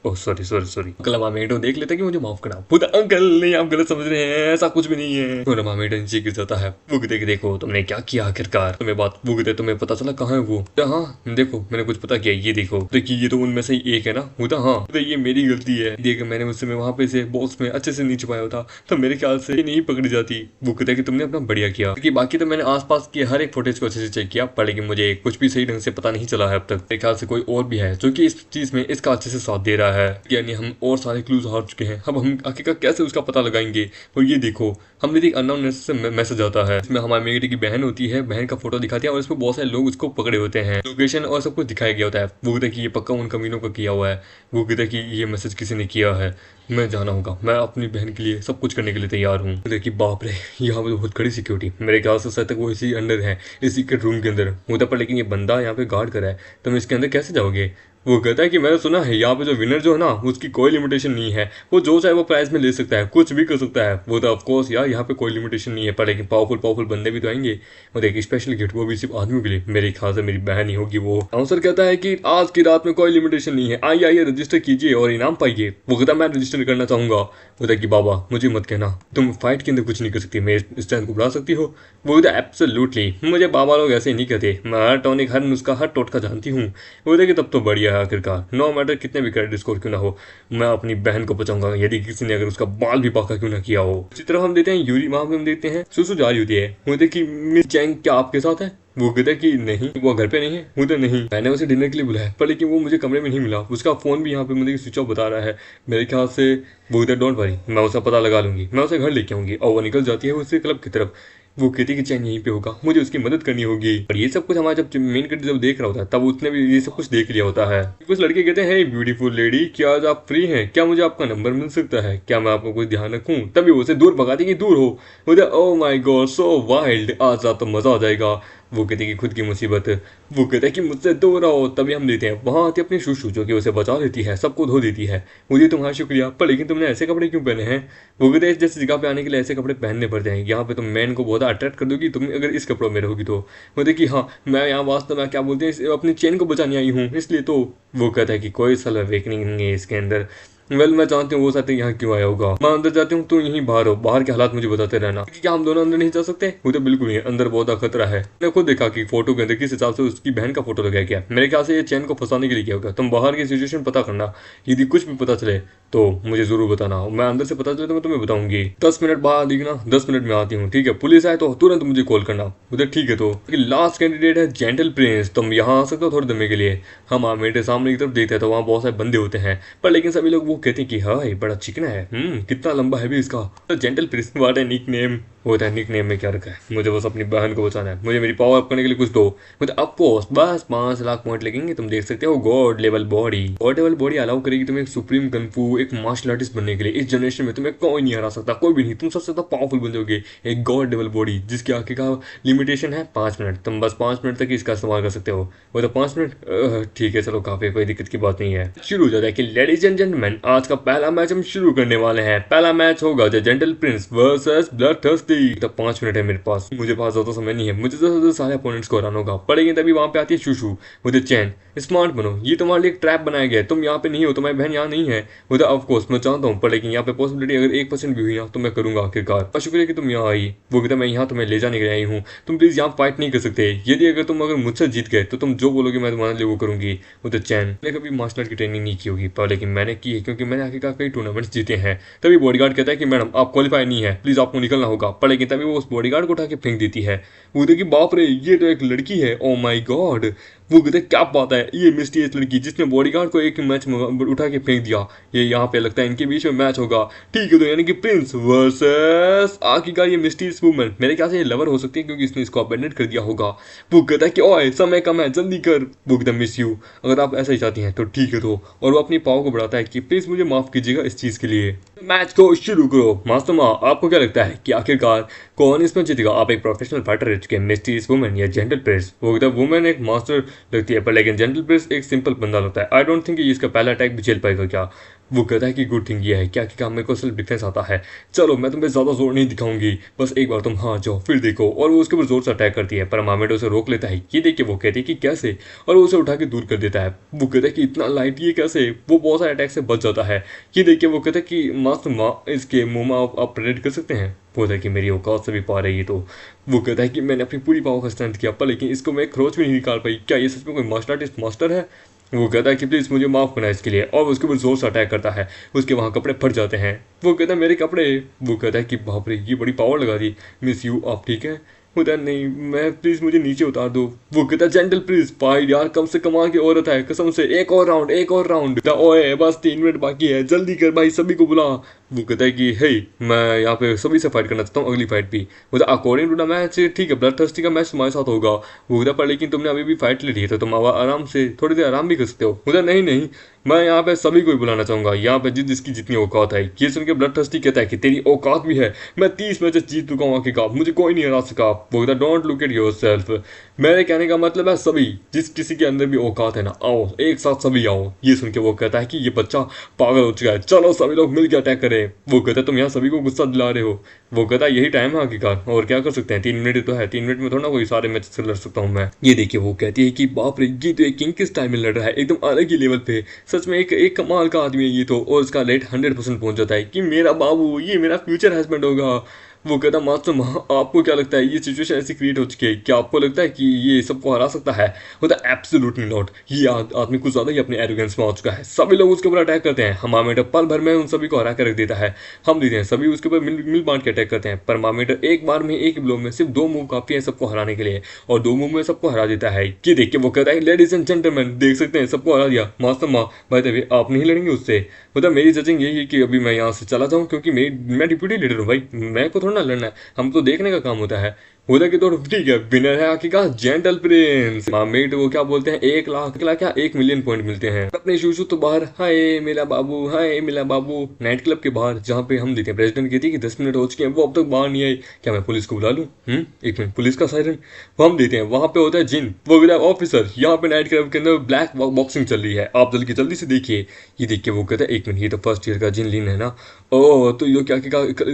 ओह सॉरी अंकल मामेटो देख लेते कि मुझे माफ करना। खुद अंकल नहीं, आप गलत समझ रहे हैं, ऐसा कुछ भी नहीं है। तो मामेटो नीचे गिर जाता है। वो कहते देखो तुमने क्या किया आखिरकार, तुम्हें बात वो कहते तुम्हें पता चला कहाँ है वो? हाँ देखो मैंने कुछ पता किया, ये देखो। देखिए ये तो उनमें से ही एक है ना। होता हाँ तो ये मेरी गलती है। देख मैंने उस समय वहाँ पे से बॉक्स में अच्छे से नहीं छुपाया होता तो मेरे ख्याल से नहीं पकड़ी जाती। वो कहता है कि तुमने अपना बढ़िया किया। क्योंकि बाकी तो मैंने आसपास के हर एक फुटेज को अच्छे से चेक किया, पर लेकिन मुझे कुछ भी सही ढंग से पता नहीं चला है अब तक। मेरे ख्याल से कोई और भी है जो कि इस चीज में इसका अच्छे से साथ दे रहा है। यानी हम और सारे क्लूज हार चुके हैं, अब हम आखिरकार कैसे उसका पता लगाएंगे? और ये देखो हमने एक अननोन से मैसेज आता है। इसमें हमारी मेगटी की बहन होती है, बहन का फोटो दिखाती है और इसमें बहुत सारे लोग उसको पकड़े होते हैं, लोकेशन और सब कुछ दिखाया गया होता है। वो कहता है कि ये पक्का उन कमीनों का किया हुआ है। वो कहता है कि ये मैसेज किसी ने किया है, मैं जाना होगा, मैं अपनी बहन के लिए सब कुछ करने के लिए तैयार हूँ। देखिए बाप रे, यहाँ पे बहुत कड़ी सिक्योरिटी। मेरे ख्याल से शायद तक वो इसी अंदर है, इस सीक्रेट रूम के अंदर होता। पर लेकिन ये बंदा यहाँ पे गार्ड कर रहा है, तुम इसके अंदर कैसे जाओगे? वो कहता है कि मैंने सुना है यहाँ पे जो विनर जो है ना उसकी कोई लिमिटेशन नहीं है, वो जो चाहे वो प्राइज में ले सकता है, कुछ भी कर सकता है। वो तो ऑफकोर्स यार यहाँ पे कोई लिमिटेशन नहीं है, पर लेकिन पावरफुल बंदे भी तो आएंगे। और एक स्पेशल गिफ्ट, वो भी सिर्फ आदमियों के लिए। मेरे ख्याल से मेरी बहन ही होगी वो। आंसर कहता है कि आज की रात में कोई लिमिटेशन नहीं है, आइए रजिस्टर कीजिए और इनाम पाइए। वो कहता है मैं रजिस्टर करना चाहूंगा। बोलता कि बाबा मुझे मत कहना, तुम फाइट के अंदर कुछ नहीं कर सकती, मेरे स्ट्रेंथ को बढ़ा सकती हो। वो कहता है एब्सोल्युटली, मुझे बाबा लोग ऐसे नहीं कहते, मैं हर टॉनिक हर नुस्खा हर टोटका जानती हूँ। वो कि तब तो बढ़िया है, आखिरकार नो मैटर कितने भी क्रेडिट स्कोर क्यों ना हो, मैं अपनी बहन को बचाऊंगा यदि किसी ने अगर उसका बाल भी पाका क्यों ना किया हो। इसी तरह हम देते हैं यूरी, वहां पे हम देखते हैं सुसु जा रही होती है। बोलते कि मिस चैंग क्या आपके साथ है? वो कहता है कि नहीं, वो घर पे नहीं है। मुझे नहीं, मैंने उसे डिनर के लिए बुलाया पर लेकिन वो मुझे कमरे में नहीं मिला। उसका फोन भी यहाँ पे मुझे स्विच ऑफ बता रहा है। मेरे ख्याल से वो कहता डोंट वरी, मैं उसका पता लगा लूंगी, मैं उसे घर लेके आऊंगी। और वो निकल जाती है उससे क्लब की तरफ। वो कहती कि चैन यहीं पे होगा, मुझे उसकी मदद करनी होगी। और ये सब कुछ हमारा जब मेन कैरेक्टर जब देख रहा होता है तब उसने भी ये सब कुछ देख लिया होता है। कुछ लड़के कहते हैं हे ब्यूटीफुल लेडी, क्या आज आप फ्री हैं? क्या मुझे आपका नंबर मिल सकता है? क्या मैं आपको कुछ ध्यान रखूं? तभी उसे दूर भगाती कि दूर हो। बोलते oh my God so wild, आज रात तो मजा आ जाएगा। वो कहते कि खुद की मुसीबत। वो कहते हैं कि मुझसे दूर रहो। तभी हम देते हैं वहां आती अपनी शुशु जो कि उसे बचा लेती है, सबको धो देती है। मुझे तुम्हारा शुक्रिया, पर लेकिन तुमने ऐसे कपड़े क्यों पहने हैं? वो कहते हैं जैसे जगह पे आने के लिए ऐसे कपड़े पहनने पड़ते हैं, यहाँ पे तुम मैन को बहुत अट्रैक्ट कर दोगी तुम अगर इस कपड़ों में रहोगी तो। बोलते कि हाँ मैं यहाँ वास्तव में क्या बोलते हैं अपनी चेन को बचाने आई हूँ इसलिए। तो वो कहता है कि कोई सल अवेकनिंग नहीं है इसके अंदर। वेल मैं जानती हूँ वो साथ यहाँ क्यों आया होगा। मैं अंदर जाती हूँ, तुम यहीं बाहर हो, बाहर के हालात मुझे बताते रहना। क्या हम दोनों अंदर नहीं जा सकते? वो तो बिल्कुल नहीं, अंदर बहुत खतरा है। मैंने खुद देखा कि फोटो के अंदर किस हिसाब से उसकी बहन का फोटो लगाया गया। मेरे ख्याल से ये चैन को फंसाने के लिए किया होगा। तुम बाहर की सिचुएशन पता करना, यदि कुछ भी पता चले तो मुझे जरूर बताना। मैं अंदर से पता चले तो मैं तुम्हें बताऊंगी। 10 मिनट बाद दिखना, 10 मिनट में आती हूँ, ठीक है? पुलिस आए तो तुरंत मुझे कॉल करना। उधर ठीक है। तो लास्ट कैंडिडेट है जेंटल प्रिंस, तुम यहाँ आ सकते हो थोड़े समय के लिए? हम मेरे सामने की तरफ देखते हैं तो वहाँ बहुत सारे बंदे होते हैं, पर लेकिन सभी लोग वो कहते हैं कि हाँ बड़ा चिकना है, कितना लंबा है भी इसका। तो जेंटल प्रिंस वाट है निक नेम होता है। निक नेम में क्या रखा है? मुझे बस अपनी बहन को बचाना है, मुझे मेरी पावर अप करने के लिए कुछ दो। मुझे अफकोर्स बस 5 लाख पॉइंट लगेंगे। तुम देख सकते हो God level body. God level body allow करेगी तुम्हें एक सुप्रीम कन्फू एक मार्शल आर्टिस्ट बनने के लिए। इस जनरेशन में तुम्हें कोई नहीं हरा सकता, कोई भी नहीं। तुम सबसे ज्यादा पावरफुल बन जाओगे। एक गॉड लेवल बॉडी जिसके आगे का लिमिटेशन है 5 मिनट। तुम बस 5 मिनट तक इसका इस्तेमाल कर सकते हो। वो तो 5 मिनट ठीक है, चलो काफी, कोई दिक्कत की बात नहीं है। शुरू हो जाता है कि लेडीज एंड जेंटलमैन आज का पहला मैच हम शुरू करने वाले हैं। पहला मैच होगा द जेंटल प्रिंस वर्सेस ब्लडथर्स्टी। तो 5 मिनट है मेरे पास, मुझे पास ज्यादा समय नहीं है, मुझे तो सारे अपोनेंट्स को हराना होगा। पड़ेगी तभी वहां पे आती है शुशु। मुझे चैन स्मार्ट बनो, ये तुम्हारे लिए एक ट्रैप बनाया गया है, तुम यहाँ पे नहीं हो, तुम्हारी बहन यहाँ नहीं है। वो तो ऑफकोर्स मैं जानता हूँ, पर लेकिन यहाँ पे पॉसिबिलिटी अगर 1% भी हुई ना तो मैं करूंगा आखिरकार। शुक्रिया कि तुम यहाँ आई। वो कहता मैं यहाँ तुम्हें ले जाने के लिए आई हूँ, तुम प्लीज यहाँ फाइट नहीं कर सकते। यदि अगर तुम मुझसे जीत गए तो तुम जो बोलोगे मैं तुम्हारे लिए वो करूंगी। वो तो चैन ने कभी मार्शल आर्ट की ट्रेनिंग नहीं की होगी, पर लेकिन मैंने की है क्योंकि मैंने आखिरकार कई टूर्नामेंट्स जीते हैं। तभी बॉडीगार्ड कहता है कि मैडम आप क्वालिफाई नहीं है, प्लीज आपको निकलना होगा। पर लेकिन तभी वो उस बॉडीगार्ड को उठा के फेंक देती है। वो देखिए बाप रे, ये तो एक लड़की है, ओ माय गॉड। वो कहता है क्या बात है, ये मिस्टीरियस लड़की जिसने बॉडीगार्ड को एक मैच में उठा के फेंक दिया, ये यहाँ पे लगता है इनके बीच में मैच होगा। ठीक है, तो यानी कि प्रिंस वर्सेस आखिरकार ये मिस्टीरियस वुमन, मेरे ख्याल से ये लवर हो सकती है क्योंकि इसने इसको अबेंडन कर दिया होगा। वो कहता है कि ओए समय कम है, जल्दी कर। वो कहता है मिस यू, अगर आप ऐसा ही चाहती हैं तो ठीक है। तो और वो अपनी पाव को बढ़ाता है कि प्लीज मुझे माफ कीजिएगा इस चीज के लिए। मैच को शुरू करो। मास्टर माँ, आपको क्या लगता है कि आखिरकार कौन इसमें जीतेगा? आप एक प्रोफेशनल फाइटर रह चुके हैं, मिस्टीरियस वुमन या जेंटल प्रिंस? वो कहता है वुमन एक मास्टर लगती है पर लेकिन जेंटल प्रिंस एक सिंपल बंदा लगता है। आई डोंट थिंक इसका पहला अटैक भी झेल पाएगा क्या? वो कहता है कि गुड थिंग ये है क्या कि मेरे को सेल्फ डिफेंस आता है। चलो मैं तुम्हें ज्यादा जोर नहीं दिखाऊंगी, बस एक बार तुम हाँ जाओ फिर देखो। और वो उसके ऊपर जोर से अटैक करती है पर मामेड उसे रोक लेता है। ये देखिए वो कहती है कि कैसे, और वो उसे उठा के दूर कर देता है। वो कहता है कि इतना लाइट ये कैसे? वो बहुत सारे अटैक से बच जाता है। ये देखिए वो कहता है कि मास्टर माँ इसके मुंह में आप प्रेडिक्ट कर सकते हैं? वो कहता है कि मेरी औकात से भी पा रही है। तो वो कहता है कि मैंने अपनी पूरी पावर का स्ट्रेंथ किया पर लेकिन इसको मैं खरोच भी नहीं निकाल पाई। क्या ये सच में कोई मार्शल आर्टिस्ट मास्टर है? वो कहता है कि प्लीज़ मुझे माफ़ करना इसके लिए, और उसके ऊपर जोर से अटैक करता है। उसके वहाँ कपड़े फट जाते हैं। वो कहता है मेरे कपड़े। वो कहता है कि बाप रे ये बड़ी पावर लगा दी। मिस यू आप ठीक है? होता नहीं, मैं प्लीज़ मुझे नीचे उतार दो। वो कहता है जेंटल प्लीज भाई यार, कम से कमा की औरत है कसम से, एक और राउंड एक और राउंड। ओए बस 3 मिनट बाकी है, जल्दी कर भाई, सभी को बुला। वो कहता है कि हे मैं यहाँ पे सभी से फाइट करना चाहता हूँ, अगली फाइट भी। वो अकॉर्डिंग टू द मैच ठीक है, ब्लड थर्स्टी का मैच तुम्हारे साथ होगा। वो कहता पर लेकिन तुमने अभी भी फाइट ले ली है तो तुम आराम से थोड़ी देर आराम भी कर सकते हो। बोला नहीं नहीं, मैं यहाँ पे सभी को ही बुलाना चाहूंगा, यहाँ पे जिसकी जितनी औकात है। ये सुन के ब्लड थर्स्टी कहता है कि तेरी औकात भी है, मैं 30 मैचेस जीत चुका हूँ आखिरकार, मुझे कोई नहीं हरा सका। वो कहता डोंट लुक एट योरसेल्फ, मेरे कहने का मतलब है सभी जिस किसी के अंदर भी औकात है ना, आओ एक साथ सभी आओ। ये सुन के वो कहता है कि ये बच्चा पागल हो चुका है, चलो सभी लोग मिलकर अटैक करें। वो कहता है तुम यहाँ सभी को गुस्सा दिला रहे हो। वो कहता है यही टाइम है आखिरकार, और क्या कर सकते हैं, 3 मिनट तो है, 3 मिनट में थोड़ा ना कोई सारे मैच से लड़ सकता हूँ मैं। ये देखिए वो कहती है कि बाप रे ये तो एक किंग किस टाइम में लड़ रहा है, एकदम अलग ही लेवल पे, सच में एक कमाल का आदमी है ये तो। और उसका रेट 100% पहुंच जाता है कि मेरा बाबू ये मेरा फ्यूचर हस्बैंड होगा। वो कहता मास्टर आपको क्या लगता है ये सिचुएशन ऐसी क्रिएट हो चुकी है, क्या आपको लगता है कि ये सबको हरा सकता है? होता एब्सोल्युटली नॉट, ये आदमी कुछ ज्यादा ही अपने एरोगेंस में आ चुका है। सभी लोग उसके ऊपर अटैक करते हैं, मामेटर पल भर में उन सभी को हरा कर रख देता है। हम देखते हैं सभी उसके ऊपर मिल बांट के अटैक करते हैं पर मामेटर एक बार में एक ब्लो में सिर्फ 2 मूव काफी है सबको हराने के लिए, और 2 मूव में सबको हरा देता है। ये देख के वो कहता है लेडीज एंड जेंटलमैन देख सकते हैं सबको हरा दिया। मास्टर भाई तभी आप नहीं लड़ेंगे उससे? मतलब मेरी जजिंग यही है कि अभी मैं यहाँ से चला जाऊँ क्योंकि मैं डिप्यूटी लीडर हूँ भाई, मैं को थोड़ा ना लड़ना है, हम तो देखने का काम होता है। होता कि तो ठीक है, विनर है आखिरकार जेंटल प्रिंस। मामेट वो क्या बोलते हैं 1 लाख क्या 1 मिलियन पॉइंट मिलते हैं। अपने शूशु तो बाहर, हाय मेरा बाबू, हाय मेरा बाबू, नाइट क्लब के बाहर जहाँ पे हम देते हैं प्रेसिडेंट कहती है कि 10 मिनट हो चुके हैं, वो अब तक बाहर नहीं आई। क्या मैं पुलिस को बुला लूँ? 1 मिनट, पुलिस का सायरन हम देते हैं। वहां पे होता है जिन, वो कहता है ऑफिसर यहाँ पे नाइट क्लब के अंदर ब्लैक बॉक्सिंग चल रही है, आप जल्दी से देखिए। ये देखिए वो कहता है 1 मिनट, ये तो फर्स्ट ईयर का जिन लीन है ना? ओह तो ये क्या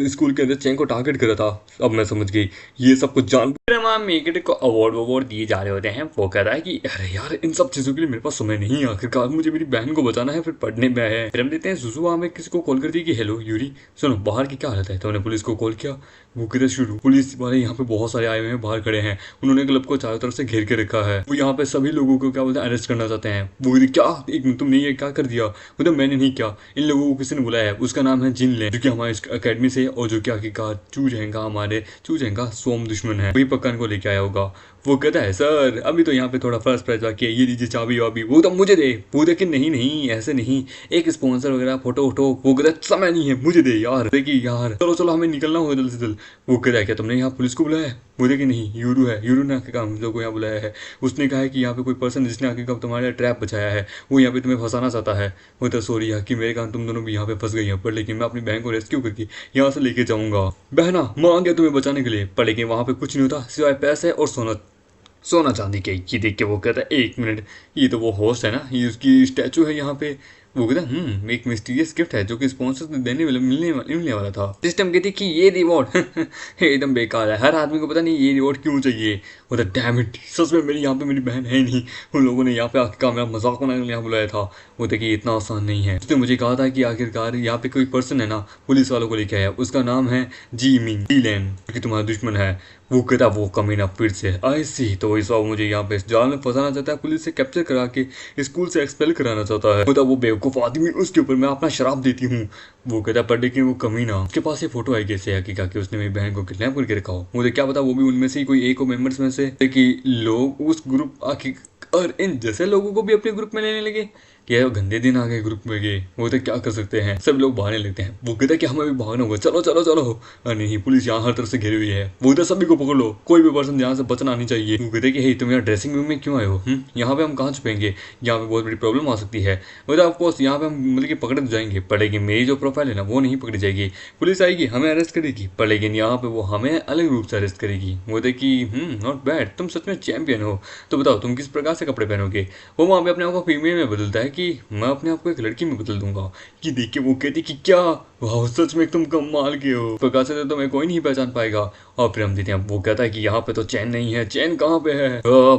स्कूल के अंदर चैन को टारगेट करा था, अब मैं समझ गई, ये सब कुछ जान। मेकेट को अवार्ड दिए जा रहे होते हैं। वो कह रहा है कि अरे यार इन सब चीजों के लिए मेरे पास समय नहीं है, आखिरकार मुझे मेरी बहन को बचाना है, फिर पढ़ने में है। फिर हम देते हैं सुसु हमें किसी को कॉल कर दी कि हेलो यूरी सुनो बाहर की क्या हालत है, तो उन्होंने पुलिस को कॉल किया। वो किधर शुरू, पुलिस वाले यहाँ पे बहुत सारे आए हुए हैं, बाहर खड़े हैं, उन्होंने क्लब को चारों तरफ से घेर के रखा है। वो यहाँ पे सभी लोगों को क्या बोलते हैं अरेस्ट करना चाहते हैं। वो क्या एक तुमने ये क्या कर दिया? मतलब मैंने नहीं किया, इन लोगों को किसी ने बुलाया है, उसका नाम है जिन ले, जो कि हमारे अकेडमी से और जो कि आखिरकार हमारे सोम दुश्मन है, वही पक्का इनको लेके आया होगा। वो कहता है सर अभी तो यहाँ पे थोड़ा फर्स्ट प्राइज बाकी है, ये लीजिए चाबी वाबी। वो तो मुझे दे। वो देखिए नहीं ऐसे नहीं, एक स्पॉन्सर वगैरह फोटो वोटो। वो कहता है समय नहीं है, मुझे दे यार, देखिए यार चलो हमें निकलना होगा जल्द से जल्द। वो कहता है क्या तुमने यहाँ पुलिस को बुलाया है? वो देखिए नहीं, यूरू है, यूरू ने आके हम लोग को यहाँ बुलाया है। उसने कहा है कि यहाँ पे कोई पर्सन जिसने आके तुम्हारे ट्रैप बचाया है, वो यहाँ पे तुम्हें फंसाना चाहता है। वो तो सॉरी यार कि मेरे कारण तुम दोनों भी यहाँ पे फंस गई हैं, पर लेकिन मैं अपनी बहन को रेस्क्यू करके यहाँ से लेके जाऊंगा। बहना मैं आ गया तुम्हें बचाने के लिए, पर लेकिन वहाँ पे कुछ नहीं होता सिवाय पैसे और सोना चांदी के। ये देख के वो कहता है 1 मिनट, ये तो वो होस्ट है ना, ये उसकी स्टैचू है यहाँ पे। वो कहता है एक मिस्टीरियस गिफ्ट है जो कि स्पॉन्सर से मिलने वाला था। सिस्टम कहती कि ये रिवॉर्ड एकदम बेकार है, हर आदमी को पता नहीं ये रिवॉर्ड क्यों चाहिए। वो तो डैम इट, सच में मेरी यहाँ पे मेरी बहन है नहीं, उन लोगों ने यहाँ पे आके मेरा मजाक बनाने के लिए यहाँ बुलाया था। वो देखिए इतना आसान नहीं है। उसने मुझे कहा था कि आखिरकार यहाँ पे कोई पर्सन है ना पुलिस वालों को लेके आया, उसका नाम है जी मिंग डीलैन, जो कि तुम्हारा दुश्मन है। वो कहता वो कमीना फिर से ऐसी, तो वही सब मुझे यहाँ पे जाल में फंसाना चाहता है, पुलिस से कैप्चर करा के स्कूल से एक्सपेल कराना चाहता है। वो बेवकूफ आदमी, उसके ऊपर मैं अपना शराब देती हूँ। वो कहता पर लेकिन वो कमीना, उसके पास ये फोटो आई कैसे है कि उसने मेरी बहन को किडनैप करके रखा हो। मुझे क्या पता वो भी उनमें से ही कोई एक मेंबर्स में से कि लोग उस ग्रुप और इन जैसे लोगों को भी अपने ग्रुप में लेने लगे कि यार गंदे दिन आ गए ग्रुप में गए, वो तो क्या कर सकते हैं, सब लोग भागने लगते हैं। वो कहता है कि हमें भी भागना होगा, चलो चलो चलो। अरे नहीं, पुलिस यहाँ हर तरफ से घिरी हुई है, वो तो सभी को पकड़ लो, कोई भी पर्सन यहाँ से बचना नहीं चाहिए। वो कहते हैं कि हे तुम यहाँ ड्रेसिंग रूम में क्यों आए हो, यहाँ पे हम कहाँ छुपेंगे, यहाँ पे बहुत बड़ी प्रॉब्लम आ सकती है। मतलब ऑफकोर्स यहाँ पे हम मतलब कि पकड़े तो जाएंगे, पर लेकिन मेरी जो प्रोफाइल है ना वो नहीं पकड़ी जाएगी, पुलिस आएगी हमें अरेस्ट करेगी, पर लेकिन यहाँ पे वो हमें अलग रूप से अरेस्ट करेगी। वो कहते कि नॉट बैड, तुम सच में चैंपियन हो, तो बताओ तुम किस प्रकार से कपड़े पहनोगे। वो वहाँ पे अपने आप को फीमेल में बदलता है कि मैं अपने आप को एक लड़की में बदल दूंगा। कि देख के वो कहती कि क्या, वाह सच में तुम कमाल के हो, प्रकाश से तो मैं कोई नहीं पहचान पाएगा। और फिर हम देते हैं वो कहता है कि यहाँ पे तो चैन नहीं है, चैन कहाँ पे है।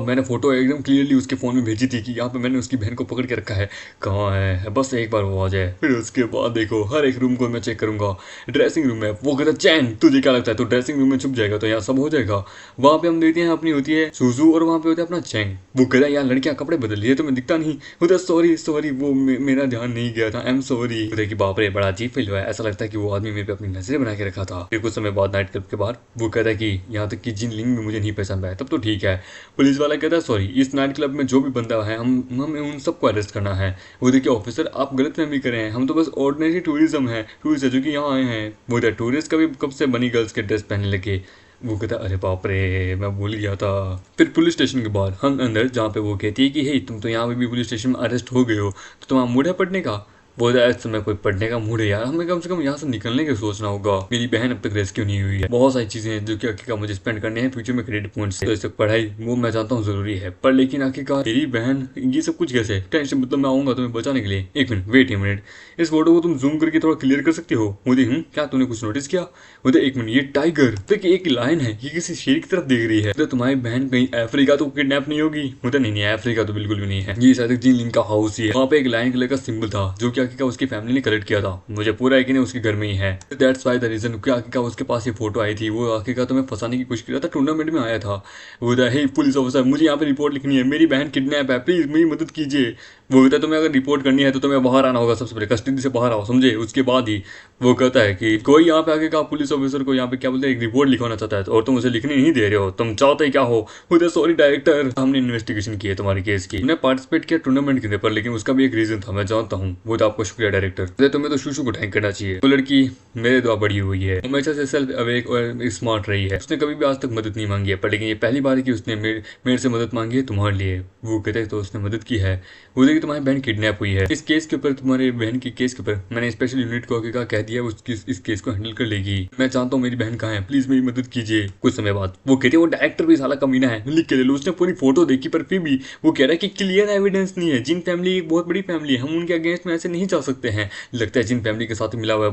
मैंने फोटो एकदम क्लियरली उसके फोन में भेजी थी कि यहाँ पे मैंने उसकी बहन को पकड़ के रखा है, कहाँ है, बस एक बार वो आ जाए। फिर उसके बाद देखो हर एक रूम को मैं चेक करूंगा। ड्रेसिंग रूम में वो कहता है चैन तुझे क्या लगता है तो ड्रेसिंग रूम में छुप जाएगा तो यहाँ सब हो जाएगा। वहाँ पे हम देखते हैं अपनी होती है सुजू और वहाँ पे होता है अपना चैंग। वो कहता है यार लड़कियां कपड़े बदल रही है तुम्हें दिखता नहीं, होता सॉरी सॉरी वो मेरा ध्यान नहीं गया था, आई एम सॉरी। कि बाप रे बड़ा अजीब फील हुआ है, ऐसा लगता है कि वो आदमी मेरे पे अपनी नजरें बना के रखा था। फिर कुछ समय बाद नाइट क्लब के बाहर वो कहता है कि यहाँ तक कि जिन लिंग में मुझे नहीं पहचान पाया तब तो ठीक है। पुलिस वाला कहता है सॉरी इस नाइट क्लब में जो भी बंदा है हमें उन सबको अरेस्ट करना है। वो देखिए ऑफिसर आप गलत फहमी कर रहे हैं, हम तो बस ऑर्डिनरी टूरिज्म है, टूरिस्ट है जो कि यहाँ आए हैं। वो टूरिस्ट कभी कब से बनी गर्ल्स के ड्रेस पहनने लगे। वो कहता अरे बाप रे मैं भूल गया था। फिर पुलिस स्टेशन के बाहर हम अंदर जहाँ पे वो कहती है कि हे तुम तो यहाँ पे भी पुलिस स्टेशन में अरेस्ट हो गए हो तो तुम्हारा मूड है पढ़ने का। वो इस समय कोई पढ़ने का मूड है यार, हमें कम से कम यहाँ से निकलने की सोचना होगा। मेरी बहन अब तक रेस्क्यू नहीं हुई है, बहुत सारी चीजें हैं जो कि आखिरकार मुझे स्पेंड करने हैं फ्यूचर में क्रेडिट पॉइंट्स से। तो इस पढ़ाई वो मैं जानता हूँ जरूरी है, पर लेकिन आखिरकार तेरी बहन ये सब कुछ कैसे, टेंशन मतलब मैं आऊंगा तुम्हें बचाने के लिए। एक मिनट वेट, 1 मिनट, इस फोटो को तुम जूम करके थोड़ा क्लियर कर सकते हो। मुझे क्या तूने कुछ नोटिस किया। मुझे 1 मिनट, ये टाइगर देखिए एक लाइन है, ये किसी शेर की तरफ देख रही है। तो तुम्हारी बहन कहीं अफ्रीका तो किडनैप नहीं होगी। मुझे नहीं अफ्रीका तो बिल्कुल भी नहीं है, ये शायद जिन लिंग का हाउस ही है। वहाँ पे एक लाइन कलर का सिंबल था जो कि आखिरकार उसकी फैमिली ने कलेक्ट किया था, मुझे पूरा यकीन है उसके घर में ही है। दैट्स व्हाई द रीजन कि आखिरकार उसके पास ये फोटो आई थी, वो आखिरकार तुम्हें फंसाने की कोशिश कर रहा था, टूर्नामेंट में आया था। वो हे पुलिस ऑफिसर मुझे यहाँ पे रिपोर्ट लिखनी है, मेरी बहन किडनैप है, प्लीज मेरी मदद कीजिए। वो कहता है तुम्हें अगर रिपोर्ट करनी है तो तुम्हें बाहर आना होगा, सबसे पहले कस्टडी से बाहर आओ समझे, उसके बाद ही। वो कहता है कि कोई यहाँ पे आगे का पुलिस ऑफिसर को यहाँ पे क्या बोलते हैं एक रिपोर्ट लिखवाना चाहता है और तुम उसे लिखने नहीं दे रहे हो, तुम चाहते क्या हो। सॉरी डायरेक्टर हमने इन्वेस्टिगेशन की है तुम्हारे केस की, मैंने पार्टिसिपेट किया टूर्नामेंट के पर लेकिन उसका भी एक रीजन था, मैं जानता हूँ। वो तो आपको शुक्रिया डायरेक्टर, तुम्हें तो शूशू को थैंक करना चाहिए। वो लड़की मेरे द्वारा बड़ी हुई है, हमेशा से सेल्फ अवेक और स्मार्ट रही है, उसने कभी भी आज तक मदद नहीं मांगी है, पर लेकिन ये पहली बार है कि उसने मेरे से मदद मांगी है तुम्हारे लिए। वो कहते हैं तो उसने मदद की है। वो देखिए तुम्हारी बहन किडनैप हुई है, इस केस के ऊपर तुम्हारे बहन के केस के ऊपर मैंने स्पेशल यूनिट को आगे कह दिया इस केस को हैंडल कर लेगी। मैं चाहता हूँ मेरी बहन कहाँ है, प्लीज मेरी मदद कीजिए। कुछ समय बाद वो कहती है वो डायरेक्टर भी साला कमीना है, लिख के ले लो। उसने पूरी फोटो देखी पर फिर भी वो कह रहा है कि क्लियर एविडेंस नहीं है। जिन फैमिली एक बहुत बड़ी फैमिली है, हम उनके अगेंस्ट में ऐसे नहीं जा सकते हैं। लगता है जिन फैमिली के साथ मिला हुआ है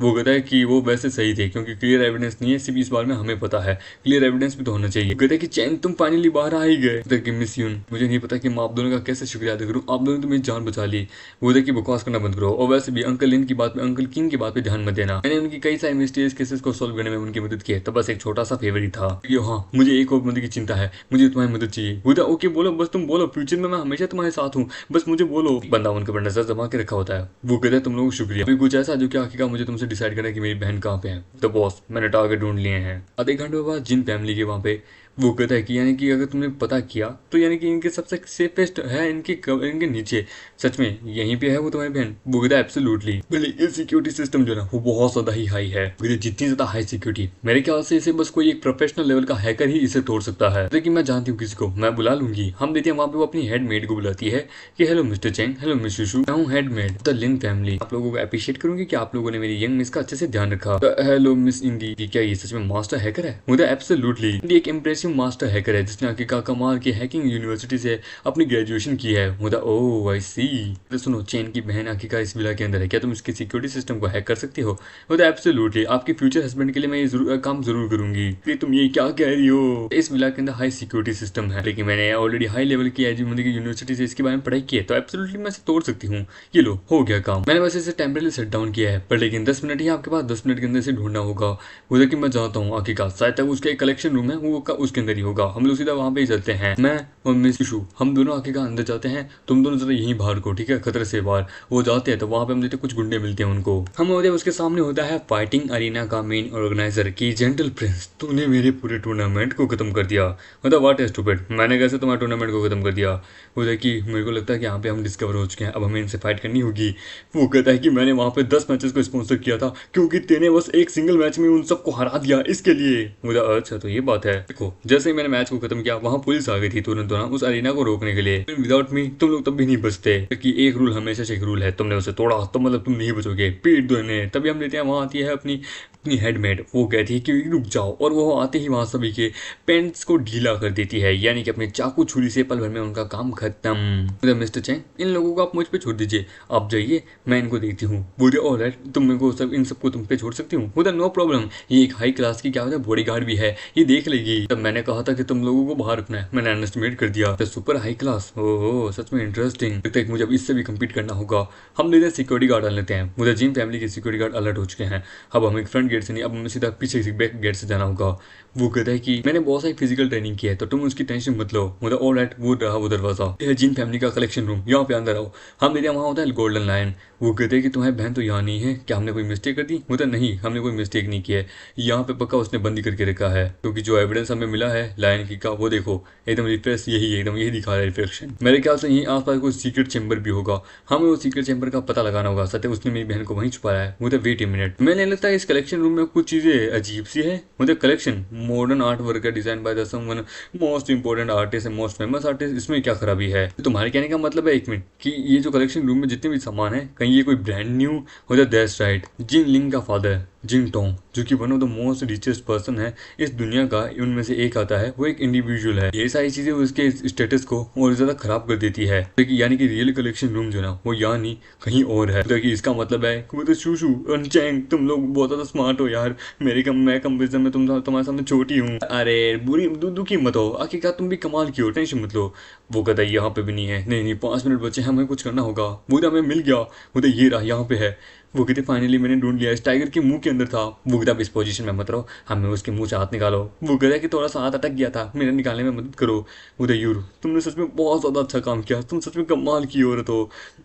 वो कहता है कि वो वैसे सही थे क्योंकि क्लियर एविडेंस नहीं है, सिर्फ इस बारे में हमें पता है, क्लियर एविडेंस भी तो होना चाहिए। कहता है कि चैन तुम फाइनली बाहर आ ही गए। मिस यून मुझे नहीं पता कि मैं आप दोनों का कैसे शुक्रिया अदा करूं, आप दोनों ने तो मेरी जान बचा ली। वो देखिए बकवास करना बंद करो, और वैसे भी अंकल लिन की बात में, अंकल किंग की बात पे ध्यान मत देना। मैंने उनकी कई सारे मिस्टीरियस केसेस को सॉल्व करने में उनकी मदद की है, तो बस एक छोटा सा फेवर ही था। हाँ मुझे एक और मदद की चिंता है, मुझे तुम्हारी मदद चाहिए। वो ओके बोलो, बस तुम बोलो, फ्यूचर में मैं हमेशा तुम्हारे साथ हूँ, बस मुझे बोलो। बंदा उनके ऊपर नजर जमा के रखा होता है। वो कहता है तुम लोग शुक्रिया, अभी कुछ ऐसा जो कि आखिरकार मुझे तुमसे डिसाइड करना है कि मेरी बहन कहाँ पे है। तो बॉस मैंने टारगेट ढूंढ लिए हैं। आधे घंटे बाद जिन फैमिली के वहाँ पे वो कहता है कि यानी कि अगर तुमने पता किया तो यानी कि इनके सबसे सेफेस्ट है इनके नीचे, सच में यहीं पे है वो तुम्हारी बहन। वो कहता है एब्सोल्युटली, भले ये सिक्योरिटी सिस्टम जो है ना वो बहुत ज्यादा ही हाई है, जितनी ज्यादा हाई सिक्योरिटी मेरे ख्याल से इसे बस कोई एक प्रोफेशनल लेवल का हैकर ही इसे तोड़ सकता है। लेकिन मैं जानती हूँ किसी को, मैं बुला लूंगी। हम देखते हैं वहाँ पे वो अपनी हेड मेड को बुलाती है कि hello mister Chang, hello miss Shushu, मैं हूँ head maid the Lin family. आप लोगों को अप्रिशिएट करूंगी कि आप लोगों ने मेरी यंग मिस का अच्छे से ध्यान रखा। हेलो मिस इंडी, क्या ये सच में मास्टर हैकर है। मुझे एब्सोल्युटली इंडी एक इंप्रेसिव मास्टर हैकर है जिसने आगे का कमाल की हैकिंग यूनिवर्सिटी से अपनी ग्रेजुएशन की है। मुझे ओह आई सी। तो सुनो चैन की बहन आगे का इस विला के अंदर है, क्या तुम इसके सिक्योरिटी सिस्टम को हैक कर सकती हो। मुझे एब्सोल्युटली, आपके फ्यूचर हस्बैंड के लिए मैं ये काम जरूर करूंगी। फिर तुम ये क्या कह रही हो, इस विला के अंदर हाई सिक्योरिटी सिस्टम है, लेकिन मैंने ऑलरेडी हाई लेवल की यूनिवर्सिटी से इसके बारे में पढ़ाई की है, तो एब्सोल्युटली मैं इसे तोड़ सकती हूँ। ये लो हो गया काम। मैंने वैसे इसे टेम्परेली सेट डाउन किया है, पर लेकिन 10 मिनट ही आपके पास, 10 मिनट के अंदर से ढूंढना होगा। वो देखिए मैं जानता हूँ आखिरकार शायद तक उसका एक कलेक्शन रूम है, वो उसके अंदर ही होगा, हम लोग सीधा वहाँ पे ही चलते हैं। मैं और मिस इशू हम दोनों आखिरकार अंदर जाते हैं, तुम दोनों जरा यहीं बाहर को, ठीक है, खतरे से बाहर। वो जाते हैं तो वहाँ पे हम देखते हैं कुछ गुंडे मिलते हैं उनको। हम होते हैं उसके सामने होता है फाइटिंग अरीना का मेन ऑर्गेनाइजर की जेंटल प्रिंस, तूने मेरे पूरे टूर्नामेंट को खत्म कर दिया। मतलब व्हाट इज स्टूपिड, मैंने कैसे तुम्हारे टूर्नामेंट को खत्म कर दिया। वो देखिए मेरे को लगता है कि यहाँ पे हम डिस्कवर हो चुके हैं, अब हमें इनसे फाइट करनी होगी। वो कहता है कि मैंने वहाँ पे 10 मैचेस को स्पॉन्सर किया था क्योंकि तेने बस एक सिंगल मैच में उन सबको हरा दिया, इसके लिए। मुझे अच्छा तो ये बात है। देखो जैसे ही मैंने मैच को खत्म किया वहाँ पुलिस आ गई थी तुरंत उस अरीना को रोकने के लिए। विदाउट मी तुम लोग तब भी नहीं बचते, क्योंकि एक रूल हमेशा से एक रूल है, तुमने उसे तोड़ा तो मतलब तुम नहीं बचोगे, पीट दो इन्हें। तभी हम लेते हैं, वहाँ आती है अपनी अपनी हेडमेट, वो कहती है कि रुक जाओ, और वो आते ही वहाँ सभी के पेंट्स को ढीला कर देती है, यानी कि अपने चाकू छुरी से पल भर में उनका काम खत्म। मिस्टर चैंग इन लोगों को आप मुझ पे छोड़ दीजिए, आप जाइए, मैं इनको देखती हूँ। बोले ऑलराइट, तुम मेरे को सब इन सबको तुम पे छोड़ सकती हूँ। बोला नो प्रॉब्लम, ये एक हाई क्लास की क्या होता है बॉडीगार्ड भी है, ये देख लेगी। तब मैंने कहा था कि तुम लोगों को बाहर रखना है, मैंने अंडरस्टिमेट कर दिया। तो सुपर हाई क्लास, ओहो सच में इंटरेस्टिंग, लगता है मुझे अब इससे भी कम्पीट करना होगा। हम लेते हैं सिक्योरिटी गार्ड डाल लेते हैं, मुझे जिन फैमिली के सिक्योरिटी गार्ड अलर्ट हो चुके हैं। अब हमें फ्रंट गेट से नहीं, अब हमें सीधा पीछे से बैक गेट से जाना होगा। वो कहता है कि मैंने बहुत सारी फिजिकल ट्रेनिंग की है तो तुम उसकी टेंशन मत लो। मतलब ऑलराइट, वो रहा वो दरवाजा, यह जिन फैमिली का कलेक्शन रूम, यहाँ पे अंदर आओ। हम लेते हैं, वहाँ होता है गोल्डन लायन। वो कहते हैं कि तुम्हारी बहन तो यहाँ नहीं है, क्या हमने कोई मिस्टेक कर दी। मतलब नहीं, हमने कोई मिस्टेक नहीं की है, यहाँ पे पक्का उसने बंदी करके रखा है, क्योंकि जो एविडेंस हमें मिला है लायन की का, वो देखो एकदम रिफ्रेश, यही एकदम यही दिखा रहा है रिफ्लेक्शन। मेरे ख्याल से यहीं आसपास कोई सीक्रेट चैम्बर भी होगा, हमें वो सीक्रेट चैम्बर का पता लगाना होगा। सत्य उसने मेरी बहन को वहीं छुपाया है। मुझे वेट ए मिनट, मैंने लगता है इस कलेक्शन रूम में कुछ चीजें अजीब सी है। मुझे कलेक्शन मॉडर्न आर्ट वर्क है design by the someone most important artist and most famous artist, इसमें क्या खराबी है। तुम्हारे कहने का मतलब है एक मिनट कि ये जो कलेक्शन रूम में जितने भी सामान है कहीं ये कोई ब्रांड न्यू हो जाए। दैट्स राइट, जिन लिंग का फादर जिंग टोंग, जो कि one of the most richest person है इस दुनिया का, उनमें से एक आता है, वो एक इंडिविजुअल है। ये सारी चीजें उसके स्टेटस को और ज्यादा खराब कर देती है, यानी कि रियल कलेक्शन रूम जो ना वो यहाँ नहीं कहीं और है। तो इसका मतलब है कि वो तो शूशू और चैंग, तुम लोग बहुत ज्यादा स्मार्ट हो यार, मेरे कंपेरिजन में तुम्हारे सामने छोटी हूँ। अरे बुरी दुखी मत हो, आखिरकार तुम भी कमाल की हो, टेंशन मत लो। वो कहता है यहाँ पे भी नहीं है, नहीं 5 मिनट बचे, हमें कुछ करना होगा। वो हमें मिल गया, वो तो ये रहा यहाँ पे है। वो कहते फाइनली मैंने ढूंढ लिया, इस टाइगर के मुंह के अंदर था। वो कहता इस पोजीशन में मत रहो, हमें उसके मुंह से हाथ निकालो। वो कहता कि थोड़ा सा हाथ अटक गया था, मेरे निकालने में मदद करो। उधर यूर, तुमने सच में बहुत ज्यादा अच्छा काम किया, तुम सच में कमाल की औरत हो।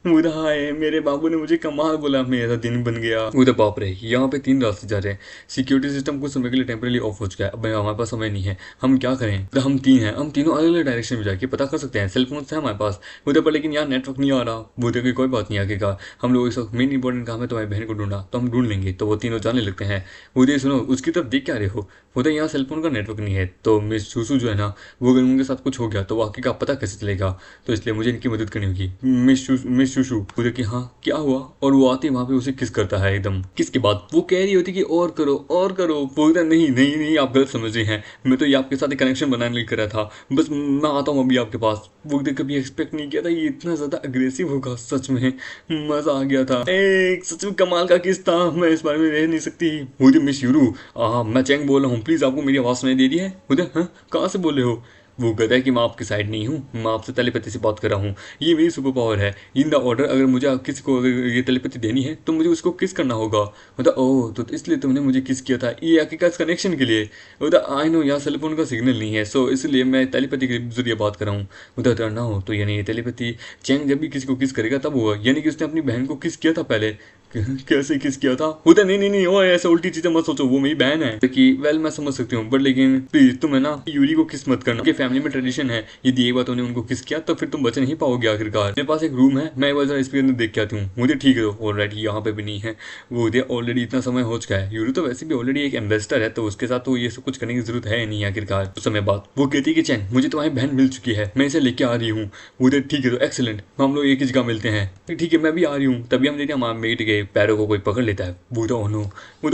उधर हाय, मेरे बाबू ने मुझे कमाल बोला, मेरा दिन बन गया। उधर बाप रे, यहाँ पे 3 रास्ते जा रहे हैं, सिक्योरिटी सिस्टम कुछ समय के लिए टेम्परेली ऑफ हो चुका है, अब हमारे पास समय नहीं है, हम क्या करें। तो हम 3 हैं, हम तीनों अलग अलग डायरेक्शन में जाके पता कर सकते हैं, सेलफोन है हमारे पास उधर पर, लेकिन यहाँ नेटवर्क नहीं आ रहा। वो देखिए कोई बात नहीं, आगे का हम लोग इस वक्त मेन इंपॉर्टेंट काम है तुम्हारी बहन को ढूंढना, तो हम ढूंढ लेंगे। तो वो तीनों जाने लगते हैं। उदय सुनो, उसकी तरफ देख क्या रहे हो, उदय यहाँ सेलफोन का नेटवर्क नहीं है, तो मिस सुसु जो है ना, वो अगर उनके साथ कुछ हो गया तो वाकई का पता कैसे चलेगा, तो इसलिए मुझे इनकी मदद करनी होगी। मिस सुसु उदय की हाँ क्या हुआ, और वो आते वहाँ पे उसे किस करता है एकदम। किसके बाद वो कह रही होती कि और करो और करो, बोलता नहीं नहीं नहीं आप गलत समझ रहे हैं, मैं तो ये आपके साथ एक कनेक्शन बनाने लेकर रहा था, बस मैं आता हूँ अभी आपके पास। वो कभी एक्सपेक्ट नहीं किया था ये इतना ज्यादा अग्रेसिव होगा, सच में मजा आ गया था। एक सच में कमाल का किस था, मैं इस बारे में रह नहीं सकती। मुझे मिस यूरू, मैं चैंग बोल रहा हूँ, प्लीज आपको मेरी आवाज सुनाई दे रही है। मुझे हाँ कहाँ से बोल रहे हो। वो कहता है कि मैं आपकी साइड नहीं हूँ, मैं आपसे टेलीपैथी से बात कर रहा हूँ, ये मेरी सुपर पावर है। इन द ऑर्डर, अगर मुझे किसी को अगर ये टेलीपैथी देनी है तो मुझे उसको किस करना होगा। मतलब ओह तो इसलिए तुमने मुझे किस किया था, ये आखिरकार कनेक्शन के लिए। मतलब आई नो यहाँ सेलफोन का सिग्नल नहीं है, सो इसलिए मैं टेलीपैथी के जरिए बात कर रहा हूँ। मतलब करना हो तो यानी ये टेलीपैथी चैंग जब भी किसी को किस करेगा तब हुआ, यानी कि उसने अपनी बहन को किस किया था पहले। कैसे किस किया था। होता नहीं नहीं नहीं वो ऐसे उल्टी चीजें मत सोचो, वो मेरी बहन है। कि वेल मैं समझ सकती हूँ, बट लेकिन प्लीज तुम है ना यूरी को किस मत करना, फैमिली में ट्रेडिशन है, यदि एक बार तुमने उनको किस किया तो फिर तुम बच नहीं पाओगे आखिरकार। मेरे पास एक रूम है, मैं एक बार इसके अंदर देख के आती हूँ। मुझे ठीक है, ऑलरेडी यहाँ पे भी नहीं है, वो ऑलरेडी इतना समय हो चुका है। यूरी तो वैसे भी ऑलरेडी एक एम्बेसडर है, तो उसके साथ तो ये सब कुछ करने की जरूरत है नहीं आखिरकार। कुछ समय बाद वो कहती है कि चैन मुझे तुम्हारी बहन मिल चुकी है, मैं इसे लेके आ रही हूँ। मुझे ठीक है, तो एक्सीलेंट, हम लोग एक ही जगह मिलते हैं। ठीक है मैं भी आ रही हूँ। तभी हम देखते हैं हमारे मेट के पैरों को कोई पकड़ लेता है। बूढ़ा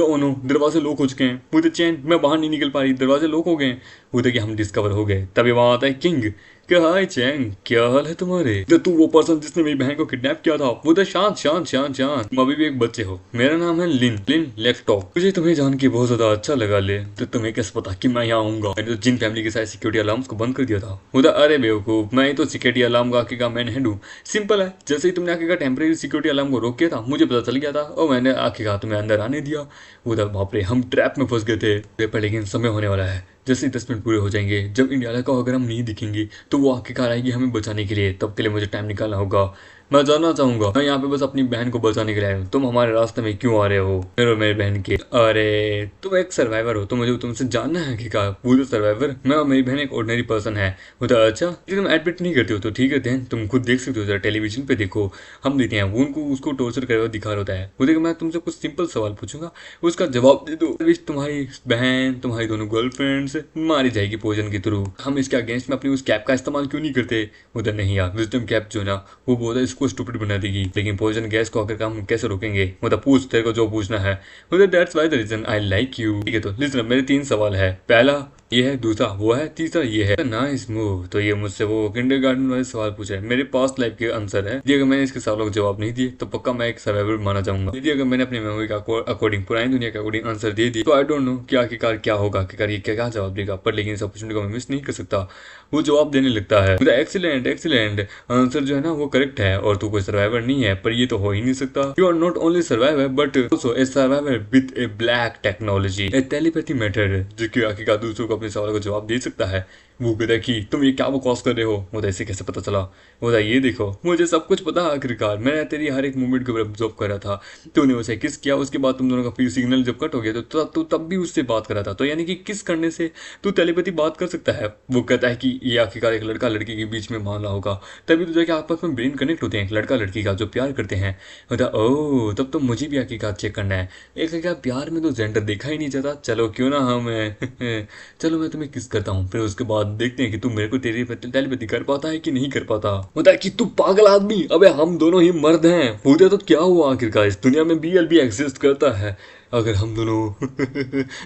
ओनो दरवाजे लॉक हो चुके हैं। मुझे चैन मैं बाहर नहीं निकल पा रही, दरवाजे लॉक हो गए। उधर कि हम डिस्कवर हो गए। तभी वहां आता है किंग। क्या हाय चैंग, क्या हाल है तुम्हारे। तो तू वो पर्सन जिसने मेरी बहन को किडनैप किया था, वो तो शांत शांत शांत शांत, तुम अभी भी एक बच्चे हो। मेरा नाम है लिन लेफ्टॉप। मुझे तुम्हें जान के बहुत ज्यादा अच्छा लगा। ले तो तुम्हें कैसे पता कि मैं यहाँ आऊंगा। मैंने तो जिन फैमिली के साथ सिक्योरिटी अलार्म्स को बंद कर दिया था। उधर अरे बेवकूफ, मैं तो सिक्योरिटी अलार्म का आके का मैन हेड हूँ। सिंपल है, जैसे ही तुमने आके का टेम्परेरी सिक्योरिटी अलार्म को रोक किया था, मुझे पता चल गया था और मैंने आके का तुम्हें अंदर आने दिया। उधर बाप रे, हम ट्रैप में फंस गए थे। पर लेकिन समय होने वाला है, जैसे ही 10 मिनट पूरे हो जाएंगे, जब इंडियाना को अगर हम नहीं दिखेंगे तो वो आखिरकार आएगी हमें बचाने के लिए। तब के लिए मुझे टाइम निकालना होगा। मैं जानना चाहूंगा, मैं यहाँ पे बस अपनी बहन को बचाने के लिए आया हूँ, तुम हमारे रास्ते में क्यों आ रहे हो मेरे और मेरी बहन के? अरे तुम एक सर्वाइवर हो तो मुझे तुमसे जानना है कि क्या वो तो सर्वाइवर, मैं और मेरी बहन एक ऑर्डिनरी पर्सन है। वो तो अच्छा, लेकिन तुम एडमिट नहीं करते हो तो ठीक है, तुम खुद देख सकते हो, जरा टेलीविजन पे देखो। हम देखते हैं वो उनको उसको टॉर्चर करे हुआ दिखा रहा होता है। वो देखो, मैं तुमसे कुछ सिंपल सवाल पूछूंगा, उसका जवाब दे दो, तुम्हारी बहन, तुम्हारी दोनों गर्लफ्रेंड्स मारी जाएगी पॉइजन के थ्रू। हम इसके अगेंस्ट में अपनी उस कैप का इस्तेमाल क्यों नहीं करते? उधर नहीं यार, विजडम कैप जो है ना वो बहुत इसको स्टूपिड बना देगी, लेकिन पॉइजन गैस को आकर हम कैसे रोकेंगे? मतलब पूछ, तेरे को जो पूछना है। मतलब that's why the reason I like you. ठीक है, तो लिसन, मेरे 3 सवाल है। पहला ये है, दूसरा वो है, तीसरा ये है। Nice move. तो ये मुझसे वो किंडरगार्टन वाले सवाल पूछ रहे हैं, मेरे पास्ट लाइफ के आंसर है। यदि अगर मैंने इसके सवालों के जवाब नहीं दिए तो पक्का मैं एक सर्वाइवर माना जाऊंगा। यदि अगर मैंने अपनी मेमोरी का अकॉर्डिंग, पुरानी दुनिया के अकॉर्डिंग आंसर दे दिए तो आई डोंट नो कि आखिरकार क्या होगा, आखिरकार ये क्या जवाब देगा। पर लेकिन इस अपॉर्चुनिटी को मैं मिस नहीं कर सकता। वो जवाब देने लगता है, एक्सीलेंट एक्सीलेंट, आंसर जो है ना वो करेक्ट है और तू कोई सर्वाइवर नहीं है। पर ये तो हो ही नहीं सकता। You are not only survivor but also a survivor with a black technology, a telepathy method, जो कि आखिरकार दूसरों को अपने सवालों का जवाब दे सकता है। वो कहता कि तुम ये क्या बकवास कर रहे हो? मुझे ऐसे कैसे पता चला? बोला ये देखो, मुझे सब कुछ पता है आखिरकार, मैंने तेरी हर एक मूवमेंट के ऊपर ऑब्जर्व करा था। तूने उसे किस किया, उसके बाद तुम दोनों का फिर सिग्नल जब कट हो गया तो तू तब भी उससे बात करा था। तो यानी कि किस करने से तू टेलीपैथी बात कर सकता है? वो कहता है कि ये आखिरकार एक लड़का लड़की के बीच में मामला होगा, तभी तो जाके आपस में ब्रेन कनेक्ट होते हैं, एक लड़का लड़की का जो प्यार करते हैं। बोला ओह, तब तो मुझे भी आखिरकार चेक करना है। एक क्या प्यार में तो जेंडर देखा ही नहीं जाता। चलो क्यों ना हम चलो मैं तुम्हें किस करता हूँ, फिर उसके बाद देखते हैं कि तुम मेरे को तेरी टेलीपैथी कर पाता है कि नहीं कर पाता। होता है कि तू पागल आदमी, अबे हम दोनों ही मर्द हैं। होता तो क्या हुआ, आखिरकार इस दुनिया में BLB एग्जिस्ट करता है अगर हम दोनों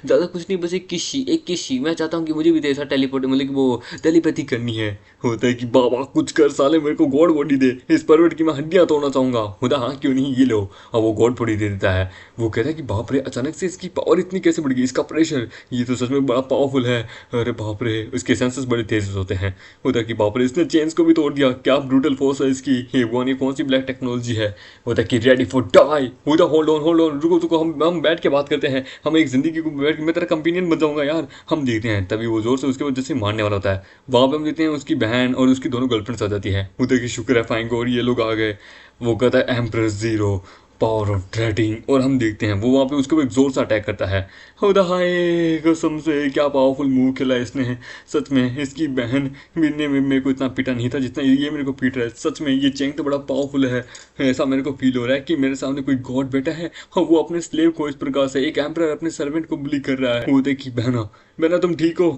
ज्यादा कुछ नहीं, बस एक किसी मैं चाहता हूँ कि मुझे भी ऐसा टेलीपोर्ट, मतलब कि वो टेलीपैथी करनी है। होता है कि बाबा कुछ कर साले, मेरे को गॉड बॉडी दे, इस परवट की मैं हड्डियां तोड़ना चाहूंगा। होता हाँ क्यों नहीं, ये लो। अब वो गॉड बॉडी दे देता है। वो कहता है कि बाप रे, अचानक से इसकी पावर इतनी कैसे बढ़ गई, इसका प्रेशर, ये तो सच में बड़ा पावरफुल है। अरे बाप रे, उसके सेंसेस बड़े तेज होते हैं। होता है कि बाप रे, इसने चेंज को भी तोड़ दिया, क्या ब्रूटल फोर्स है इसकी। ये कौन सी ब्लैक टेक्नोलॉजी है? होता है कि रेडी फॉर डाई। होता होल्ड ऑन रुको रुको, हम बैठ के बात करते हैं, हम एक जिंदगी को बैठ के, मैं तेरा कंपेनियन बन जाऊंगा यार, हम देखते हैं। तभी वो जोर से उसके वजह से मारने वाला होता है। वहां पे हम देखते हैं उसकी बहन और उसकी दोनों गर्लफ्रेंड्स आ जाती है। होता है कि शुक्र है फाइन और ये लोग आ गए। वो कहता है empress zero, power of trading, और हम देखते हैं वो वहाँ पे उसके ऊपर एक जोर से अटैक करता है। होता हाय कसम से क्या पावरफुल मूव खेला इसने। सच में इसकी बहन ने मेरे को इतना पीटा नहीं था जितना ये मेरे को पीट रहा है। सच में ये चेंग तो बड़ा पावरफुल है। ऐसा मेरे को फील हो रहा है कि मेरे सामने कोई गॉड बैठा है और वो अपने स्लेव को इस प्रकार से, एक एम्परर अपने सर्वेंट को बुली कर रहा है। होते कि बहना बहना तुम ठीक हो?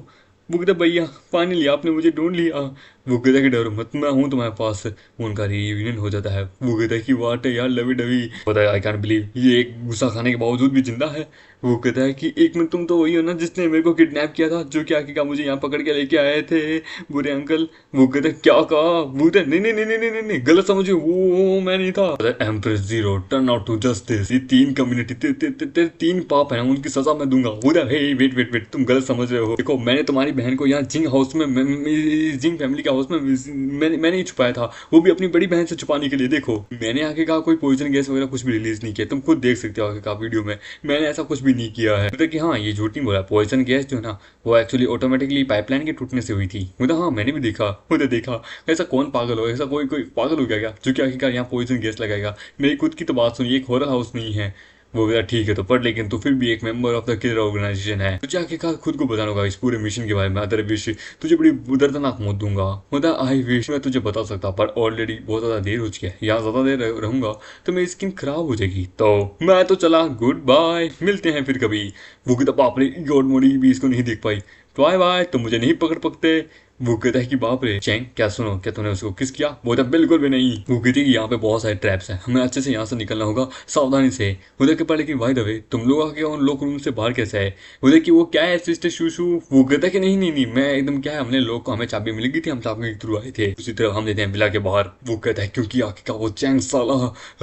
वो कहता भैया फाइनली आपने मुझे ढूंढ लिया। वो कहता कि डरो मत, मैं हूँ तुम्हारे पास। उनका रियूनियन हो जाता है। वो कहता है कि वाट है यार, लवी डवी। होता है आई कैन बिलीव ये एक गुस्सा खाने के बावजूद भी जिंदा है। वो कहता है कि एक मिनट, तुम तो वही हो ना जिसने मेरे को किडनैप किया था, जो क्या क्या मुझे यहाँ पकड़ के लेके आए थे बुरे अंकल। वो कहता है क्या कहा? वो कहता है नहीं नहीं नहीं नहीं नहीं नहीं, गलत समझे, वो मैं नहीं था। Empress zero turn out to justice, ये 3 कम्युनिटी तेरे 3 पाप हैं, उनकी सजा मैं दूंगा। वो वेट वेट वेट, तुम गलत समझ रहे हो। देखो मैंने तुम्हारी बहन को यहाँ जिंग हाउस में, जिंग फैमिली के हाउस में मैंने ही छुपाया था, वो भी अपनी बड़ी बहन से छुपाने के लिए। देखो मैंने आगे कहा कोई पॉइजन गैस वगैरह कुछ भी रिलीज नहीं किया, तुम खुद देख सकते हो आगे का वीडियो में, मैंने ऐसा कुछ भी नहीं किया है। मतलब कि हाँ ये झूठ नहीं बोला, पॉइजन गैस जो है ना वो एक्चुअली ऑटोमेटिकली पाइपलाइन के टूटने से हुई थी। मतलब हाँ मैंने भी देखा, मुझे देखा। ऐसा कौन पागल हो, ऐसा कोई पागल हो गया जो कि आखिरकार यहाँ पॉइजन गैस लगाएगा? मेरी खुद की तो बात सुनिए, एक हॉरर हाउस नहीं है। वो कहता ठीक है तो, पर लेकिन तू फिर भी एक member of the killer organization है, तुझे आखिरकार खुद को बताना होगा इस पूरे मिशन के बारे में। अदर विश तुझे बड़ी दर्दनाक मौत दूंगा। मतलब आई विश मैं तुझे बता सकता, पर ऑलरेडी बहुत ज्यादा देर हो चुकी है, यहाँ ज्यादा देर रहूंगा तो मेरी स्किन खराब हो जाएगी। तो मैं तो चला, गुड बाय, मिलते हैं फिर कभी। वो कहता बाप रे, गॉड मोडी भी इसको नहीं देख पाई, बाय बाय, तुम मुझे नहीं पकड़ सकते। वो कहता है कि बाप रे चैंग, क्या सुनो, क्या तूने उसको किस किया? वो कहता बिल्कुल भी नहीं। वो कहती है कि यहाँ पे बहुत सारे ट्रैप्स हैं, हमें अच्छे से यहाँ से निकलना होगा सावधानी से। उधर के पर लेकिन भाई दवे तुम लोग आके उन लोग रूम से बाहर कैसे आए? उधर की वो क्या है सिस्टर शूशू? वो कहता है कि नहीं नहीं नहीं, मैं एकदम क्या है, हमने लोग को, हमें चाबी मिल गई थी, हम चाबी के थ्रू आए थे। उसी तरह हम देते हैं विला के बाहर। वो कहता है क्योंकि आके का वो चैंग साला,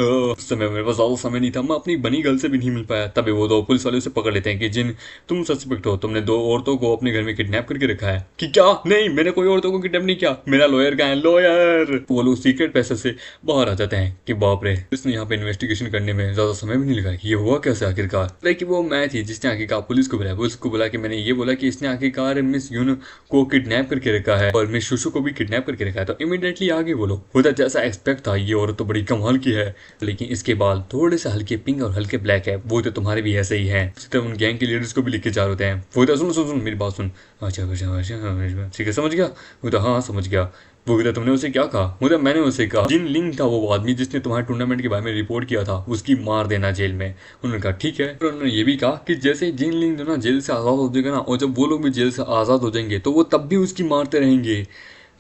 उस समय मेरे पास ज्यादा समय नहीं था, मैं अपनी बनी गर्ल से भी नहीं मिल पाया। तभी वो 2 पुलिस वाले उसे पकड़ लेते हैं कि जिन तुम सस्पेक्ट हो, तुमने 2 औरतों को अपने घर में किडनैप करके रखा है। कि क्या? नहीं, मैंने कोई औरतों को किडनैप नहीं किया, मेरा लॉयर कहाँ है, लॉयर। वो लोग सीक्रेट पैसे से बाहर आ जाते हैं कि बाप रे, इसने यहाँ पे इन्वेस्टिगेशन करने में ज्यादा समय भी नहीं लगा, ये हुआ कैसे आखिरकार। लेकिन वो मैं थी जिसने आखिरकार पुलिस को बुलाया, पुलिस को बुला के मैंने ये बोला कि इसने आखिरकार मिस यून को किडनैप करके रखा है और मिस शुशु को भी किडनैप करके रखा है। तो इमीडिएटली आगे बोलो होता जैसा एक्सपेक्ट था, ये औरत तो बड़ी कमाल की है, लेकिन इसके बाल थोड़े से हल्के पिंक और हल्के ब्लैक है, वो तो तुम्हारे भी ऐसे ही है। इसी तरह उन गैंग के लीडर्स को भी लिख के जा होते हैं। वो तो सुन सुन सुन मेरी बात सुन, अच्छा अच्छा अच्छा ठीक है समझ गया। वो तो हाँ समझ गया। वो कहता तुमने उसे क्या कहा, मतलब मैंने उसे कहा जिन लिंग था वो आदमी जिसने तुम्हारे टूर्नामेंट के बारे में रिपोर्ट किया था उसकी मार देना जेल में। उन्होंने कहा ठीक है। फिर उन्होंने ये भी कहा कि जैसे जिन लिंग ना जेल से आज़ाद हो जाएगा ना, और जब वो लोग भी जेल से आज़ाद हो जाएंगे तो वो तब भी उसकी मारते रहेंगे।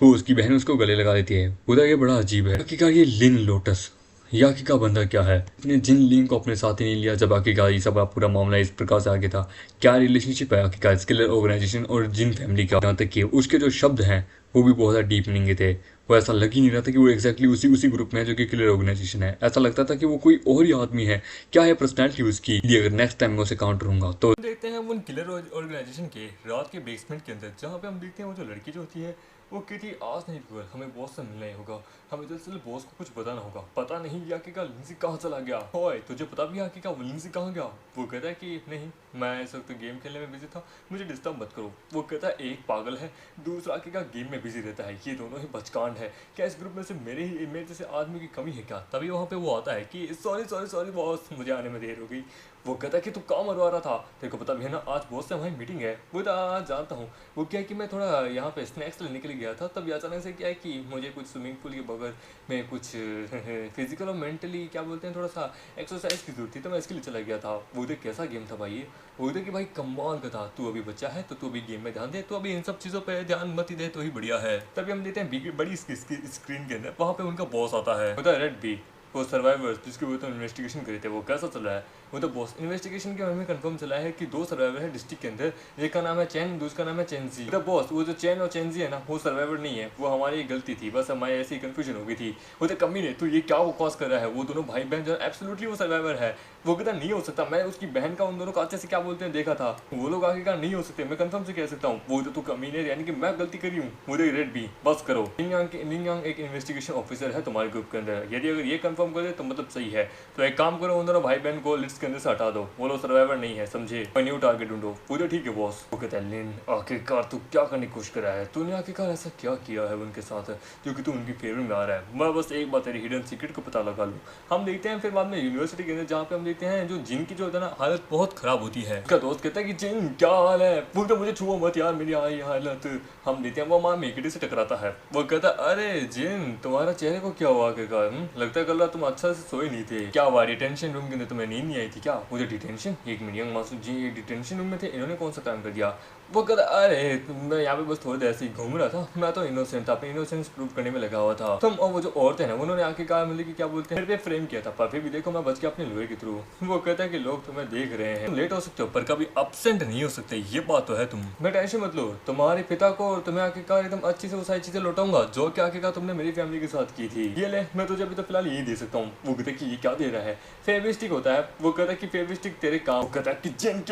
वो उसकी बहन उसको गले लगा देती है। बोला ये बड़ा अजीब है। आखिरकार ये लिन लोटस ये आखिरकार बंदा क्या है, इसने जिन लिंग को अपने साथ ही नहीं लिया जब आखिरकार ये सब पूरा मामला इस प्रकार से आगे था। क्या रिलेशनशिप है आखिरकार स्किलर ऑर्गेनाइजेशन और जिन फैमिली का, यहाँ तक कि उसके जो शब्द हैं वो भी बहुत ज़्यादा डीप मीनिंग के थे। वो ऐसा लग ही नहीं रहा था कि वो एक्जैक्टली उसी ग्रुप में है जो कि किलर ऑर्गेनाइजेशन है। ऐसा लगता था कि वो कोई और ही आदमी है। क्या है पर्सनैलिटी उसकी, अगर नेक्स्ट टाइम मैं उसे काउंटर होऊंगा तो। देखते हैं वो किलर ऑर्गेनाइजेशन के रात के बेसमेंट के अंदर, जहाँ पे हम देखते हैं वो जो लड़की जो होती है वो कहती आज नहीं पूरा हमें बॉस से मिलना ही होगा, हमें जल्द से जल्द बॉस को कुछ बताना होगा। पता नहीं ये आखिरकार लिंसी कहाँ चला गया, ओए तुझे पता भी आखिरकार वो लिंसी कहाँ गया। वो कहता है कि नहीं मैं इस वक्त गेम खेलने में बिजी था, मुझे डिस्टर्ब मत करो। वो कहता है एक पागल है, दूसरा आखिरकार गेम में बिजी रहता है, ये दोनों ही बचकांड है। क्या इस ग्रुप में से मेरे जैसे आदमी की कमी है क्या। तभी वहाँ पे वो आता है कि सॉरी सॉरी सॉरी बॉस मुझे आने में देर हो गई। वो कहता है कि तू काम मरवा रहा था, तेरे को पता भी है ना आज बॉस से हमारी मीटिंग है। वो जानता हूँ। वो क्या है कि मैं थोड़ा यहाँ पे स्नैक्स लेने के लिए गया था, तब अचानक से क्या है कि मुझे कुछ स्विमिंग पूल के बगल में कुछ फिजिकल और मेंटली क्या बोलते हैं थोड़ा सा एक्सरसाइज की जरूरत थी, तो मैं इसके लिए चला गया था। वो देख कैसा गेम था भाई, वो देख कि भाई कमाल का था। तू अभी बच्चा है तो तू अभी गेम में ध्यान दे, तो अभी इन सब चीज़ों पर ध्यान मत ही दे तो ही बढ़िया है। तभी हम देते हैं बड़ी स्क्रीन के अंदर, वहाँ पे उनका बॉस आता है, होता है रेड बी। वो सर्वाइवर्स जिसके ऊपर इन्वेस्टिगेशन करे थे वो कैसा चल रहा है। वो तो बॉस इन्वेस्टिगेशन के बारे में कंफर्म चला है कि 2 सर्वाइवर है डिस्ट्रिक्ट के अंदर, एक का नाम है चैन, दूसरा का नाम है चेंजी। तो बॉस वो जो चैन और चेंजी है ना वो सर्वाइवर नहीं है, वो हमारी गलती थी, बस हमारी ऐसी कंफ्यूजन हो गई थी। वो तो कमी नहीं, तो ये क्या वो कॉज कर रहा है। वो दोनों भाई बहन जो एब्सोल्युटली वो सर्वाइवर है। वो कहता नहीं हो सकता, मैं उसकी बहन का उन दोनों का अच्छे से क्या बोलते हैं देखा था, वो लोग आखिरकार नहीं हो सकते, मैं कंफर्म से कह सकता हूँ। वो तो तू कमी नहीं, यानी कि मैं गलती करी हूँ। वो रेड बी बस करो। लिंग एक इन्वेस्टिगेशन ऑफिसर है तुम्हारे ग्रुप के अंदर, यदि अगर ये कंफर्म कर दे तो मतलब सही है। तो एक काम करो उन दोनों भाई बहन को लिस्ट के अंदर से हटा दो, वो लोग सर्वाइवर नहीं है समझे, कोई न्यू टारगेट ढूंढो। वो तो ठीक है बॉस। वो कहता है लिन आखिरकार तू क्या करने की कोशिश कर रहा है, तूने आखिरकार ऐसा क्या किया है उनके साथ जो कि तू उनकी फेवर में आ रहा है। मैं बस एक बात तेरी हिडन सीक्रेट को पता लगा लूँ। हम देखते हैं फिर बाद में यूनिवर्सिटी के अंदर, जहाँ पे हम देखते हैं जो जिन की जो होता है ना हालत बहुत खराब होती है। उसका दोस्त कहता है कि जिन क्या हाल है, बोलते मुझे छुआ मत यार मेरी आई हालत। हम देखते हैं वो हमारा मेकेटी से टकराता है। वो कहता है अरे जिन तुम्हारा चेहरे को क्या हुआ आखिरकार, लगता है कल रात तुम अच्छा से सोए नहीं थे, क्या हुआ डिटेंशन रूम के अंदर तुम्हें नींद नहीं आई थी क्या। मुझे डिटेंशन, एक मिनट यंग मासूम जी डिटेंशन रूम में थे, इन्होंने कौन सा काम कर दिया। वो कहता अरे मैं यहाँ पे बस थोड़ी देर ऐसे ही घूम रहा था, मैं तो इनोसेंट था, अपने इनोसेंस प्रूव करने में लगा हुआ था। तुम और वो जो औरतें हैं उन्होंने आखिरकार मतलब कि क्या बोलते हैं मेरे पे फ्रेम किया था, पर फिर भी देखो मैं बच गया अपने लोहे के थ्रू। वो कहता है कि लोग तुम्हें देख रहे हैं, तुम लेट हो सकते हो पर कभी अपसेंट नहीं हो सकते, ये बात तो है। तुम मैं टेंशन मत लो, तुम्हारे पिता को तुम्हें आखिरकार एकदम अच्छी से वो सारी चीजें लौटाऊंगा जो कि आखिरकार तुमने मेरी फैमिली के साथ की थी। ये ले मैं तुझे अभी तो फिलहाल यही दे सकता हूँ। वो कहता है कि ये क्या दे रहा है, फेविस्टिक होता है। वो कहता है कि फेविस्टिक तेरे काम। कहता है कि चैन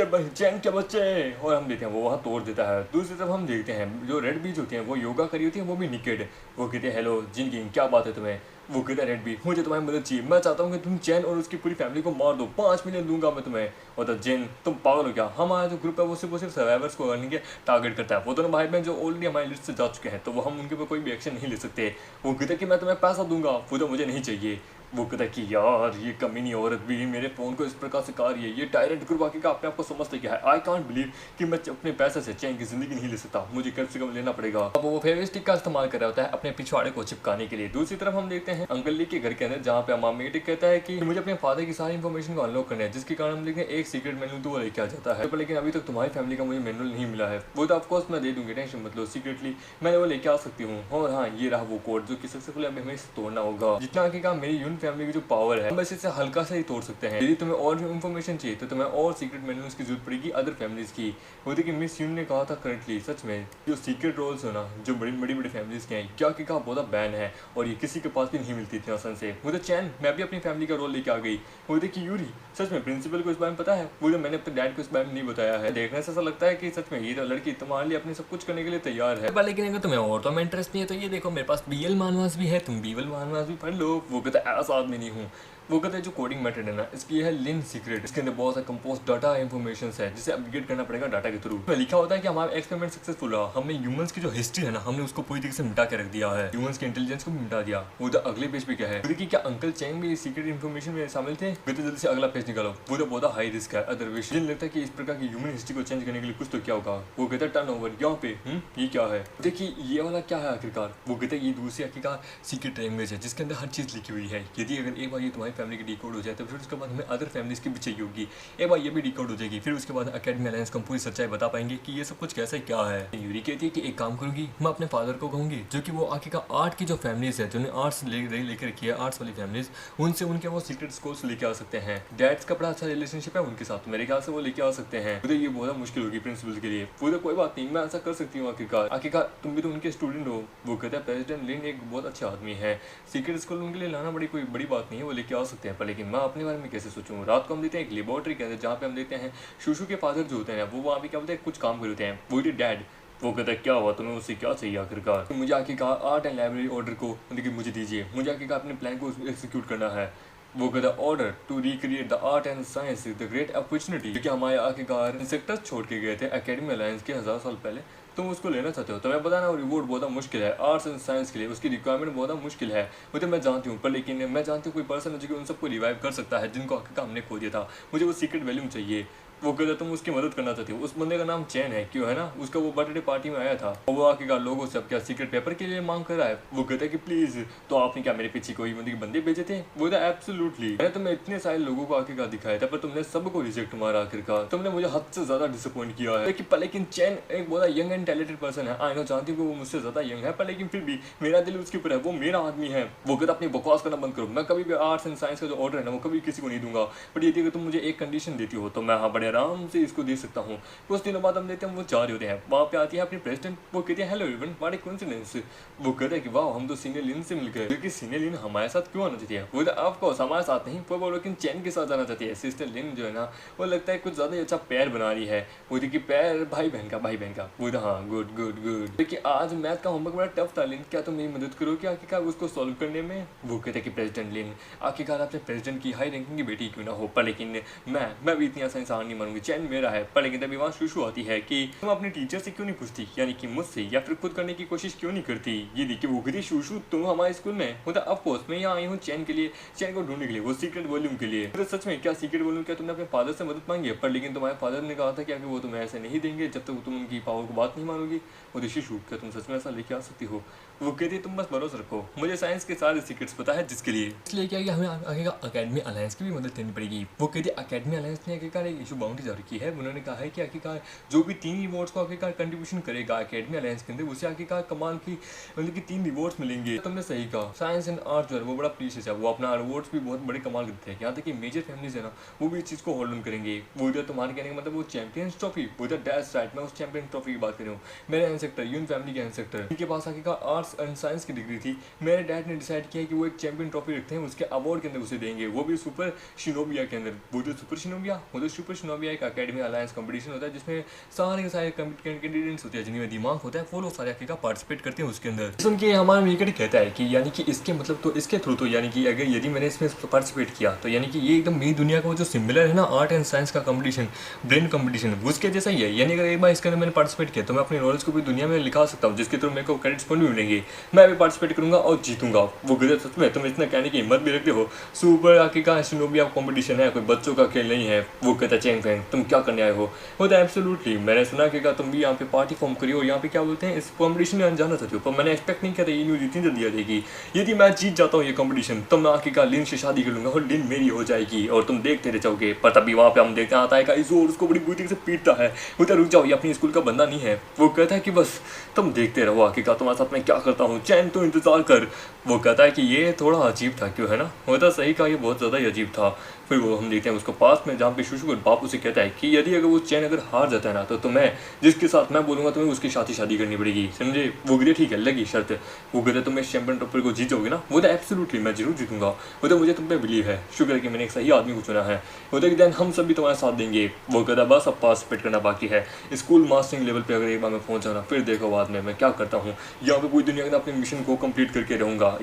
के बच्चे, और हम देखते हैं वो वहाँ तोड़ देता है। दूसरी तरफ हम देखते हैं जो रेड बीज होती हैं वो योगा करी होती है, वो भी निकेड। वो कहते हैं हेलो जिन किंग क्या बात है तुम्हें। वो कहता है रेड बी मुझे तुम्हारी मदद चाहिए, मैं चाहता हूँ कि तुम चैन और उसकी पूरी फैमिली को मार दो, 5 मिलियन दूंगा मैं तुम्हें। और तो जेन तुम पागल हो क्या, हमारा जो ग्रुप है वो सिर्फ सर्वाइवर्स को अर्निंग के टारगेट करता है। वो दोनों भाई बहन जो ऑलरेडी हमारी लिस्ट से जा चुके हैं, तो वो हम उनके ऊपर कोई भी एक्शन नहीं ले सकते। वो कहता है कि मैं तुम्हें पैसा दूंगा, वो तो मुझे नहीं चाहिए। वो कहता है कि यार ये कमीनी औरत भी मेरे फ़ोन को इस प्रकार से कार रही है, ये टायरेंट ग्रुप आके अपने आप को समझते क्या है। आई कांट बिलीव कि मैं अपने पैसे से चैन की जिंदगी नहीं ले सकता, मुझे कम से कम लेना पड़ेगा। अब वो फेविस्टिक का इस्तेमाल कर रहा होता है अपने पिछवाड़े को चिपकाने के लिए। दूसरी तरफ हम देखते हैं अंकल ली के घर के अंदर, जहाँ पे अमामेटिक कहता है कि मुझे अपने फादर की सारी इन्फॉर्मेशन को अनलॉक करना है, जिसके कारण हम देखते हैं एक सीक्रेट मेन्यू तो वो लेके आ जाता है, लेकिन अभी तक तुम्हारी फैमिली का मुझे मेन्यू नहीं मिला है। वो तो ऑफकोर्स मैं दे दूंगी, टेंशन मत लो, सीक्रेटली मैं वो लेके आ सकती हूँ। और हाँ ये रहा वो कोड जो कि सक्सेसफुली अभी हमें तोड़ना होगा। जितना आगे का मेरी यून यून फैमिली की जो पावर है हम बस इसे हल्का सा ही तोड़ सकते हैं। यदि तुम्हें और इन्फॉर्मेशन चाहिए तो तुम्हें और सीक्रेट मैनुअल्स की जरूरत पड़ेगी अदर फैमिलीज की। वो देखिए मिस यून ने कहा था करंटली सच में जो सीक्रेट रोल्स हो ना जो बड़ी बड़ी फैमिलीज के हैं क्या का बहुत बैन है और ये किसी के पास भी नहीं मिलती इतने आसान से। वो तो चैन मैं भी अपनी फैमिली का रोल लेके आ गई। वो देखिए यूरी सच में प्रिंसिपल को इस बारे में पता है। वो मैंने अपने डैड को इस बारे में नहीं बताया है। देखने से ऐसा लगता है कि सच में ये तो लड़की तुम्हारे लिए अपने सब कुछ करने के लिए तैयार है। लेकिन अगर तुम्हें और तो में इंटरेस्ट नहीं है तो ये देखो मेरे पास बीएल मानवास भी है, तुम बीएल मानवास भी पढ़ लो। वो कहता है ऐसा आदमी नहीं हूँ। वो कहते हैं जो कोडिंग मेथड है ना इसकी है लिन सीक्रेट। इसके अंदर बहुत सारा कंपोस्ट डाटा इन्फॉर्मेशन है जिसे अपडेट करना पड़ेगा डाटा के थ्रू। लिखा होता है कि हमारा एक्सपेरिमेंट सक्सेसफुल रहा, हमने ह्यूमंस की जो हिस्ट्री है ना हमने उसको पूरी तरीके से मिटा के रख दिया है, ह्यूमंस के इंटेलिजेंस को भी मिटा दिया। वो तो अगले पेज पे क्या है कि क्या अंकल चैंग भी सीक्रेट इन्फॉर्मेशन में शामिल थे। तो जल्दी से अगला पेज निकालो। वो तो बहुत हाई रिस्क है अदरवाइज लगता है कि इस प्रकार की ह्यूमन हिस्ट्री को चेंज करने के लिए कुछ तो क्या होगा। वो कहता है टर्न ओवर यहाँ पे ये क्या है। देखिए ये वाला क्या है आखिरकार। वो कहते हैं ये दूसरी आखिरकार सीक्रेट लैंग्वेज है जिसके अंदर हर चीज़ लिखी हुई है। यदि अगर एक बार ये तुम्हारी फैमिली की डिकोड हो जाए तो फिर उसके बाद हमें अदर फैमिलीज की भी चाहिए होगी। एक बार ये भी डिकोड हो जाएगी फिर उसके बाद एकेडमी अलायंस को पूरी सच्चाई बता पाएंगे कि ये सब कुछ कैसा क्या है। यूरी कहती है कि एक काम करूंगी मैं अपने फादर को कहूंगी जो कि वो आखिरकार आर्ट की जो फैमिलीज है जिन्होंने आर्ट्स लेकर रखी है आर्ट्स वाली फैमिलीज उनसे उनके वो सीक्रेट स्कोर्स लेके आ सकते हैं। डैड्स का बड़ा अच्छा रिलेशनशिप है उनके साथ मेरे ख्याल से वो लेके आ सकते हैं। मुझे ये बहुत मुश्किल होगी प्रिंसिपल के लिए। वो तो कोई बात नहीं मैं ऐसा कर सकती हूँ आखिरकार तुम भी तो उनके स्टूडेंट हो। वो कहता है प्रेसिडेंट लिन एक बहुत अच्छा आदमी है, सीक्रेट स्कूल उनके लिए लाना कोई बड़ी बात नहीं है, वो लेके आ सकते हैं। पर लेकिन मैं अपने बारे में कैसे सोचूं। रात को हम देते हैं एक लेबोरेटरी के अंदर जहाँ पे हम देखते हैं शूशु के फादर जो होते हैं वो वहाँ पे क्या बोलते हैं कुछ काम करते हैं। वो डैड वो कहता है क्या हुआ तुम्हें उससे क्या चाहिए आखिरकार। मुझे आखिरकार आर्ट एंड लाइब्रेरी ऑर्डर को देखिए मुझे दीजिए, मुझे आखिरकार अपने प्लान को एक्सिक्यूट करना है। वो कहता order to recreate the art and science the great opportunity. क्योंकि हमारे आखिरकार इंसेक्टर्स छोड़ के गए थे एकेडमी अलायंस के 1000 साल पहले, तुम उसको लेना चाहते हो तो मैं बताना रिवॉर्ड बहुत मुश्किल है। आर्ट्स एंड साइंस के लिए उसकी रिक्वायरमेंट बहुत मुश्किल है वो तो मैं जानती हूँ। पर लेकिन मैं जानती हूँ कोई पर्सन है जो कि उन सबको रिवाइव कर सकता है जिनको आखिरकार हमने खो दिया था। मुझे वो सीक्रेट वैल्यूम चाहिए। वो कहता तुम उसकी मदद करना चाहती हो। उस बंदे का नाम चैन है क्यों है ना, उसका वो बर्थडे पार्टी में आया था और वो आखिरकार लोगों से अब क्या सीक्रेट पेपर के लिए मांग कर रहा है। वो कहता है कि प्लीज तो आपने क्या मेरे पीछे कोई बंदे भेजे थे। वो था एब्सोल्युटली मैंने तुम्हें इतने सारे लोगों को आखिरकार दिखाया था पर तुमने सबको रिजेक्ट मारा। आखिरकार तुमने मुझे हद से ज्यादा डिसअपॉइंट किया है। लेकिन चैन एक बहुत यंग एंड टैलेंटेड पर्सन है। आई नो जानती हूँ वो मुझसे ज्यादा यंग है पर लेकिन फिर भी मेरा दिल उसके ऊपर है, वो मेरा आदमी है। वो कहता अपनी बकवास करना बंद करो, मैं कभी भी आर्ट्स एंड साइंस का जो ऑर्डर है ना वो कभी किसी को नहीं दूंगा। बट यदि अगर तुम मुझे एक कंडीशन देती हो तो मैं हाँ बड़े आराम से इसको दे सकता हूँ। कुछ दिनों बाद हम देखते हैं वो जा रहे होते हैं, वहाँ पे आती है अपनी प्रेसिडेंट। वो कहती है hello everyone what A coincidence. वो कहता है कि वाह हम तो सीनियर लिन से मिल गए। क्योंकि सीनियर लिन हमारे साथ क्यों आना चाहती है। वो ऑफ कोर्स हमारे साथ नहीं पर वो लेकिन चैन के साथ आना चाहती है। सिस्टर लिन जो है ना वो लगता है कुछ ज्यादा ही अच्छा पैर बना रही है। वो देखिए पैर भाई बहन का। वो हाँ गुड गुड गुड। देखिए आज मैथ का होमवर्क बड़ा टफ था लिन, क्या तुम मेरी मदद करो क्या आखिरकार उसको सॉल्व करने में। वो कहते हैं कि प्रेसिडेंट लिन आखिरकार आपसे प्रेसिडेंट की हाई रैंकिंग की बेटी क्यों ना हो। पर लेकिन मैं भी इतनी आसानी से नहीं मानूंगी, चैन मेरा है। पर लेकिन तभी वहाँ शुशु आती है कि तुम अपने टीचर से क्यों नहीं पूछती, यानी कि मुझसे, या फिर खुद करने की कोशिश क्यों नहीं करती। ये देखिए वो कहती शुशु तुम हमारे स्कूल में होता। ऑफ कोर्स मैं यहाँ आई हूँ चैन के लिए, चैन को ढूंढने के लिए, वो सीक्रेट वॉल्यूम के लिए। तो सच में क्या सीक्रेट वॉल्यूम क्या तुमने अपने फादर से मदद मांगी है। पर लेकिन तुम्हारे फादर ने कहा था क्या कि वो तुम्हें ऐसे नहीं देंगे जब तक तुम उनकी पावर को बात नहीं मानोगी। वो शिशु क्या तुम सच में ऐसा लेके आ सकती हो। वो कहती तुम बस भरोसा रखो, मुझे साइंस के सारे सीक्रेट्स पता है जिसके लिए। इसलिए क्या हमें आगे अकेडमी अलायंस की भी मदद लेनी पड़ेगी। वो कहती अकेडमी अलायंस ने आखिरकार एक इशू बाउंड्री जारी की है। उन्होंने कहा है कि आखिरकार जो भी 3 रिवॉर्ड्स को आखिरकार कंट्रीब्यूशन करेगा अकेडमी अलायंस के अंदर उसे आखिरकार कमाल की मतलब कि 3 रिवॉर्ड्स मिलेंगे। तुमने सही कहा, साइंस एंड आर्ट जो है वो बड़ा प्रीशियस है, वो अपना रिवॉर्ड्स भी बहुत बड़े कमाल करते हैं। यहाँ तक कि मेजर फैमिलीज है ना वो भी इस चीज़ को होल्ड ऑन करेंगे। वो इधर तुम्हारे कहने का मतलब वो चैंपियंस ट्रॉफी, वो इधर डैश राइट मैं उस चैंपियन ट्रॉफी की बात कर रहा हूँ। मेरे एंसेक्टर यून फैमिली के एंसेक्टर इनके पास आखिरकार आर्ट्स एंड साइंस की डिग्री थी। मेरे डैड ने डिसाइड किया कि वो एक चैंपियन ट्रॉफी रखते हैं, उसके अवार्ड के अंदर उसे देंगे, वो भी सुपर शिनोबिया के अंदर। वो जो सुपर शिनोबिया वो तो सुपर शिनोबिया एक अकेडमी अलायंस कंपटीशन होता है जिसमें सारे के सारे कैंडिडेट्स होते हैं जिनमें दिमाग होता है, वो लोग सारे आखिरकार पार्टिसिपेट करते हैं उसके अंदर। सुन के हमारा मीडिया कहता है कि यानी कि इसके मतलब तो इसके थ्रू तो यानी कि अगर यदि मैंने इसमें पार्टिसिपेट किया तो यानी कि ये एकदम मेरी दुनिया का वो जो सिमिलर है ना आर्ट एंड साइंस का कंपटीशन, ब्रेन कंपटीशन, उसके जैसा ही है। यानी अगर एक बार इसके अंदर मैंने पार्टिसिपेट किया तो मैं अपने नॉलेज को भी दुनिया में लिखा सकता हूँ जिसके थ्रू मेरे को क्रेडिट्स पॉइंट भी मिलेंगे। मैं भी पार्टिसिपेट करूंगा और जीतूंगा। वो गजब सच में तुम इतना कहने की हिम्मत भी रखते हो। सुपर आखिरकार शिनोबिया कंपटीशन है, कोई बच्चों का खेल नहीं है। वो कहता चैंग फैंग तुम क्या करने आए हो। वो तो एब्सोल्युटली मैंने सुना कि तुम भी यहाँ पे पार्टी फॉर्म करी और यहाँ पे क्या बोलते हैं इस कंपटीशन में अनजाना चाहते हो। पर मैंने एक्सपेक्ट नहीं किया था ये न्यूज़ इतनी जल्दी आ जाएगी। यदि मैं जीत जाता हूँ ये कंपटीशन तो मैं आखिरकार लिन से शादी कर लूंगा और लिन मेरी हो जाएगी और तुम देखते रह जाओगे। पर तभी वहाँ पे हम देखते हैं आता है जोर उसको बड़ी बुरी से पीटता है। वो तो रुक जाओ ये अपनी स्कूल का बंदा नहीं है। वो कहता है कि बस तुम देखते रहो आखिरकार तुम्हारे साथ मैं क्या करता हूँ, चैन तो इंतजार कर। वो कहता है कि ये थोड़ा अजीब था, क्यों है ना, होता सही कहा, ये बहुत ज़्यादा ही अजीब था। फिर वो हम देखते हैं उसको पास में जहाँ पे शुशु का बाप उसे कहता है कि यदि अगर वो चैन अगर हार जाता है ना, तो तुम्हें जिसके साथ मैं बोलूँगा तुम्हें उसकी शादी करनी पड़ेगी, समझे। वो कहते ठीक है, लगी शर्त। वो कहते तुम इस चैंपियन ट्रॉफी को जीत जाओगे ना। वो तो एब्सोल्युटली मैं जरूर जीतूंगा। वो तो मुझे तुम पे बिलीव है, शुक्र है कि मैंने एक सही आदमी को चुना है। वो तो देन हम सभी तुम्हारे साथ देंगे। वो कहता बस अब पार्टिसिपेट करना बाकी है, स्कूल मास्टरिंग लेवल पे अगर एक बार मैं पहुंच जाना, फिर देखो बाद में मैं क्या करता हूँ। यहाँ पे पूरी दुनिया के अंदर अपने मिशन को कंप्लीट करके रहूंगा।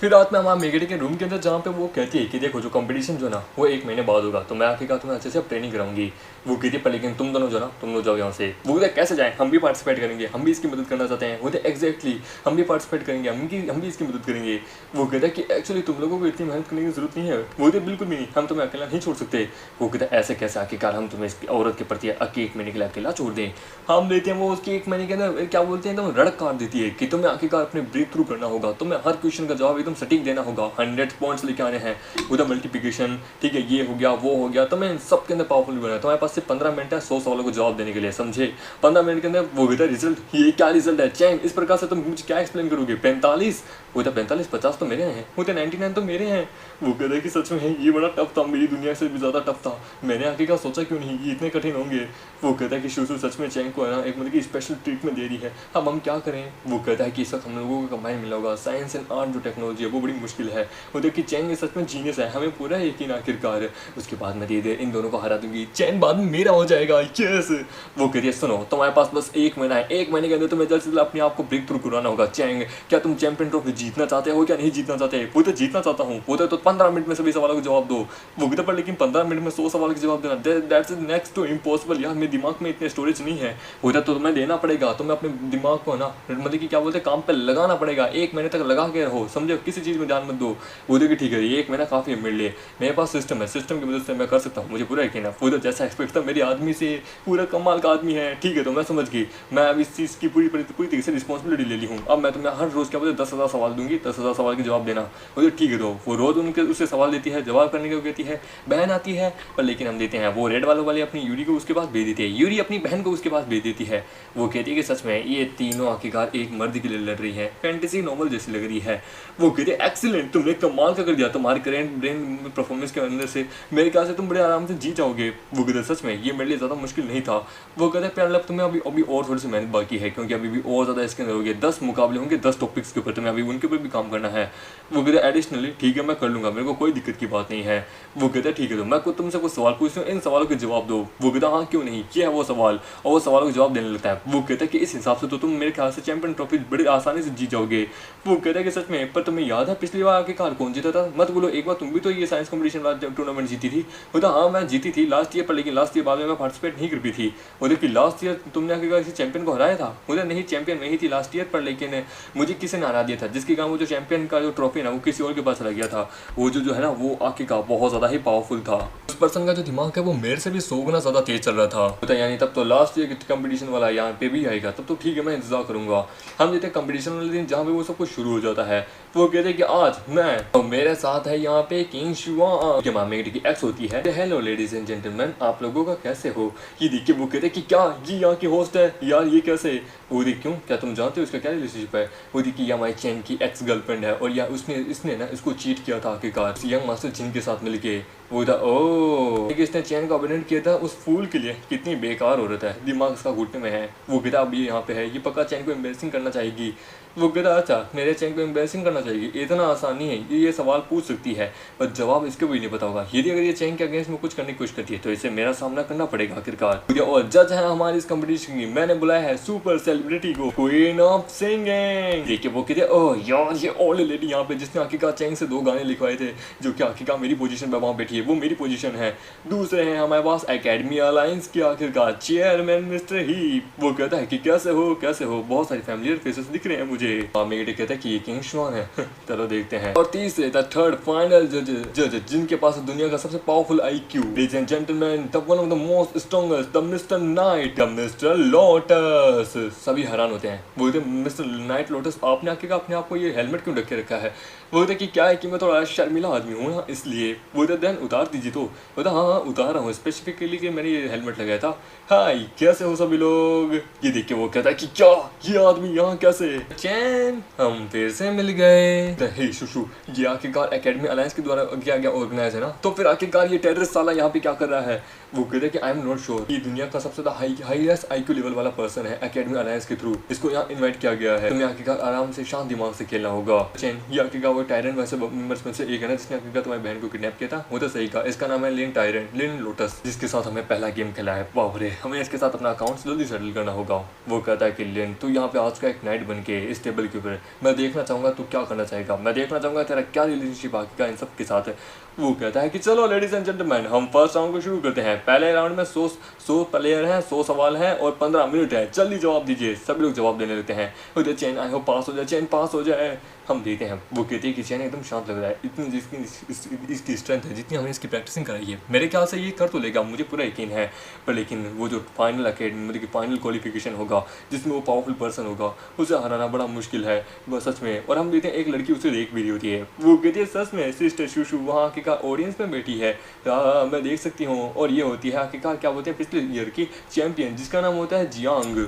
फिर रात में हमारा मेगेडी के रूम के अंदर जहाँ पे वो कहती है कि देखो जो कंपटीशन जो ना वो 1 महीने बाद होगा, तो मैं आखिरकार तुम्हें अच्छे से ट्रेनिंग कराऊंगी। वो कहती है पर लेकिन तुम दोनों जो ना तुम लोग जाओ यहाँ से। वो कहते कैसे जाएं, हम भी पार्टिसिपेट करेंगे, हम भी इसकी मदद करना चाहते हैं। वो कहते एग्जैक्टली हम भी पार्टिसिपेट करेंगे, हम भी इसकी मदद करेंगे। वो कहता है कि एक्चुअली तुम लोगों को इतनी मेहनत करने की जरूरत नहीं है। वो कहते बिल्कुल भी नहीं, हम तुम्हें अकेला नहीं छोड़ सकते। वो कहते ऐसे कैसे आखिरकार हम तुम्हें इस औरत के प्रति 1 महीने के लिए अकेला छोड़ दें। हम देते हैं वो उसकी 1 महीने के अंदर क्या बोलते हैं एकदम रड़क काट देती है कि तुम्हें आखिरकार अपने ब्रेक थ्रू करना होगा, तुम्हें हर क्वेश्चन का जवाब एकदम सटीक देना होगा, 100 पॉइंट्स लेके आने हैं, उधर मल्टीप्लिकेशन, ठीक है, ये हो गया वो हो गया, तुम्हें इन सब के अंदर पावरफुल बना है। तुम्हारे पास सिर्फ 15 मिनट है 100 सवालों को जवाब देने के लिए, समझे। 15 मिनट के अंदर वो कहता है रिजल्ट, ये क्या रिजल्ट है चैंग, इस प्रकार से तुम मुझे क्या एक्सप्लेन करोगे। 45, वो था 45, 50 तो मेरे हैं, वो थे 99 तो मेरे हैं। वो कहता है कि सच में है ये बड़ा टफ था, मेरी दुनिया से भी ज़्यादा टफ था, मैंने आखिरकार सोचा क्यों नहीं ये इतने कठिन होंगे। वो कहता है कि शुशु सच में चैंग को है ना एक मतलब की स्पेशल ट्रीटमेंट दे रही है, अब हम क्या करें। वो कहता है कि इस वक्त हम लोगों को कंबाइन मिला होगा, साइंस एंड आर्ट जो टेक्नोलॉजी है वो बड़ी मुश्किल है। वो देखिए चैंग सच में जीनियस है, हमें पूरा यकीन आखिरकार उसके बाद मैं दे इन दोनों को हरा दूंगी, चैन बाद में मेरा हो जाएगा, यस। वो कहती है सुनो तुम्हारे पास बस 1 महीना है, 1 महीने के अंदर तुम्हें जल्द से जल्द अपने आप को ब्रेक थ्रू कराना होगा। चैंग क्या तुम चैंपियन ट्रॉफी जीतना चाहते हो क्या नहीं जीतना चाहते। वो तो जीतना चाहता हूँ। वो तो 15 मिनट में सभी सवालों का जवाब दो। वो कहता पर लेकिन 15 मिनट में 100 सवाल का जवाब देना, दैट्स नेक्स्ट टू इम्पॉसिबल यार, मेरे दिमाग में इतने स्टोरेज नहीं है। वो तो तुम्हें देना पड़ेगा, तुम्हें अपने दिमाग को ना मतलब कि क्या बोलते काम पे लगाना पड़ेगा, 1 महीने तक लगा के रहो, समझो, किसी चीज़ में ध्यान मत दो। वो देखिए ठीक है ये 1 महीना काफ़ी है मेरे लिए, मेरे पास सिस्टम है, सिस्टम की मदद से मैं कर सकता हूँ, मुझे पूरा यकीन है। वो तो जैसा एक्सपेक्ट था मेरे आदमी से पूरा कमाल का आदमी है, ठीक है तो मैं समझ गई, मैं अब इस चीज़ की पूरी तरीके से रिस्पॉन्सिबिलिटी ले ली हूँ। अब मैं तुम्हें हर रोज़ क्या बोलते 10,000 सवाल दूंगी, 10,000 सवाल के जवाब देना। वो ठीक है तो वो रोज़ उनके उससे सवाल देती है, जवाब करने को कहती है, बहन आती है पर लेकिन हम देते हैं वो रेड वालों वाले अपनी यूरी को उसके पास भेज देती है, यूरी अपनी बहन को उसके पास भेज देती है। वो कहती है कि सच में ये तीनों आखिरकार एक मर्द के लिए लड़ रही है, फैंटेसी नॉवल जैसी लग रही है। वो कहती है एक्सीलेंट, तुमने कमाल का कर दिया, तुम्हारे करेंट ब्रेन परफॉर्मेंस के अंदर से मेरे ख्याल से तुम बड़े आराम से जीत जाओगे। वो कहते सच में ये मेरे लिए ज़्यादा मुश्किल नहीं था। वो कहते हैं प्यार तुम्हें अभी और थोड़ी सी मेहनत बाकी है, क्योंकि अभी भी और ज़्यादा इसके अंदर होगी, 10 मुकाबले होंगे 10 टॉपिक्स के ऊपर, तुम्हें अभी उनके ऊपर भी काम करना है। वो कहते हैं एडिशनली ठीक है मैं कर लूँगा, मेरे को कोई दिक्कत की बात नहीं है। वो कहते हैं ठीक है तो मैं तुमसे कुछ सवाल पूछता हूँ, इन सवालों के जवाब दो। वो कहता हाँ क्यों नहीं, ये है वो सवाल, और वो सवालों के जवाब देने लगता है। वो कहता है कि इस हिसाब से तो तुम मेरे ख्याल से चैंपियन ट्रॉफी बड़ी आसानी से जीत जाओगे। वो कहता है कि सच में, पर तुम्हें याद है पिछली बार आखिरकार कौन जीता था, मत बोलो एक बार तुम भी तो ये साइंस कंपटीशन वाला टूर्नामेंट जीती थी। वो तो हाँ मैं जीती थी लास्ट ईयर, पर लेकिन लास्ट ईयर बाद में मैं पार्टिसिपेट नहीं कर पाई थी। वो देखिए लास्ट ईयर तुमने आखिरकार किसी चैंपियन को हराया था। मुझे नहीं, चैंपियन वही थी लास्ट ईयर, पर लेकिन मुझे किसी ने हरा दिया था, जिसके कारण वो जो चैंपियन का जो ट्रॉफी ना वो किसी और के पास चला गया था। वो जो है ना वो आखिरकार बहुत ज़्यादा ही पावरफुल था, उस पर्सन का जो दिमाग है वो मेरे से भी 100 गुना ज़्यादा तेज चल रहा था। पता यानी तब तो लास्ट ईयर कंपटीशन वाला यहाँ पे भी आएगा, तब तो ठीक है मैं इंतजार करूंगा। हम देते कंपटीशन वाले दिन जहाँ पे वो सब कुछ शुरू हो जाता है। वो कहते हैं कि आज मैं तो मेरे साथ है यहाँ पे किंग शुआन के मामे की एक्स होती है। हेलो लेडीज एंड जेंटलमैन, आप लोगों का कैसे हो। ये देखिए वो कहते हैं कि क्या ये यहाँ की होस्ट है यार, ये कैसे। वो देखिए क्यों, क्या तुम जानते हो इसका क्या रिलेशनशिप है। वो देखिए ये हमारी चैन की एक्स गर्लफ्रेंड है, और या इसने ना इसको चीट किया था आखिरकार यंग मास्टर जिन के साथ मिलके। वो था ओ इसने चैन को अबेंडन किया था उस फूल के लिए, कितनी बेकार औरत है, दिमाग इसका घुटने में है। वो कहता अब ये यहाँ पे है, ये पक्का चैन को एम्बेरसिंग करना चाहेगी। वो कहता अच्छा मेरे चैन को एम्बेरसिंग करना चाहिए, इतना आसान नहीं है, ये सवाल पूछ सकती है पर जवाब इसके भी नहीं पता होगा। यदि अगर ये चैन के अगेंस्ट में कुछ करने की कोशिश करती है तो इसे मेरा सामना करना पड़ेगा आखिरकार। और जज है हमारी इस कंपटीशन की, मैंने बुलाया है सुपर सेलिब्रिटी को, क्वीन ऑफ सिंगिंग। देखिए वो कहते ओह यार ये ओल्ड लेडी यहाँ पे जिसने आखिरकार चैन से 2 गाने लिखवाए थे, जो कि आखिरकार मेरी पोजीशन पे वहाँ बैठी है, वो मेरी पोजीशन है। दूसरे हैं हमारे पास एकेडमी अलायंस के आखिरकार चेयरमैन मिस्टर ही। वो कहता है कि कैसे हो, बहुत सारी फैमिलियर फेसेस दिख रहे हैं मुझे। मेगेटे कहता है कि ये किंग शुआन है चलो देखते हैं। और तीसरे द थर्ड फाइनल जज जिनके पास दुनिया का सबसे powerful IQ, ladies and gentleman, the one of the most strongest, the mister night, the mister lotus. सभी हैरान होते हैं, बोलते मिस्टर नाइट लोटस आपने आखिरकार अपने आप को ये हेलमेट क्यों ढक के रखा है। वो कहता कि क्या है कि मैं थोड़ा शर्मिला आदमी हूँ ना, इसलिए। वो कहता देन उतार दीजिए। तो बोलता हाँ हाँ उतार रहा हूँ, स्पेसिफिकली कि मैंने ये हेलमेट लगाया था। हाय कैसे हो सभी लोग। ये देख के वो कहता है कि क्या ये आदमी यहाँ कैसे। चैन हम फिर से मिल गए। हे शुशु, ये आखिरकार एकेडमी अलायंस के द्वारा किया गया ऑर्गेनाइज है ना, तो फिर आखिरकार ये टेररिस्ट साला यहाँ पे क्या कर रहा है। वो कहते हैं कि आई एम नॉट श्योर। ये दुनिया का सबसे ज्यादा हाईएस्ट आईक्यू लेवल वाला पर्सन है एकेडमी अलायंस के थ्रू, इसको यहाँ इन्वाइट किया गया है। तुम्हें आखिरकार आराम से शांत दिमाग से खेलना होगा। चैन ये आखिरकार वो टायरेंट वैसे मेंबर्स में से एक है ना, जिसने आखिरकार तुम्हारी बहन को किडनैप किया था। वो तो सही कहा, इसका नाम है लिन टायरेंट, लिन लोटस, जिसके साथ हमें पहला गेम खेला है। बाप रे, हमें इसके साथ अपना अकाउंट जल्दी सेटल करना होगा। वो कहता है कि लिन तू यहाँ पे आज का एक नाइट बन के इस टेबल के ऊपर, मैं देखना चाहूंगा तू क्या करना चाहेगा, मैं देखना चाहूंगा तेरा क्या रिलेशनशिप आखिरकार इन सब के साथ है। वो कहता है कि चलो लेडीज एंड जेंटलमैन, हम फर्स्ट राउंड को शुरू करते हैं। पहले राउंड में 100 प्लेयर हैं, 100 सवाल हैं और 15 मिनट है, जल्दी जवाब दीजिए। सभी लोग जवाब देने लगते हैं। उधर चैन आई हो पास हो जाए, चैन पास हो जाए। हम देते हैं। वो कहती है कि चैन एकदम शांत लग रहा है, इतनी जिसकी इसकी स्ट्रेंथ है, जितनी हमने इसकी प्रैक्टिसिंग कराई है, मेरे ख्याल से ये कर तो लेगा, मुझे पूरा यकीन है। पर लेकिन वो जो फाइनल अकेडमी मतलब कि फाइनल क्वालिफिकेशन होगा, जिसमें वो पावरफुल पर्सन होगा, उसे हराना बड़ा मुश्किल है बस सच में। और हम देते हैं एक लड़की उसे देख भी रही होती है। वो कहती है सच में सिस्टर शुशु वहाँ आखिरकार ऑडियंस में बैठी है, मैं देख सकती हूँ। और ये होती है आखिरकार क्या बोलते हैं पिछले ईयर की चैंपियन, जिसका नाम होता है जियांग।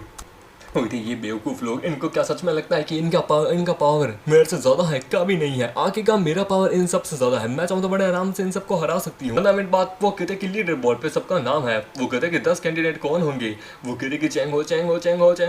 होती ये बेवकूफ़ लोग, इनको क्या सच में लगता है कि इनका पावर मेरे से ज़्यादा है? कभी नहीं है। आखिरकार मेरा पावर इन सब से ज़्यादा है। मैं चाहूँ तो बड़े आराम से इन सबको हरा सकती हूँ। 15 मिनट बाद वो कहते हैं कि लीडर बोर्ड पे सबका नाम है। वो कहते हैं कि 10 कैंडिडेट कौन होंगे। वो कहते हैं कि चैंग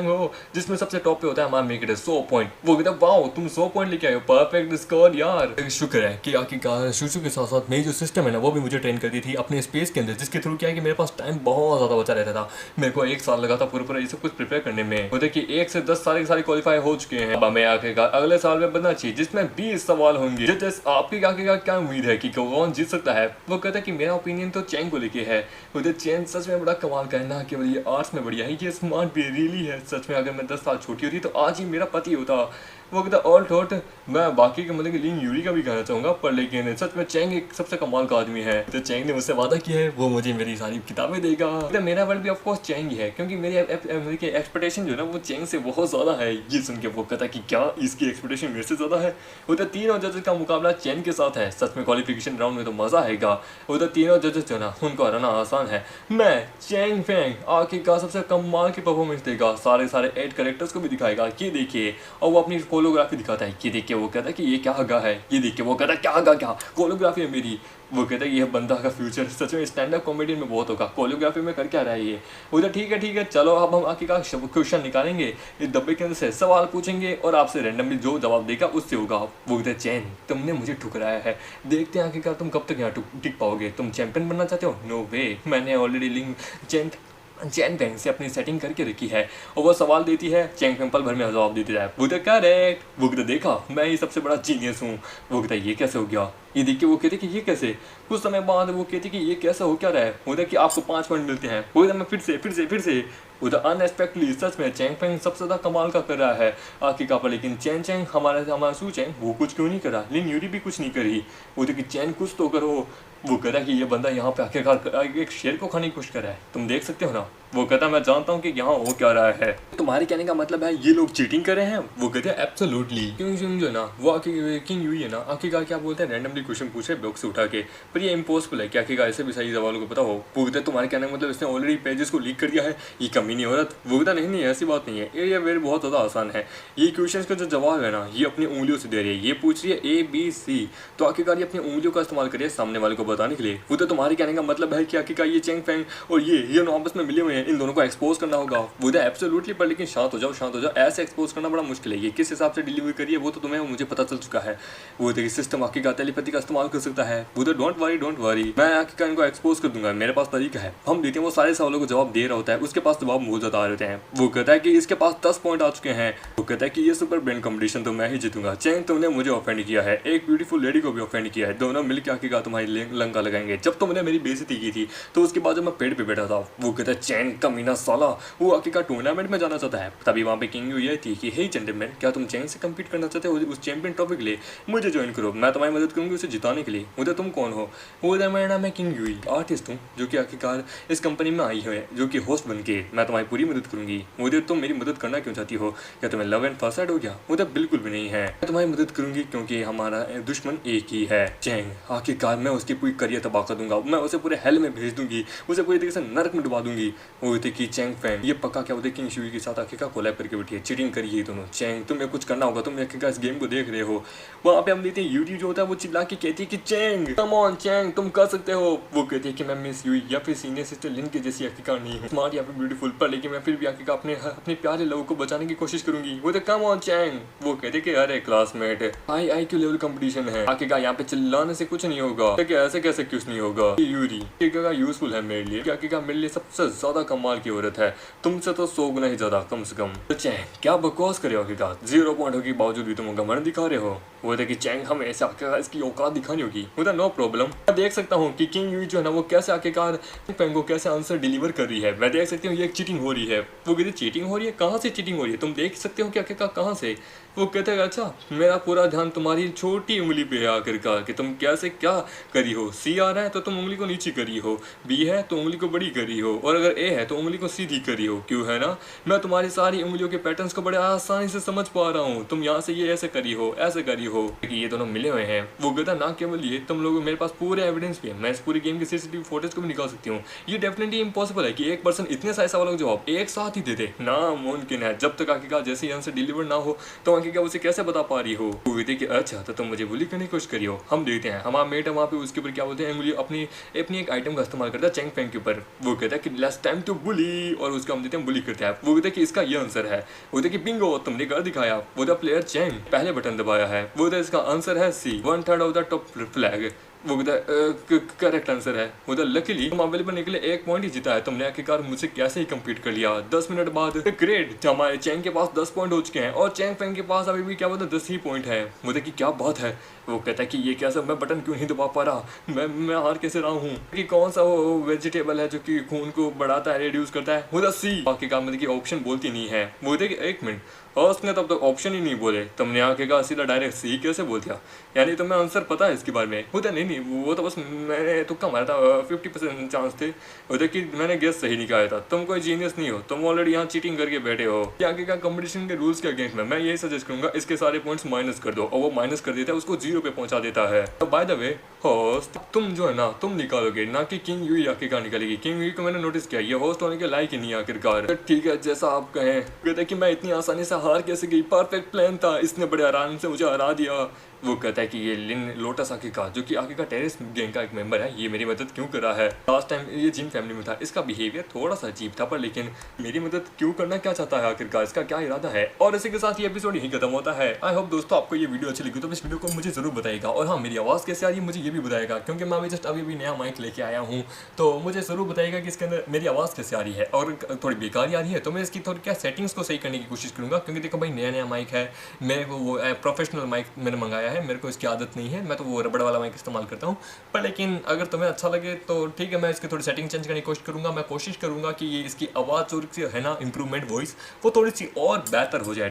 हो, जिसमें सबसे टॉप पे होता है हमारा मेक इट 100 पॉइंट। वो कहते हैं वाओ तुम 100 पॉइंट लेके आए हो, परफेक्ट स्कोर यार। शुक्र है कि आखिरकार शुशु के साथ साथ मेरी जो सिस्टम है ना, वो भी मुझे ट्रेन करती थी अपने स्पेस के अंदर, जिसके थ्रू क्या है कि मेरे पास टाइम बहुत ज़्यादा बचा रहता था। मेरे को 1 साल लगा था पूरा ये सब कुछ प्रिपेयर करने में। होते कि 1 से 10 सारे क्वालिफाई हो चुके हैं। अब हमें आखिरकार अगले साल में बनना चाहिए, जिसमें 20 सवाल होंगे। जजेस आपकी आखिरकार क्या उम्मीद है कि कौन जीत सकता है। वो कहता है कि मेरा ओपिनियन तो चैंग को लेके है। वो चैंग सच में बड़ा कमाल का है ना, केवल ये आर्ट्स में बढ़िया है, ये स्मार्ट भी रियली है। सच में अगर मैं 10 साल छोटी होती तो आज ही मेरा पति होता। वो कहता ऑल थॉट मैं बाकी के मतलब कि लिन यूरी का भी कहना चाहूँगा, पर लेकिन सच में चैंग एक सबसे कमाल का आदमी है। तो चैंग ने मुझसे वादा किया है वो मुझे मेरी सारी किताबें देगा। तो मेरा वर्ल्ड भी ऑफ कोर्स चैंग ही है, क्योंकि मेरी एक्सपेक्टेशन जो है ना वो चैंग से बहुत ज़्यादा है। ये सुन के वो कहता कि क्या इसकी एक्सपेक्टेशन मेरे से ज़्यादा है। वो तो तीनों जजेस का मुकाबला चैंग के साथ है। सच में क्वालिफिकेशन राउंड में तो मज़ा आएगा। वो तो तीनों जजेस जो ना उनको हराना आसान है। मैं चैंग फैंग आखिरकार सबसे कमाल की परफॉर्मेंस देगा, सारे 8 कैरेक्टर्स को भी दिखाएगा। ये देखिए, और वो अपनी कोरियोग्राफी दिखाता है। ये देख के वो कहता है कि ये क्या हगा है। ये देख के वो कहता है क्या हगा, क्या कोरियोग्राफी है मेरी। वो कहता है ये बंदा का फ्यूचर सच में स्टैंड अप कॉमेडियन में बहुत होगा, कोरियोग्राफी में कर क्या रहा है ये। वो तो ठीक है चलो अब हम आखिरकार क्वेश्चन निकालेंगे, इस डब्बे के अंदर से सवाल पूछेंगे और आपसे रैंडमली जो जवाब देगा उससे होगा। वो कहता है चैन तुमने मुझे ठुकराया है, देखते हैं आखिरकार तुम कब तक यहाँ टिक पाओगे। तुम चैंपियन बनना चाहते हो? नो वे, मैंने ऑलरेडी लिंक चैन फैंग से अपनी सेटिंग करके रखी है। और वो सवाल देती है, चैंग फैंग पल भर में जवाब देती है। वो तो करेक्ट। वो कहते देखा मैं ही सबसे बड़ा जीनियस हूँ। वो कहता ये कैसे हो गया। ये देख के वो कहते कि ये कैसे। कुछ समय बाद वो कहती कि ये कैसे हो क्या रहा है। वो कि आपको 5 पॉइंट मिलते हैं। वो मैं फिर से उधर अनएक्सपेक्टली सच में चैंग फैंग सबसे ज़्यादा कमाल का कर रहा है आखिरकार पर। लेकिन चैंग हमारा सू चैंग वो कुछ क्यों नहीं करा, लिन यूरी भी कुछ नहीं करी। वो कि चैन कुछ तो करो। वो कह रहा है कि ये बंदा यहाँ पे आखिरकार एक शेर को खाने की कोशिश कर रहा है, तुम देख सकते हो ना। वो कहता है मैं जानता हूँ कि यहाँ हो क्या रहा है, तुम्हारे कहने का मतलब है ये लोग चीटिंग कर रहे हैं। वो कहते हैं एब्सोल्युटली। क्यों जो ना वो किंग यूई है ना आखिरकार क्या बोलते हैं, रैंडमली क्वेश्चन पूछे बॉक्स से उठा के, पर ये इम्पॉसिबल है कि आखिरकार ऐसे भी सही सवालों को पता हो। वो कहते हैं तुम्हारे कहने का मतलब इसने ऑलरेडी पेजेस को लीक कर दिया है, ये कमी नहीं हो रहा। वो कहता नहीं ऐसी बात नहीं है, ये वेरी बहुत ज़्यादा आसान है। ये क्वेश्चन का जो जवाब है ना ये अपनी उंगलियों से दे रही है। ये पूछ रही है ABC, तो आखिरकार ये अपनी उंगलियों का इस्तेमाल करिए सामने वाले को बताने के लिए। वो तो तुम्हारे कहने का मतलब है कि आखिरकार ये चैंग फैंग और ये आपस में मिले हुए हैं, इन दोनों को एक्सपोज करना होगा। वो तो एब्सोल्युटली, पर लेकिन शांत हो जाओ, ऐसे एक्सपोज करना बड़ा मुश्किल है। ये किस हिसाब से डिलीवर करिए वो तो तुम्हें मुझे पता चल चुका है। वो देखिए सिस्टम आखिरकार टेलीपैथी का इस्तेमाल कर सकता है। वो तो डोंट वरी, मैं आखिरकार इनको एक्सपोज कर दूंगा, मेरे पास तरीका है। हम देते हैं वो सारे सवालों को जवाब दे रहा होता है, उसके पास जवाब बहुत ज़्यादा आ रहे हैं। वो कहता है कि इसके पास 10 पॉइंट आ चुके हैं। वो कहता है कि ये सुपर ब्रेन कंपटीशन तो मैं ही जीतूंगा। चैंग तुमने मुझे ऑफेंड किया है, एक ब्यूटीफुल लेडी को भी ऑफेंड किया है, दोनों मिलकर आखिरकार तुम्हारी लंका लगाएंगे। जब तुमने मेरी बेइज्जती की थी तो उसके बाद जब मैं पेड़ पे बैठा था। वो कहता है चैंग चैंग कमीना साला, वो आखिरकार टूर्नामेंट में जाना चाहता है। तभी वहाँ पे किंग ये थी कि हे जेंटलमैन, क्या तुम चैंग से कम्पीट करना चाहते हो उस चैंपियन ट्रॉफी के लिए? मुझे ज्वाइन करो, मैं तुम्हारी मदद करूँगी उसे जिताने के लिए। उधर तुम कौन हो? उधर मेरा नाम है किंग यूई, आर्टिस्ट हूँ जो कि आखिरकार इस कंपनी में आई है, जो कि होस्ट बन के मैं तुम्हारी पूरी मदद करूँगी। उधर तुम मेरी मदद करना क्यों चाहती हो? क्या तुम्हें लव एंड फर्स्ट साइड हो गया? उधर बिल्कुल भी नहीं है, मैं तुम्हारी मदद करूँगी क्योंकि हमारा दुश्मन एक ही है, चैंग। आखिरकार मैं उसकी पूरी करियर तबाह कर दूंगा, मैं उसे पूरे हेल में भेज दूंगी, उसे पूरी तरीके से नरक में डुबा दूंगी। वो थे कि चैंग फैन ये पक्का क्या होता है किंग शुई के साथ आखिरकार कोलैब करके बैठी है, चीटिंग करी है दोनों। चैंग तुम्हें कुछ करना होगा, तुम आखिरकार इस गेम को देख रहे हो। वहाँ पे हम देखते हैं यूडी जो होता है वो चिल्ला के कहती है कि चैंग कम ऑन चैंग, तुम कर सकते हो। वो कहती है कि मैं मिस यूई या फिर सीनियर सिस्टर लिन के जैसी आखिरकार नहीं हूँ, स्मार्ट या फिर ब्यूटीफुल, पर लेकिन मैं फिर भी आखिरकार अपने प्यारे लोगों को बचाने की कोशिश करूंगी। वो तो कम ऑन चैंग। वो कहते कि अरे classmate high IQ level competition है, आखिरकार यहाँ पे चिल्लाने से कुछ नहीं होगा। तो क्या ऐसे कैसे कुछ नहीं होगा? यूरी यूजफुल है मेरे लिए, आखिरकार मेरे लिए सबसे ज्यादा कमाल की औरत है, तुमसे तो 100 गुना ही ज्यादा कम से कम। तो चैंग क्या बकवास करे हो, आखिरकार 0 पॉइंट हो के बावजूद भी तुम घमंड दिखा रहे हो। वो था कि चैंग हमें ऐसे आखिरकार इसकी औकात दिखानी होगी। वो था नो प्रॉब्लम, मैं देख सकता हूँ कि किंग यूई जो है ना वो कैसे आखिरकार फैंग को कैसे आंसर डिलीवर कर रही है। मैं देख सकती हूँ ये एक चीटिंग हो रही है। वो कहती चीटिंग हो रही है? कहाँ से चीटिंग हो रही है? तुम देख सकते हो कि आखिरकार कहाँ से? वो कहते हैं अच्छा मेरा पूरा ध्यान तुम्हारी छोटी उंगली पे है आखिरकार, कि तुम कैसे क्या करी हो। C आ रहा है तो तुम उंगली को नीचे करी हो, B है तो उंगली को बड़ी करी हो, और अगर A है तो उंगली को सीधी करी हो। क्यों है ना, मैं तुम्हारी सारी उंगलियों के पैटर्न्स को बड़े आसानी से समझ पा रहा हूँ। तुम यहाँ से ये ऐसे करी हो, ऐसे करी हो, कि ये दोनों मिले हुए हैं। वो कहता ना केवल ये, तुम लोग मेरे पास पूरे एविडेंस भी है, मैं इस पूरी गेम की CCTV फुटेज को भी निकाल सकती हूँ। ये डेफिनेटली इम्पॉसिबल है कि एक पर्सन इतने सारे सवालों के जवाब एक साथ ही दे दे, नामुमकिन है। जब तक आखिरकार जैसे ही आंसर डिलीवर ना हो तो आखिरकार उसे कैसे बता पा रही हो। वो कहती कि अच्छा तो तुम मुझे बुली करने की कोशिश करी हो। हम देखते हैं हमारा मेट है वहाँ पे, उसके ऊपर क्या बोलते हैं उंगली अपनी एक आइटम का इस्तेमाल करता है चैंग फैंग के ऊपर। वो कहता है कि लेट्स टाइम टू बुली, और उसका हम देते हैं बुली करते हैं। वो कहता है कि इसका ये आंसर है। वो कहता है कि बिंगो तुमने कर दिखाया। वो द प्लेयर चैंग पहले बटन दबाया है। वो कहता है इसका आंसर है C, 1/3 of the top flag. वो करेक्ट आंसर है। उधर लकीली तुम अवेलेबल निकले 1 पॉइंट ही जीता है तुमने, आखिरकार मुझसे कैसे ही कंप्लीट कर लिया 10 मिनट बाद। ग्रेट, हमारे चैंग के पास 10 पॉइंट हो चुके हैं और चैंग फैंग के पास अभी भी क्या बोलते 10 ही पॉइंट है। मुझे कि क्या बात है। वो कहता है कि ये कैसा, मैं बटन क्यों नहीं दबा पा रहा, मैं हार कैसे रहा हूँ, कि कौन सा वो वेजिटेबल है जो कि खून को बढ़ाता है, रिड्यूस करता है। वो C आखिरकार मतलब कि ऑप्शन बोलती नहीं है। वो देखिए 1 मिनट, और उसने तब तक ऑप्शन ही नहीं बोले, तुमने आखिरकार सीधा डायरेक्ट C कैसे बोल दिया? यानी तुम्हें आंसर पता है इसके बारे में? होता नहीं वो तो बस मैंने तुक्का मारा था, 50% चांस थे उधर कि मैंने गेस सही निकाला था। तुम कोई जीनियस नहीं हो, तुम ऑलरेडी यहाँ चीटिंग करके बैठे हो। आखिरकार कंपटीशन के रूल्स के अगेंस्ट में मैं यही सजेस्ट करूंगा इसके सारे पॉइंट्स माइनस कर दो, और वो माइनस कर देता है उसको 0 पे पहुंचा देता है। तो बाय द वे होस्ट तुम जो है ना तुम निकालोगे, ना कि किंग यूई आखिरकार निकालेगी। किंग यूई को मैंने नोटिस किया ये होस्ट होने के लायक ही नहीं आखिरकार। ठीक है जैसा आप कहें। कहते कि मैं इतनी आसानी से हार कैसे गई, परफेक्ट प्लान था, इसने बड़े आराम से मुझे हरा दिया। वो कहता है कि ये लिन लोटस आखिरकार जो कि आखिरकार टेरेस गैंग का एक मेंबर है, ये मेरी मदद क्यों कर रहा है? लास्ट टाइम ये जिन फैमिली में था इसका बिहेवियर थोड़ा सा अजीब था, पर लेकिन मेरी मदद क्यों करना क्या चाहता है आखिरकार, इसका क्या इरादा है? और इसी के साथ ये एपिसोड यहीं खत्म होता है। आई होप दोस्तों आपको ये वीडियो अच्छी लगी तो इस वीडियो को मुझे जरूर बताएगा, और हाँ मेरी आवाज़ कैसे आ रही है मुझे ये भी बताएगा, क्योंकि मैं जस्ट अभी नया माइक लेके आया हूँ, तो मुझे ज़रूर बताएगा कि इसके अंदर मेरी आवाज़ कैसे आ रही है। और थोड़ी बेकार आ रही है तो मैं इसकी थोड़ी क्या सेटिंग्स को सही करने की कोशिश करूँगा, क्योंकि देखो भाई नया माइक है, मेरे को वो प्रोफेशनल माइक मैंने मंगाया है, मेरे को इसकी आदत नहीं है, मैं तो वो रबड़ वाला माइक इस्तेमाल करता हूँ। पर लेकिन अगर तुम्हें अच्छा लगे तो ठीक है, मैं इसकी थोड़ी सेटिंग चेंज करने की कोशिश करूँगा। मैं कोशिश करूँगा कि ये इसकी आवाज़ और है ना इंप्रूवमेंट वॉइस वो थोड़ी सी और बेहतर हो जाए